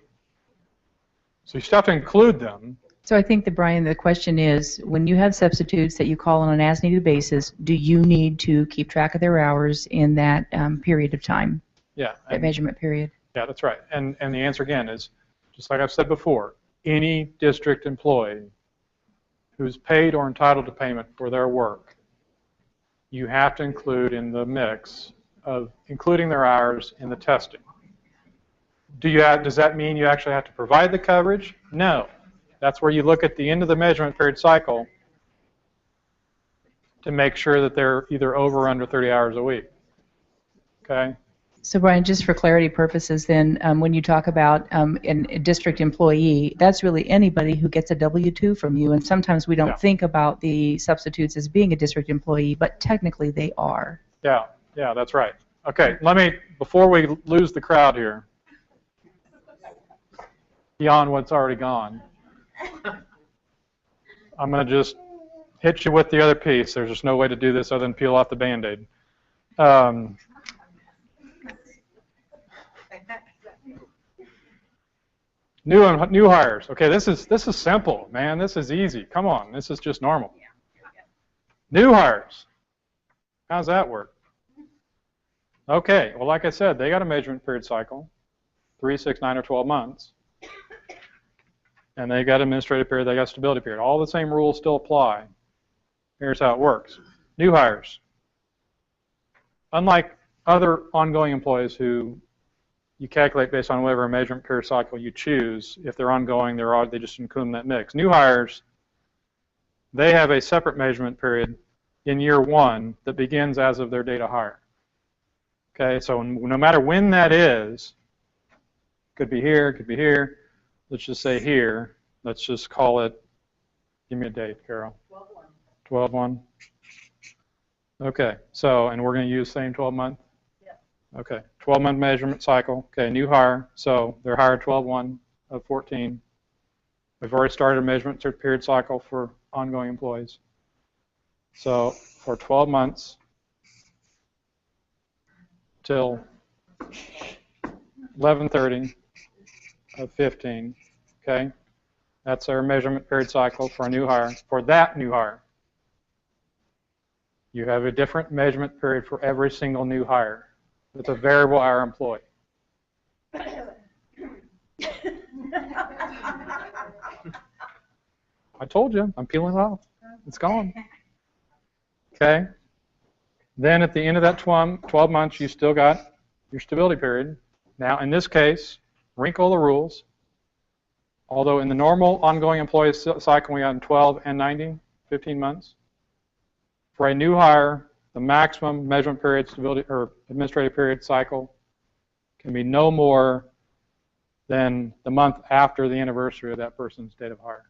So you still have to include them. so I think that, Brian, the question is, when you have substitutes that you call on an as-needed basis, do you need to keep track of their hours in that period of time, Yeah. that measurement period? Yeah, that's right. And the answer again is, just like I've said before, any district employee who's paid or entitled to payment for their work, you have to include in the mix of including their hours in the testing. Does that mean you actually have to provide the coverage? No. That's where you look at the end of the measurement period cycle to make sure that they're either over or under 30 hours a week. Okay? So Brian, just for clarity purposes then, when you talk about a district employee, that's really anybody who gets a W-2 from you, and sometimes we don't think about the substitutes as being a district employee, but technically they are. Yeah, that's right. Okay, before we lose the crowd here, beyond what's already gone, I'm going to just hit you with the other piece. There's just no way to do this other than peel off the Band-Aid. New hires. Okay, this is simple, man. This is easy. Come on, this is just normal. New hires. How's that work? Okay, well, like I said, they got a measurement period cycle, 3, 6, 9, or 12 months. And they got administrative period, they got stability period. All the same rules still apply. Here's how it works. New hires. Unlike other ongoing employees who you calculate based on whatever measurement period cycle you choose, if they're ongoing, they just include in that mix. New hires, they have a separate measurement period in year 1 that begins as of their date of hire. Okay, so no matter when that is, could be here, could be here. Let's just say here. Let's just call it, give me a date, Carol. 12/1. Okay, so, and we're going to use same 12-month? Yeah. Okay, 12-month measurement cycle. Okay, new hire. So they're hired 12/1 of 14. We've already started a measurement period cycle for ongoing employees. So for 12 months till 11/30 of 15, okay? That's our measurement period cycle for a new hire. For that new hire, you have a different measurement period for every single new hire with a variable hour employee. I told you, I'm peeling it off. It's gone. Okay? Then at the end of that 12 months, you still got your stability period. Now, in this case, wrinkle the rules. Although in the normal ongoing employee cycle, we had 12 and 90, 15 months. For a new hire, the maximum measurement period, stability, or administrative period cycle can be no more than the month after the anniversary of that person's date of hire.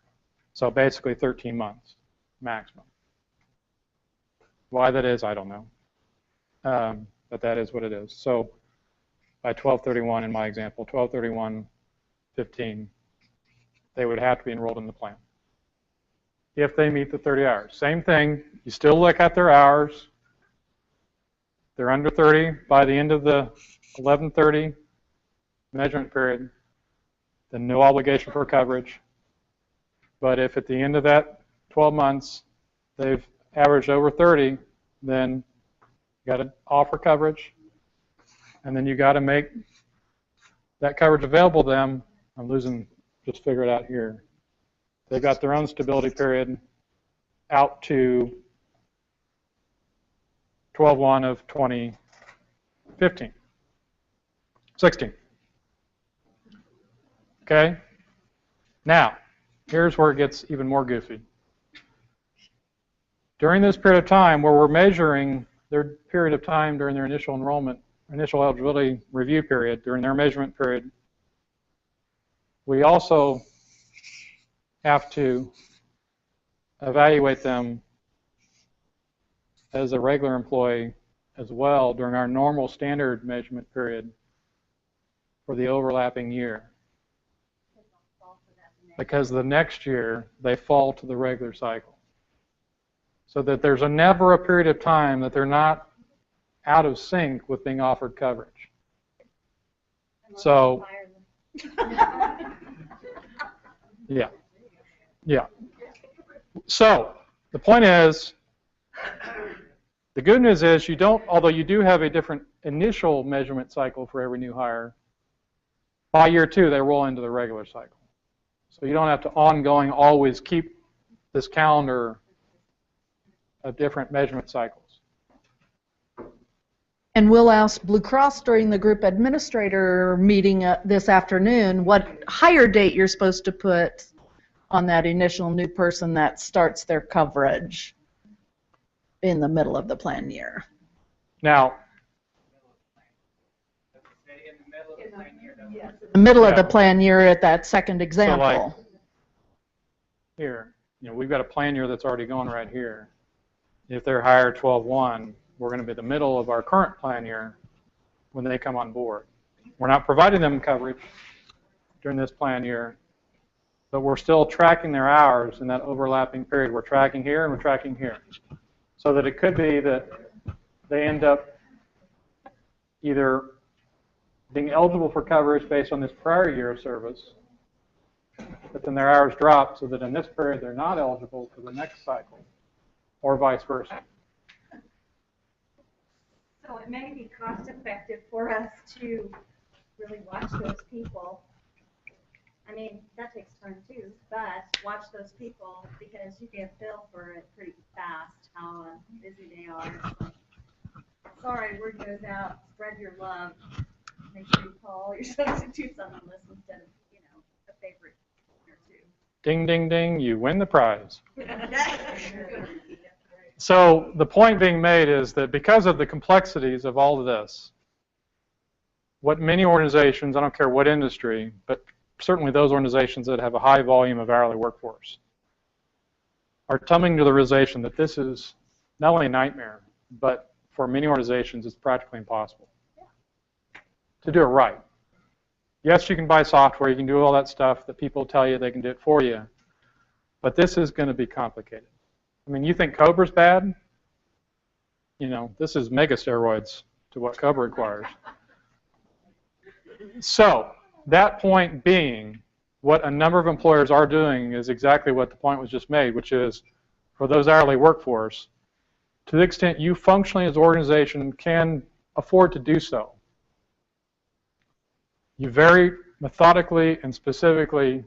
So basically 13 months maximum. Why that is, I don't know. But that is what it is. So by 12/31 in my example, 12/31/15, they would have to be enrolled in the plan if they meet the 30 hours. Same thing, you still look at their hours. They're under 30 by the end of the 11/30 measurement period, then no obligation for coverage. But if at the end of that 12 months they've averaged over 30, then you got to offer coverage, and then you got to make that coverage available to them. I'm losing, just figure it out here. They've got their own stability period out to 12/1 of 2015, 16. Okay? Now, here's where it gets even more goofy. During this period of time where we're measuring their period of time during their initial enrollment, initial eligibility review period, during their measurement period, we also have to evaluate them as a regular employee as well during our normal standard measurement period for the overlapping year. Because the next year, they fall to the regular cycle. So that there's never a period of time that they're not out of sync with being offered coverage. So, yeah. So, the point is, the good news is you don't, although you do have a different initial measurement cycle for every new hire, by year 2, they roll into the regular cycle. So you don't have to ongoing always keep this calendar of different measurement cycles. And we'll ask Blue Cross during the group administrator meeting this afternoon what hire date you're supposed to put on that initial new person that starts their coverage in the middle of the plan year. Now, The middle of Yeah. the plan year at that second example. like, here, we've got a plan year that's already going right here. If they're hired 12/1, we're going to be the middle of our current plan year when they come on board. We're not providing them coverage during this plan year, but we're still tracking their hours in that overlapping period. We're tracking here and we're tracking here. So that it could be that they end up either being eligible for coverage based on this prior year of service, but then their hours drop so that in this period they're not eligible for the next cycle, or vice versa. So it may be cost effective for us to really watch those people. I mean, that takes time too, but watch those people because you get a feel for it pretty fast, how busy they are. So, sorry, word goes out, spread your love. Make sure you call your substitutes on the list instead of, a favorite or two. Ding, ding, ding, you win the prize. So the point being made is that because of the complexities of all of this, what many organizations, I don't care what industry, but certainly those organizations that have a high volume of hourly workforce, are coming to the realization that this is not only a nightmare, but for many organizations it's practically impossible to do it right. Yes, you can buy software, you can do all that stuff that people tell you they can do it for you, but this is going to be complicated. I mean, you think COBRA's bad? This is mega steroids to what COBRA requires. So, that point being, what a number of employers are doing is exactly what the point was just made, which is for those hourly workforce, to the extent you functionally as an organization can afford to do so, you very methodically and specifically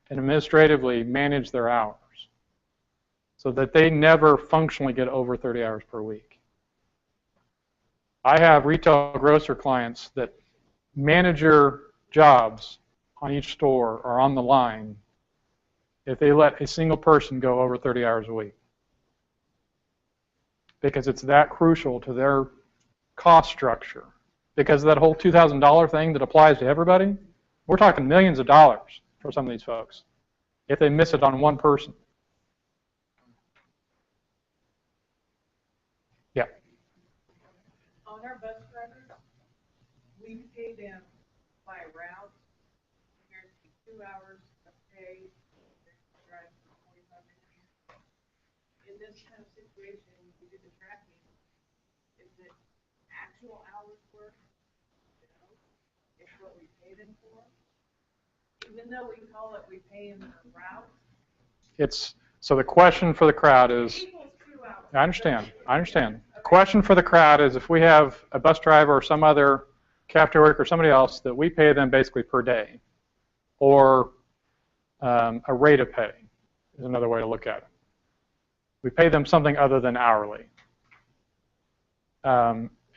and administratively manage their hours so that they never functionally get over 30 hours per week. I have retail grocer clients that manager jobs on each store are on the line if they let a single person go over 30 hours a week, because it's that crucial to their cost structure. Because of that whole $2,000 thing that applies to everybody, we're talking millions of dollars for some of these folks if they miss it on one person. Yeah. On our bus drivers, we pay them by route. There's 2 hours of pay. Drive for 45 minutes. In this kind of situation, we do the tracking. Is it actual hours worked? It's what we pay them for. Even though we call it, we pay them a route. So the question for the crowd is, I understand. The question for the crowd is if we have a bus driver or some other cafeteria worker or somebody else that we pay them basically per day, or a rate of pay is another way to look at it. We pay them something other than hourly.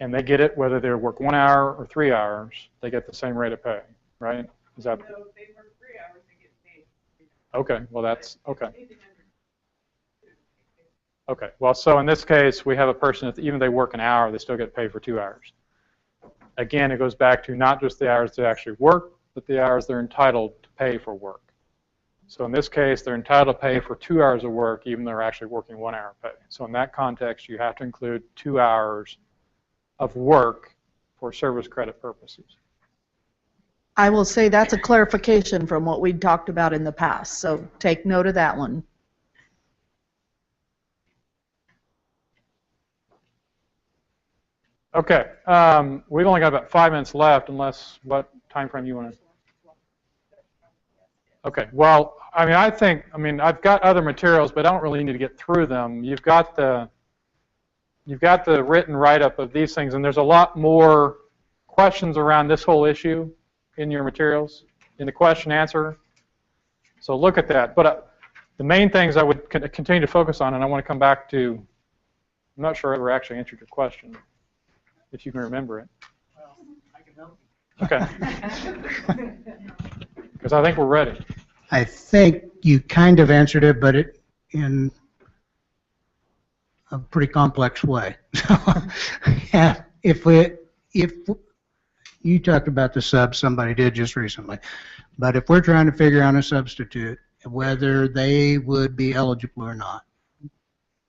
And they get it whether they work 1 hour or 3 hours, they get the same rate of pay, right? Is that? So if they work 3 hours, they get paid. Okay, well that's, okay. Okay, well so in this case, we have a person that even if they work an hour, they still get paid for 2 hours. Again, it goes back to not just the hours they actually work, but the hours they're entitled to pay for work. So in this case, they're entitled to pay for 2 hours of work, even though they're actually working 1 hour pay. So in that context, you have to include 2 hours of work for service credit purposes. I will say that's a clarification from what we talked about in the past, so take note of that one. Okay, we've only got about 5 minutes left, unless what time frame you want to? Okay, well, I've got other materials, but I don't really need to get through them. You've got the written write-up of these things, and there's a lot more questions around this whole issue in your materials, in the question answer. So look at that. But the main things I would continue to focus on, and I want to come back to, I'm not sure I ever actually answered your question, if you can remember it. Well, I can help you. Okay. Because I think we're ready. I think you kind of answered it, but in a pretty complex way. Yeah, if you talked about the sub, somebody did just recently. But if we're trying to figure out a substitute, whether they would be eligible or not,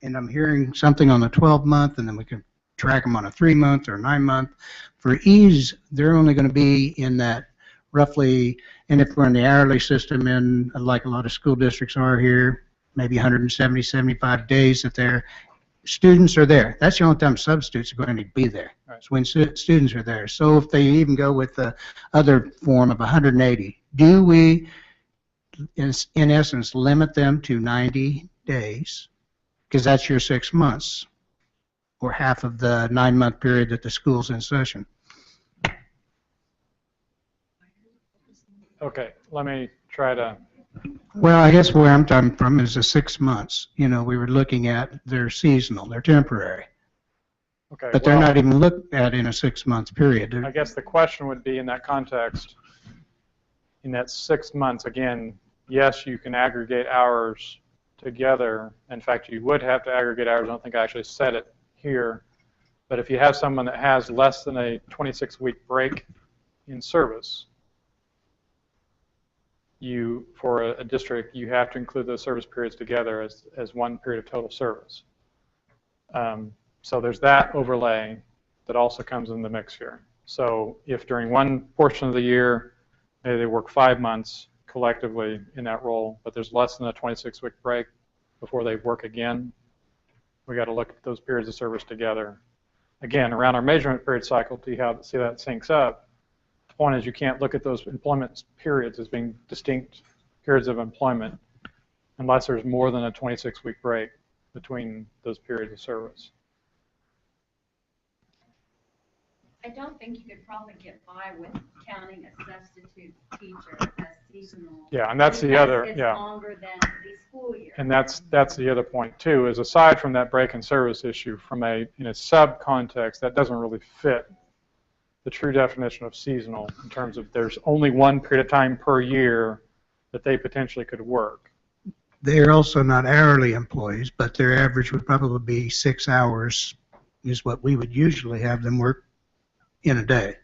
and I'm hearing something on the 12-month, and then we can track them on a 3-month or 9-month. For ease, they're only going to be in that roughly, and if we're in the hourly system, in like a lot of school districts are here, maybe 170, 75 days that their students are there. That's the only time substitutes are going to be there. Right. It's when students are there. So if they even go with the other form of 180, do we, in essence, limit them to 90 days? Because that's your 6 months, or half of the 9-month period that the school's in session. Okay, let me try to. Well, I guess where I'm talking from is the 6 months. You know, we were looking at they're seasonal, they're temporary, Okay, but they're well, not even looked at in a 6-month period. I guess the question would be in that context, in that 6 months, again, yes, you can aggregate hours together. In fact, you would have to aggregate hours. I don't think I actually said it here. But if you have someone that has less than a 26-week break in service, for a district, you have to include those service periods together as one period of total service. So there's that overlay that also comes in the mix here. So if during one portion of the year, maybe they work 5 months collectively in that role, but there's less than a 26-week break before they work again, we got to look at those periods of service together. Again, around our measurement period cycle to see that syncs up. The point is you can't look at those employment periods as being distinct periods of employment unless there's more than a 26-week break between those periods of service. I don't think you could probably get by with counting a substitute teacher as seasonal. Yeah, and that's the because other, it's yeah. longer than the school year. And that's the other point too, is aside from that break in service issue, in a sub context, that doesn't really fit the true definition of seasonal in terms of there's only one period of time per year that they potentially could work. They're also not hourly employees, but their average would probably be 6 hours is what we would usually have them work in a day.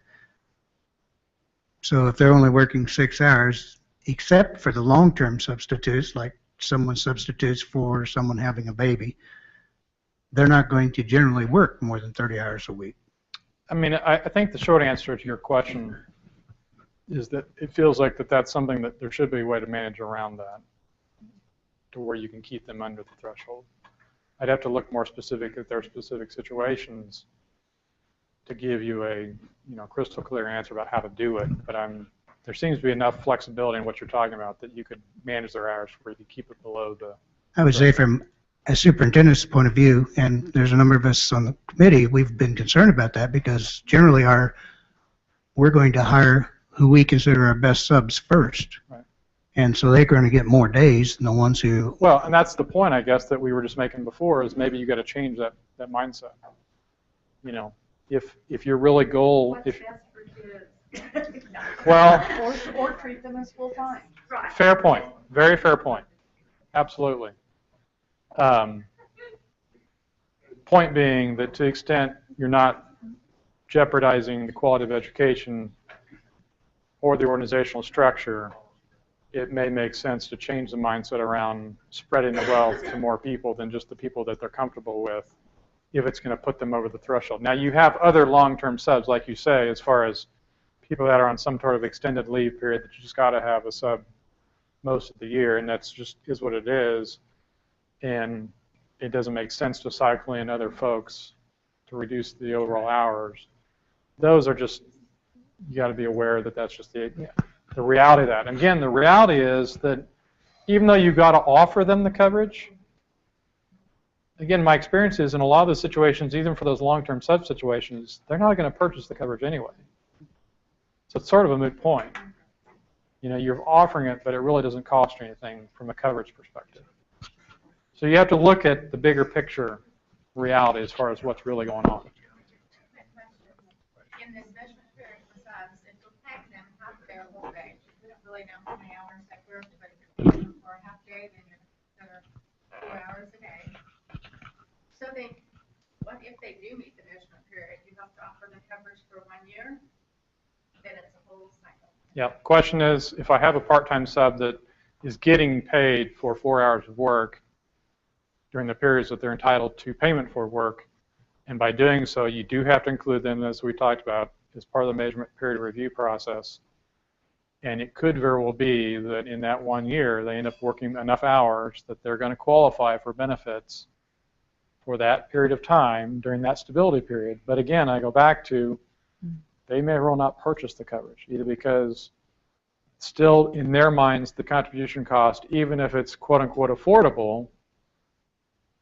So if they're only working 6 hours, except for the long-term substitutes, like someone substitutes for someone having a baby, they're not going to generally work more than 30 hours a week. I mean, I think the short answer to your question is that it feels like that's something that there should be a way to manage around that, to where you can keep them under the threshold. I'd have to look more specific at their specific situations to give you a crystal clear answer about how to do it. But there seems to be enough flexibility in what you're talking about that you could manage their hours where you keep it below the. I would say from a superintendent's point of view, and there's a number of us on the committee, we've been concerned about that because generally we're going to hire who we consider our best subs first. Right. And so they're going to get more days than the ones who. Well, and that's the point, I guess, that we were just making before, is maybe you got to change that mindset. If your really goal, What's best for kids? well, or treat them as full time. Right. Fair point. Very fair point. Absolutely. Point being that to the extent you're not jeopardizing the quality of education or the organizational structure, it may make sense to change the mindset around spreading the wealth to more people than just the people that they're comfortable with, if it's going to put them over the threshold. Now, you have other long-term subs, like you say, as far as people that are on some sort of extended leave period that you just got to have a sub most of the year, and that's just is what it is. And it doesn't make sense to cycle in other folks to reduce the overall hours. Those are just, you got to be aware that that's just the reality of that. And again, the reality is that even though you've got to offer them the coverage, again, my experience is in a lot of the situations, even for those long-term sub situations, they're not going to purchase the coverage anyway. So it's sort of a moot point. You're offering it, but it really doesn't cost you anything from a coverage perspective. So you have to look at the bigger picture reality as far as what's really going on. In this measurement period for subs, it will take them half their whole day. We don't really know how many hours they work, but if you're working for a half day, then you're another 4 hours a day. So what if they do meet the measurement period? You have to offer the coverage for 1 year? then it's a whole cycle. Yeah, question is, if I have a part-time sub that is getting paid for 4 hours of work during the periods that they're entitled to payment for work, and by doing so, you do have to include them, as we talked about, as part of the measurement period review process. And it could very well be that in that 1 year, they end up working enough hours that they're going to qualify for benefits for that period of time during that stability period. But again, I go back to, they may well not purchase the coverage, either because still in their minds, the contribution cost, even if it's quote unquote affordable,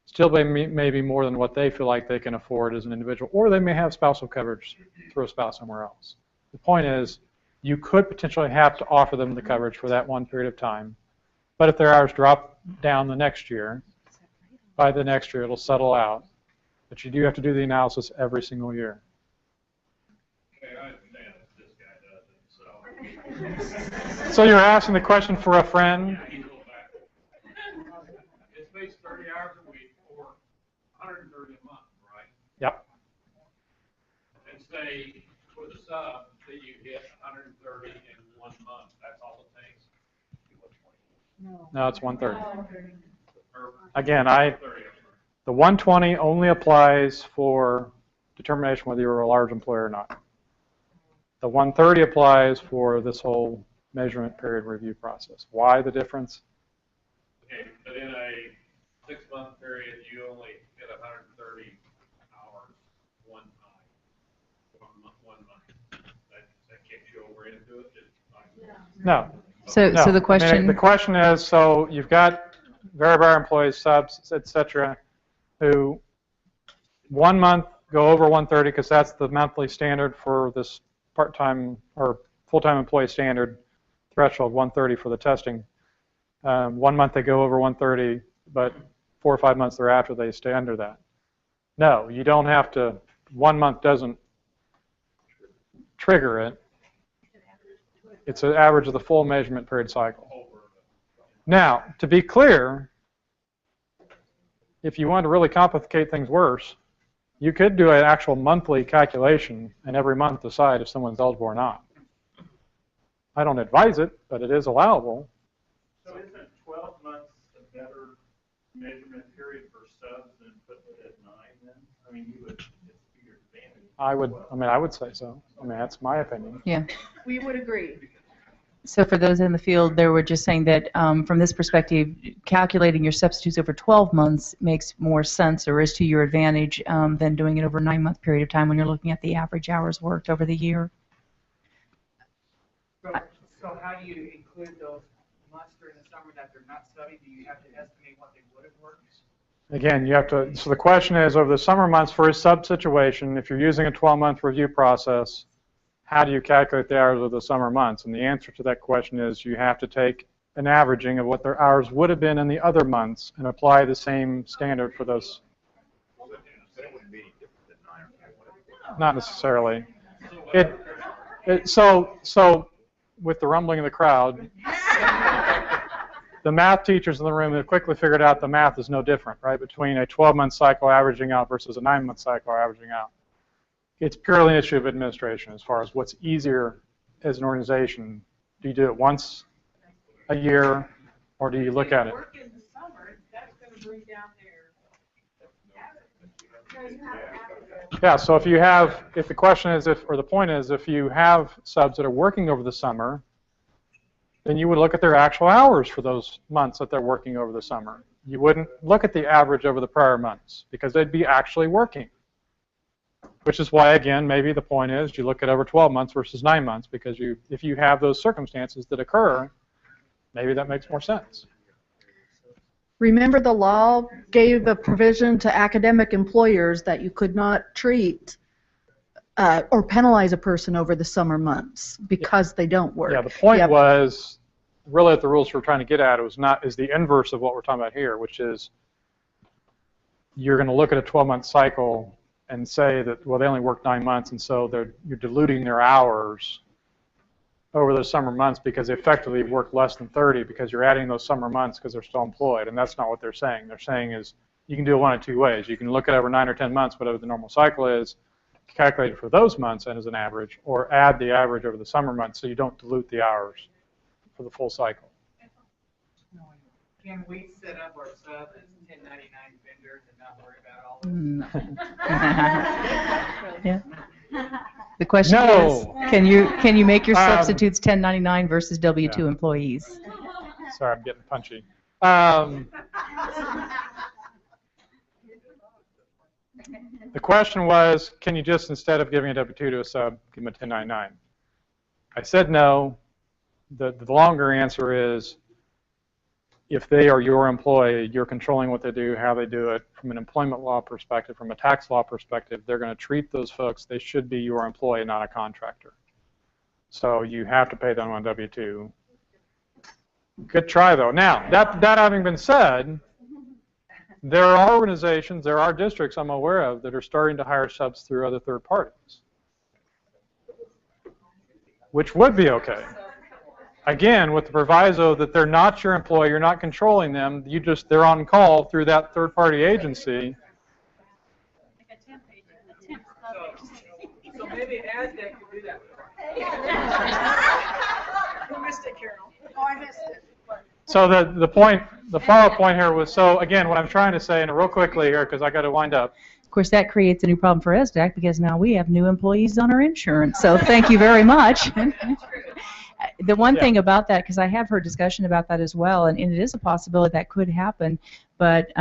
still may be more than what they feel like they can afford as an individual, or they may have spousal coverage through a spouse somewhere else. The point is, you could potentially have to offer them the coverage for that 1 period of time, but if their hours drop down the next year, by the next year it'll settle out. But you do have to do the analysis every single year. Okay, I understand if this guy doesn't, so. So you're asking the question for a friend? It's based 30 hours a week or 130 a month, right? Yep. And say for the sub that you hit 130 in 1 month, that's all it takes? No, it's 130. Or Again, 30. the 120 only applies for determination whether you're a large employer or not. The 130 applies for this whole measurement period review process. Why the difference? Okay, but in a 6-month period, you only get 130 hours one time, 1 month. That kicks you over into it? No. So No. the question. I mean, the question is, so you've got variable employees, subs, et cetera, who 1 month go over 130 because that's the monthly standard for this part-time or full-time employee standard threshold, 130 for the testing. 1 month they go over 130, but 4 or 5 months thereafter they stay under that. No, you don't have to. 1 month doesn't trigger it. It's an average of the full measurement period cycle. Now, to be clear, if you want to really complicate things worse, you could do an actual monthly calculation and every month decide if someone's eligible or not. I don't advise it, but it is allowable. So isn't 12 months a better measurement period for subs than putting it at 9 then? I mean, you would, it's to your advantage. I would say so. I mean, that's my opinion. Yeah. We would agree. So for those in the field, they were just saying that from this perspective, calculating your substitutes over 12 months makes more sense or is to your advantage than doing it over a 9-month period of time when you're looking at the average hours worked over the year. So how do you include those months during the summer that they're not studying? Do you have to estimate what they would have worked? Again, you have to, so the question is, over the summer months for a sub situation, if you're using a 12-month review process, how do you calculate the hours of the summer months? And the answer to that question is you have to take an averaging of what their hours would have been in the other months and apply the same standard for those. Not necessarily. So with the rumbling of the crowd, the math teachers in the room have quickly figured out the math is no different, right, between a 12-month cycle averaging out versus a 9-month cycle averaging out. It's purely an issue of administration as far as what's easier as an organization. Do you do it once a year, or do you look at it? Work in the summer, that's going to bring down their. Yeah, so if the question is or the point is, if you have subs that are working over the summer, then you would look at their actual hours for those months that they're working over the summer. You wouldn't look at the average over the prior months because they'd be actually working. Which is why, again, maybe the point is you look at over 12 months versus 9 months because if you have those circumstances that occur, maybe that makes more sense. Remember, the law gave a provision to academic employers that you could not treat or penalize a person over the summer months because they don't work. Yeah, the point was really that the rules we're trying to get at is the inverse of what we're talking about here, which is you're going to look at a 12-month cycle and say that, well, they only work 9 months, and so you're diluting their hours over those summer months because they effectively work less than 30 because you're adding those summer months because they're still employed, and that's not what they're saying. They're saying is you can do it one of two ways. You can look at over 9 or 10 months, whatever the normal cycle is, calculated for those months and as an average, or add the average over the summer months so you don't dilute the hours for the full cycle. Can we set up our sub as 1099 vendors and not worry about all this? Yeah. The question No. is, can you make your substitutes 1099 versus W-2 employees? Sorry, I'm getting punchy. The question was, can you just, instead of giving a W-2 to a sub, give them a 1099? I said no. The longer answer is, if they are your employee, you're controlling what they do, how they do it. From an employment law perspective, from a tax law perspective, they're going to treat those folks, they should be your employee, not a contractor. So you have to pay them on W-2. Good try, though. Now, that having been said, there are organizations, there are districts I'm aware of that are starting to hire subs through other third parties, which would be okay. Again, with the proviso that they're not your employee, you're not controlling them, they're on call through that third-party agency. So maybe ESSDACK could do that. Who missed it, Carol? Oh, I missed it. So the follow-up point here was, so again, what I'm trying to say, and real quickly here, because I got to wind up. Of course, that creates a new problem for ESSDACK because now we have new employees on our insurance. So thank you very much. The one thing about that, because I have heard discussion about that as well, and it is a possibility that could happen, but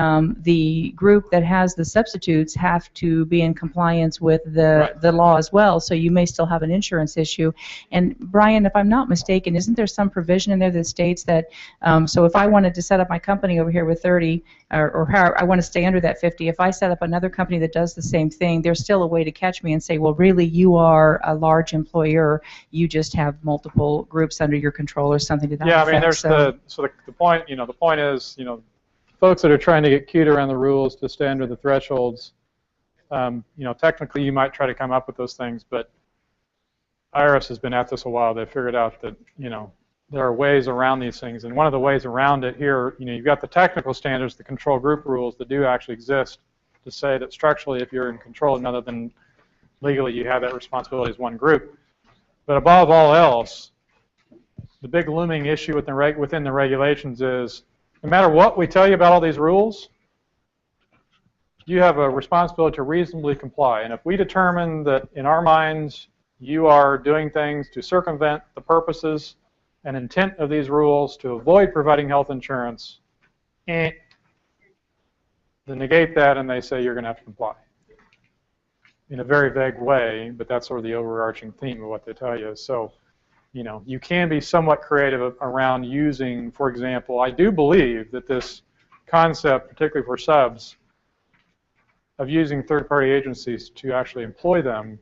the group that has the substitutes have to be in compliance with the law as well, so you may still have an insurance issue. And Brian, if I'm not mistaken, isn't there some provision in there that states that, so if I wanted to set up my company over here with 30, or how I want to stay under that 50, if I set up another company that does the same thing, there's still a way to catch me and say, well, really, you are a large employer, you just have multiple groups under your control or something to that effect. Yeah, I mean, there's the point, the point is, folks that are trying to get cute around the rules to stay under the thresholds, technically you might try to come up with those things, but IRS has been at this a while. They've figured out that, there are ways around these things, and one of the ways around it here, you've got the technical standards, the control group rules that do actually exist to say that structurally, if you're in control, and other than legally you have that responsibility as one group. But above all else, the big looming issue within the regulations is, no matter what we tell you about all these rules, you have a responsibility to reasonably comply. And if we determine that in our minds you are doing things to circumvent the purposes and intent of these rules to avoid providing health insurance, they negate that and they say you're going to have to comply. In a very vague way, but that's sort of the overarching theme of what they tell you. So, you can be somewhat creative around using, for example, I do believe that this concept, particularly for subs, of using third-party agencies to actually employ them,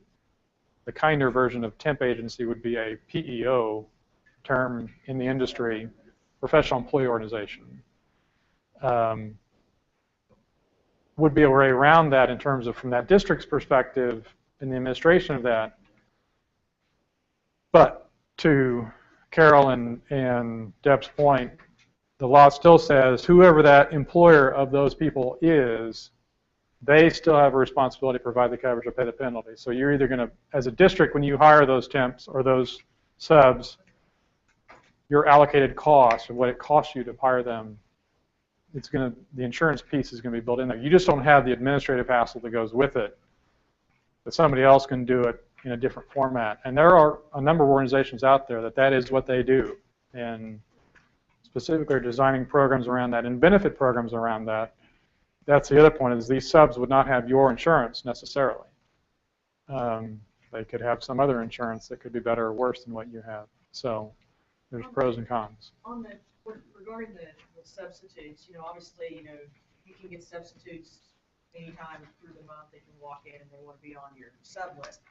the kinder version of temp agency would be a PEO term in the industry, professional employee organization. Would be a way around that in terms of, from that district's perspective, in the administration of that. But to Carol and Deb's point, the law still says whoever that employer of those people is, they still have a responsibility to provide the coverage or pay the penalty. So you're either going to, as a district, when you hire those temps or those subs, your allocated cost of what it costs you to hire them, the insurance piece is going to be built in there. You just don't have the administrative hassle that goes with it, but somebody else can do it in a different format. And there are a number of organizations out there that is what they do, and specifically are designing programs around that and benefit programs around that. That's the other point, is these subs would not have your insurance necessarily. They could have some other insurance that could be better or worse than what you have. So there's pros and cons. Regarding the substitutes, obviously, you can get substitutes anytime through the month. They can walk in and they want to be on your sub list.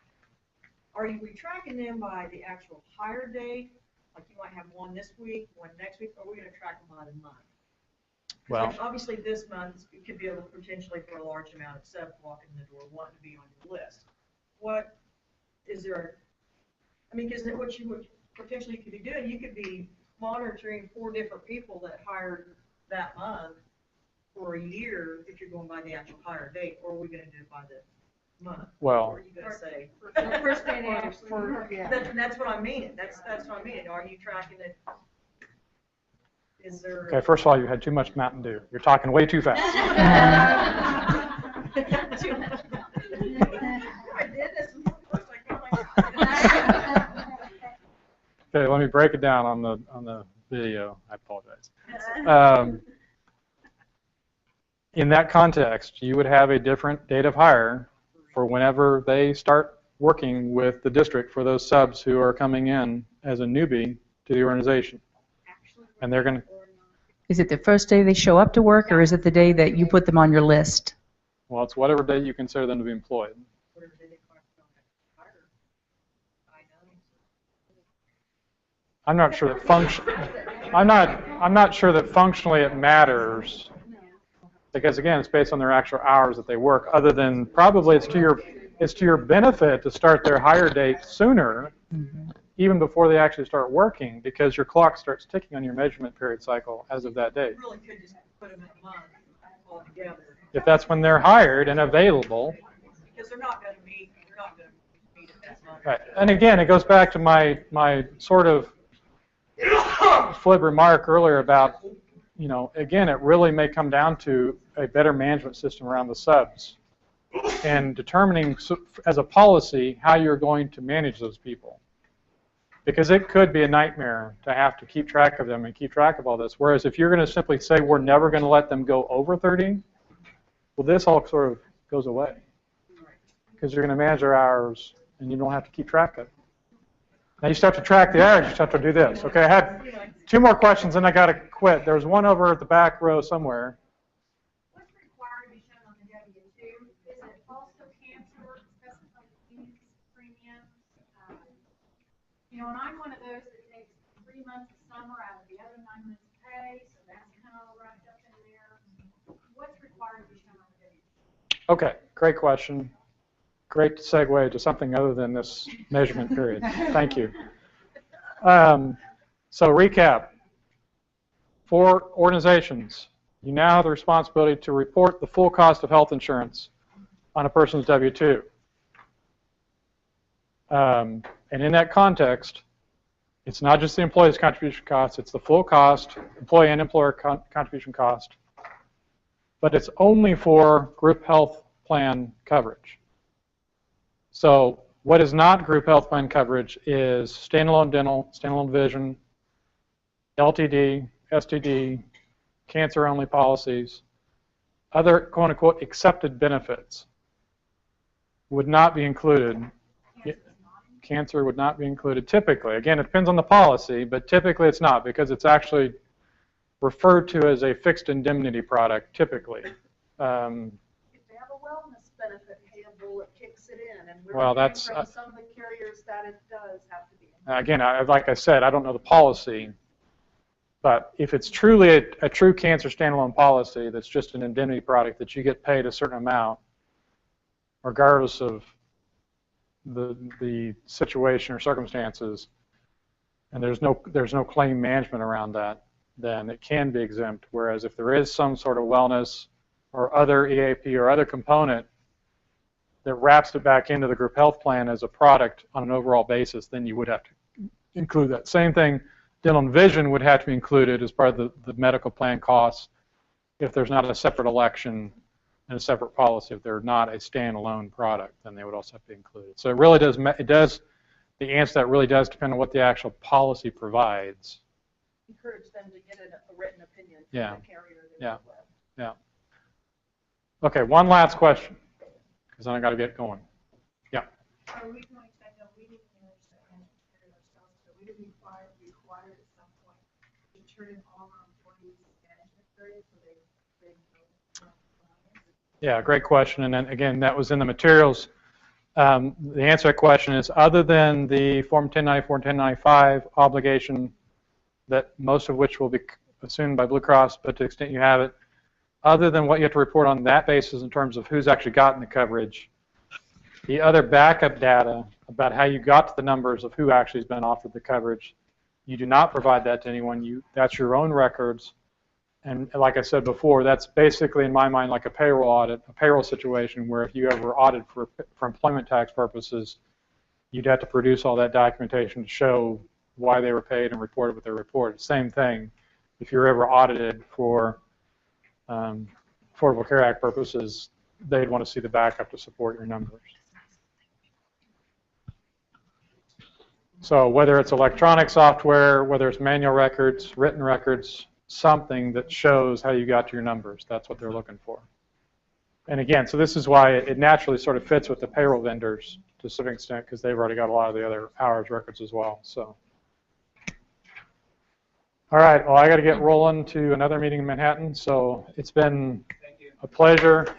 Are we tracking them by the actual hire date? Like you might have one this week, one next week, or are we going to track them by the month? Well, like obviously this month it could be able potentially for a large amount of subs walking in the door wanting to be on your list. What is there? Because what you would potentially could be doing, you could be monitoring 4 different people that hired that month for a year if you're going by the actual hire date, or are we going to do it by month? Well- Or are you gonna say? First day after. That's what I mean, that's what I mean, are you tracking it? Is there? Okay, first of all, you had too much Mountain Dew. You're talking way too fast. I did this first, I Okay, let me break it down on the video. I apologize. In that context, you would have a different date of hire for whenever they start working with the district for those subs who are coming in as a newbie to the organization. And they're going to, Is it the first day they show up to work, or is it the day that you put them on your list? well, it's whatever day you consider them to be employed. I'm not sure that I'm not sure that functionally it matters, because again, it's based on their actual hours that they work. Other than probably it's to your benefit to start their hire date sooner, even before they actually start working, because your clock starts ticking on your measurement period cycle as of that date. really could just put them in a month all together, If that's when they're hired and available. because they're not gonna meet at that month. Right. And again, it goes back to my sort of flip remark earlier about, again, it really may come down to a better management system around the subs and determining as a policy how you're going to manage those people. Because it could be a nightmare to have to keep track of them and keep track of all this. Whereas if you're going to simply say we're never going to let them go over 30, well, this all sort of goes away. Because you're going to manage their hours and you don't have to keep track of it. Now you still have to track the hours, you still have to do this. Okay, I had 2 more questions and I got to quit. There's one over at the back row somewhere. What's required to be shown on the W-2? Is it also cancer, specified fees, premiums? And I'm one of those that takes 3 months of summer out of the other 9 months pay, so that's kind of all wrapped up in there. What's required to be shown on the W-2? Okay, great question. Great segue to something other than this measurement period. Thank you. So recap. For organizations, you now have the responsibility to report the full cost of health insurance on a person's W-2. And in that context, it's not just the employee's contribution cost, it's the full cost, employee and employer contribution cost. But it's only for group health plan coverage. So what is not group health plan coverage is standalone dental, standalone vision, LTD, STD, cancer-only policies, other quote-unquote accepted benefits would not be included. Cancer would not be included typically. Again, it depends on the policy, but typically it's not because it's actually referred to as a fixed indemnity product typically. If they have a wellness benefit payable, it kicks it in, and we're Well, hearing that's, from some of the carriers that it does have to be. Again, like I said, I don't know the policy, but if it's truly a true cancer standalone policy that's just an indemnity product that you get paid a certain amount, regardless of the situation or circumstances, and there's no claim management around that, then it can be exempt. Whereas if there is some sort of wellness or other EAP or other component that wraps it back into the group health plan as a product on an overall basis, then you would have to include that. Same thing, dental and vision would have to be included as part of the medical plan costs if there's not a separate election and a separate policy. If they're not a standalone product, then they would also have to be included. So it really does, the answer to that really does depend on what the actual policy provides. Encourage them to get a written opinion from Yeah. the carrier. Yeah. Yeah. Okay, one last question, because then I got to get going. Yeah. Are we going to, I know we didn't manage that ourselves, but we didn't require at some point to turn in all our employees' management period so they Yeah, great question. And then again, that was in the materials. The answer to that question is, other than the Form 1094 and 1095 obligation, that most of which will be assumed by Blue Cross, but to the extent you have it, other than what you have to report on that basis in terms of who's actually gotten the coverage, the other backup data about how you got to the numbers of who actually has been offered the coverage, you do not provide that to anyone. That's your own records, And like I said before, that's basically, in my mind, like a payroll audit, a payroll situation where if you ever audited for employment tax purposes, you'd have to produce all that documentation to show why they were paid and reported what they reported. Same thing, if you're ever audited for Affordable Care Act purposes, they'd want to see the backup to support your numbers. So whether it's electronic software, whether it's manual records, written records, something that shows how you got to your numbers, that's what they're looking for. And again, so this is why it naturally sort of fits with the payroll vendors to a certain extent, because they've already got a lot of the other hours records as well. So, all right, well, I got to get rolling to another meeting in Manhattan. So it's been a pleasure.